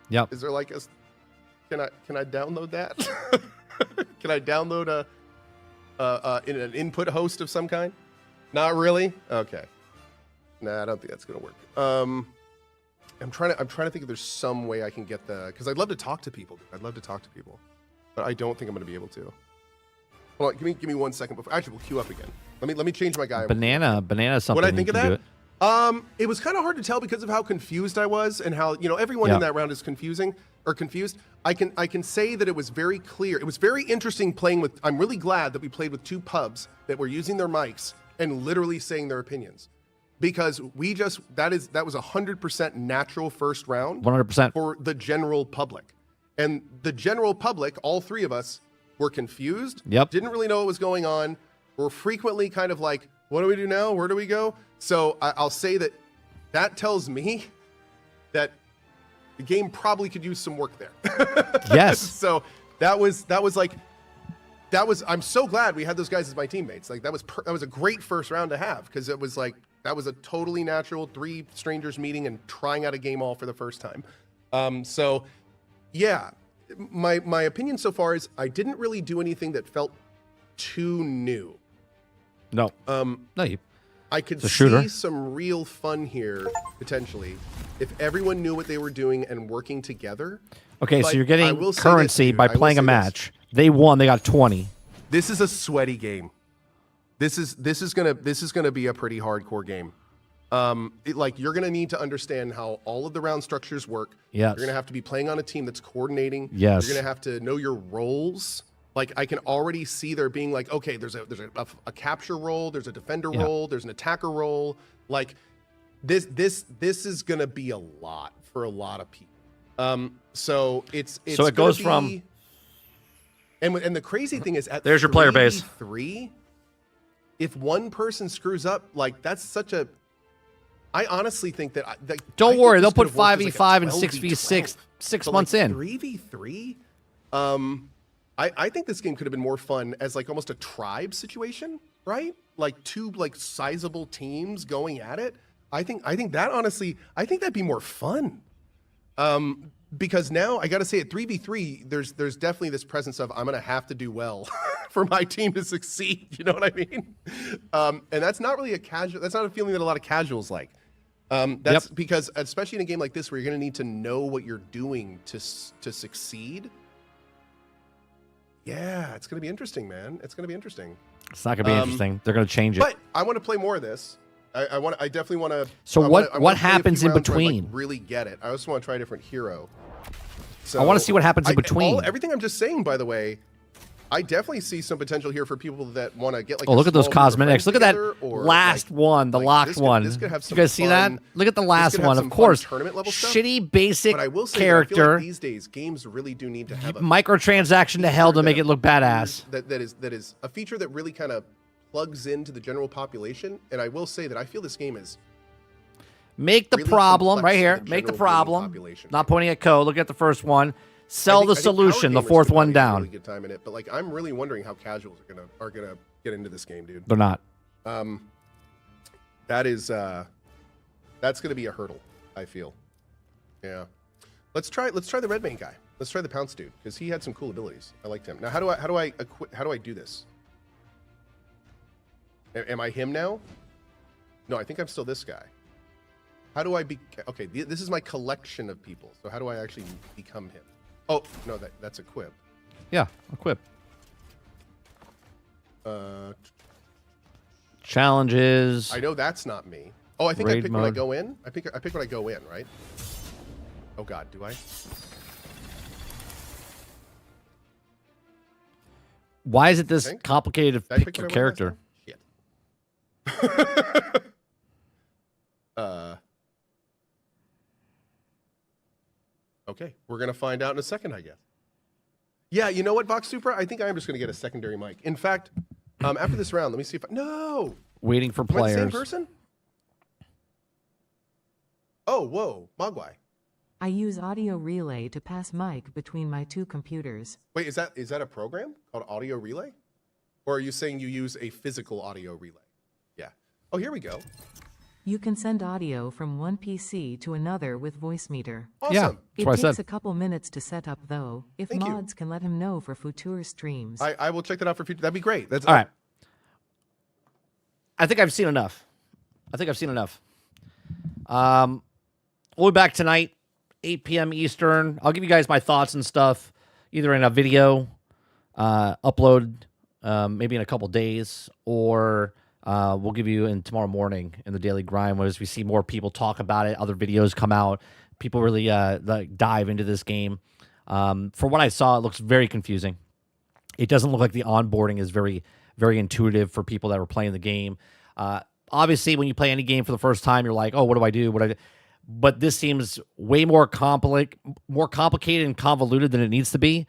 Yep. Is there like a can I download that? Can I download an input host of some kind? Not really. Okay. Nah, I don't think that's gonna work. I'm trying to think if there's some way I can get because I'd love to talk to people. But I don't think I'm gonna be able to. Hold on, give me 1 second before. Actually, we'll queue up again. Let me change my guy. Banana something. What I think you of can that? do it. It was kind of hard to tell because of how confused I was and how everyone in that round is confused. I can say that it was very clear. It was very interesting playing with. I'm really glad that we played with two pubs that were using their mics and literally saying their opinions, because that was 100% natural first round. 100% for the general public, and the general public, all three of us were confused. Yep. Didn't really know what was going on. Were frequently kind of like, what do we do now? Where do we go? So I'll say that tells me that the game probably could use some work there. Yes. So I'm so glad we had those guys as my teammates. Like that was a great first round to have, because it was like that was a totally natural three strangers meeting and trying out a game all for the first time. So yeah, my opinion so far is I didn't really do anything that felt too new. No. I could shooter. see some real fun here potentially if everyone knew what they were doing and working together. Okay, so But you're I getting will say currency this, by dude. I will playing a say match. They won. They got 20. This is a sweaty game. This is gonna be a pretty hardcore game. You're gonna need to understand how all of the round structures work. Yes. You're gonna have to be playing on a team that's coordinating. Yes. You're gonna have to know your roles. Like I can already see there being like, okay, there's a capture role, there's a defender role, there's an attacker role. Like this is gonna be a lot for a lot of people. So it goes from. And the crazy thing is there's your player base. 3, if one person screws up, like that's such a. I honestly think that. Don't worry, they'll put 5v5 and 6v6 6 months in. 3v3. I think this game could have been more fun as like almost a tribe situation, right? Like two like sizable teams going at it. I think that honestly, I think that'd be more fun. Because now I got to say at 3v3, there's definitely this presence of I'm going to have to do well for my team to succeed. You know what I mean? And that's not really that's not a feeling that a lot of casuals like. That's because especially in a game like this where you're going to need to know what you're doing to succeed. Yeah, it's going to be interesting, man. It's going to be interesting. It's not going to be interesting. They're going to change it. But I want to play more of this. I definitely want to. So what happens in between? Like really get it. I also want to try a different hero. So I want to see what happens in between. Everything I'm just saying, by the way, I definitely see some potential here for people that want to get like. Oh, look at those cosmetics! Look at that last one, the locked one. This could have some you guys see that? Look at the last one. Of course, shitty basic but I will say character. That I feel like these days, games really do need to have a microtransaction to hell to make it look badass. That is a feature that really kind of plugs into the general population, and I will say that I feel this game is. Make the really problem right here. Make the problem. Not pointing at code. Look at the first one. Sell the solution. The fourth one down. Really good time in it, but like I'm really wondering how casuals are gonna get into this game, dude. They're not. That's gonna be a hurdle. I feel. Yeah. Let's try the red main guy. Let's try the Pounce dude because he had some cool abilities. I liked him. Now how do I do this? Am I him now? No, I think I'm still this guy. How do I be? Okay, this is my collection of people. So how do I actually become him? Oh no, that's equip. Yeah, equip. Challenges. I know that's not me. Oh, I think I pick when I go in. I pick when I go in, right? Oh God, do I? Why is it this complicated to pick your character? Shit. Okay, we're gonna find out in a second, I guess. Yeah, you know what, Vox Supra? I think I am just gonna get a secondary mic. In fact, after this round, let me see if no. Waiting for Am I players. the same person? Oh, whoa, Mogwai. I use audio relay to pass mic between my two computers. Wait, is that a program called audio relay? Or are you saying you use a physical audio relay? Yeah. Oh, here we go. You can send audio from one PC to another with voice meter. Awesome. Yeah, that's it what I takes said. a couple minutes to set up, though. If Thank you. mods can let him know for future streams. I will check that out for future. That'd be great. That's All right. I think I've seen enough. We'll be back tonight, 8 p.m. Eastern. I'll give you guys my thoughts and stuff, either in a video upload, maybe in a couple days, or we'll give you in tomorrow morning in the Daily Grind, as we see more people talk about it, other videos come out, people really like dive into this game. For what I saw, it looks very confusing. It doesn't look like the onboarding is very, very intuitive for people that are playing the game. Obviously, when you play any game for the first time, you're like, oh, what do I do? But this seems way more complicated and convoluted than it needs to be.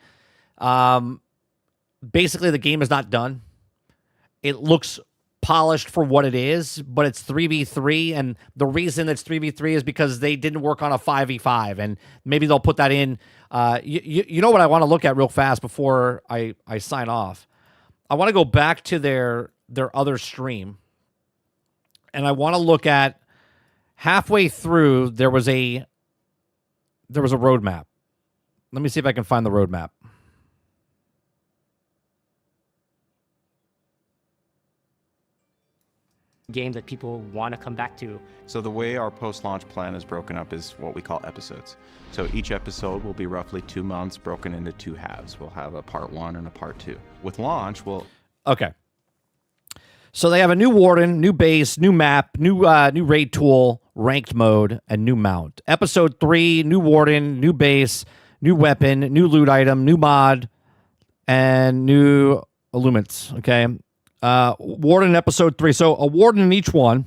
Basically, the game is not done. It looks polished for what it is, but it's 3v3, and the reason it's 3v3 is because they didn't work on a 5v5, and maybe they'll put that in. You know what I want to look at real fast before I sign off? I want to go back to their other stream, and I want to look at halfway through there was a roadmap. Let me see if I can find the roadmap. Game that people want to come back to. So the way our post-launch plan is broken up is what we call episodes. So each episode will be roughly 2 months, broken into 2 halves. We'll have a part 1 and a part 2. With launch, we'll... Okay. So they have a new warden, new base, new map, new raid tool, ranked mode, and new mount. Episode 3, new warden, new base, new weapon, new loot item, new mod, and new Illuments. Okay. Warden episode 3. So a Warden in each one.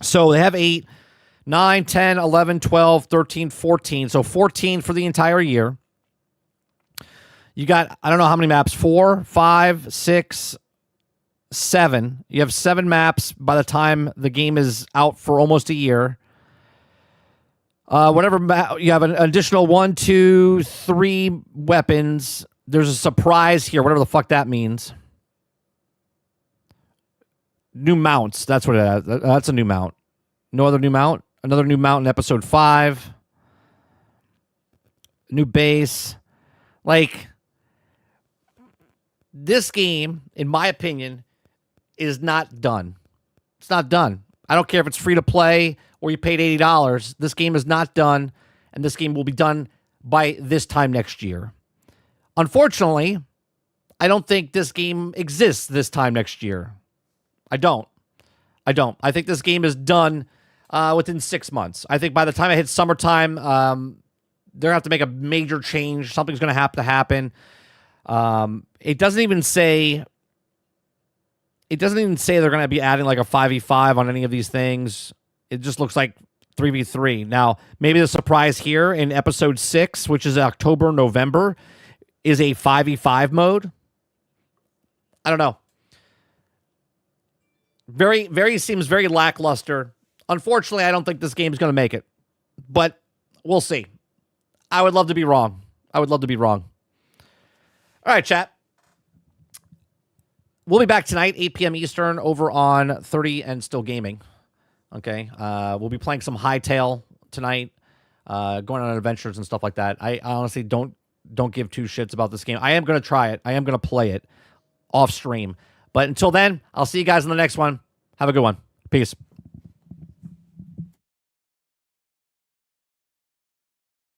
So they have 8, 9, 10, 11, 12, 13, 14. So 14 for the entire year. You got, I don't know how many maps, 4, 5, 6, 7. You have 7 maps by the time the game is out for almost a year. Whatever you have an additional 1, 2, 3 weapons. There's a surprise here, whatever the fuck that means. New mounts. That's what it is. That's a new mount. No other new mount. Another new mount in episode 5. New base. Like, this game, in my opinion, is not done. It's not done. I don't care if it's free to play or you paid $80. This game is not done, and this game will be done by this time next year. Unfortunately, I don't think this game exists this time next year. I don't. I think this game is done within 6 months. I think by the time I hit summertime, they're going to have to make a major change. Something's going to have to happen. It doesn't even say they're going to be adding like a 5v5 on any of these things. It just looks like 3v3. Now, maybe the surprise here in episode 6, which is October, November, is a 5v5 mode. I don't know. Seems very lackluster. Unfortunately, I don't think this game is going to make it, but we'll see. I would love to be wrong. All right, chat. We'll be back tonight, 8 p.m. Eastern, over on 30 and Still Gaming. Okay. We'll be playing some Hightail tonight, going on adventures and stuff like that. I honestly don't give two shits about this game. I am going to try it. I am going to play it off stream. But until then, I'll see you guys in the next one. Have a good one. Peace.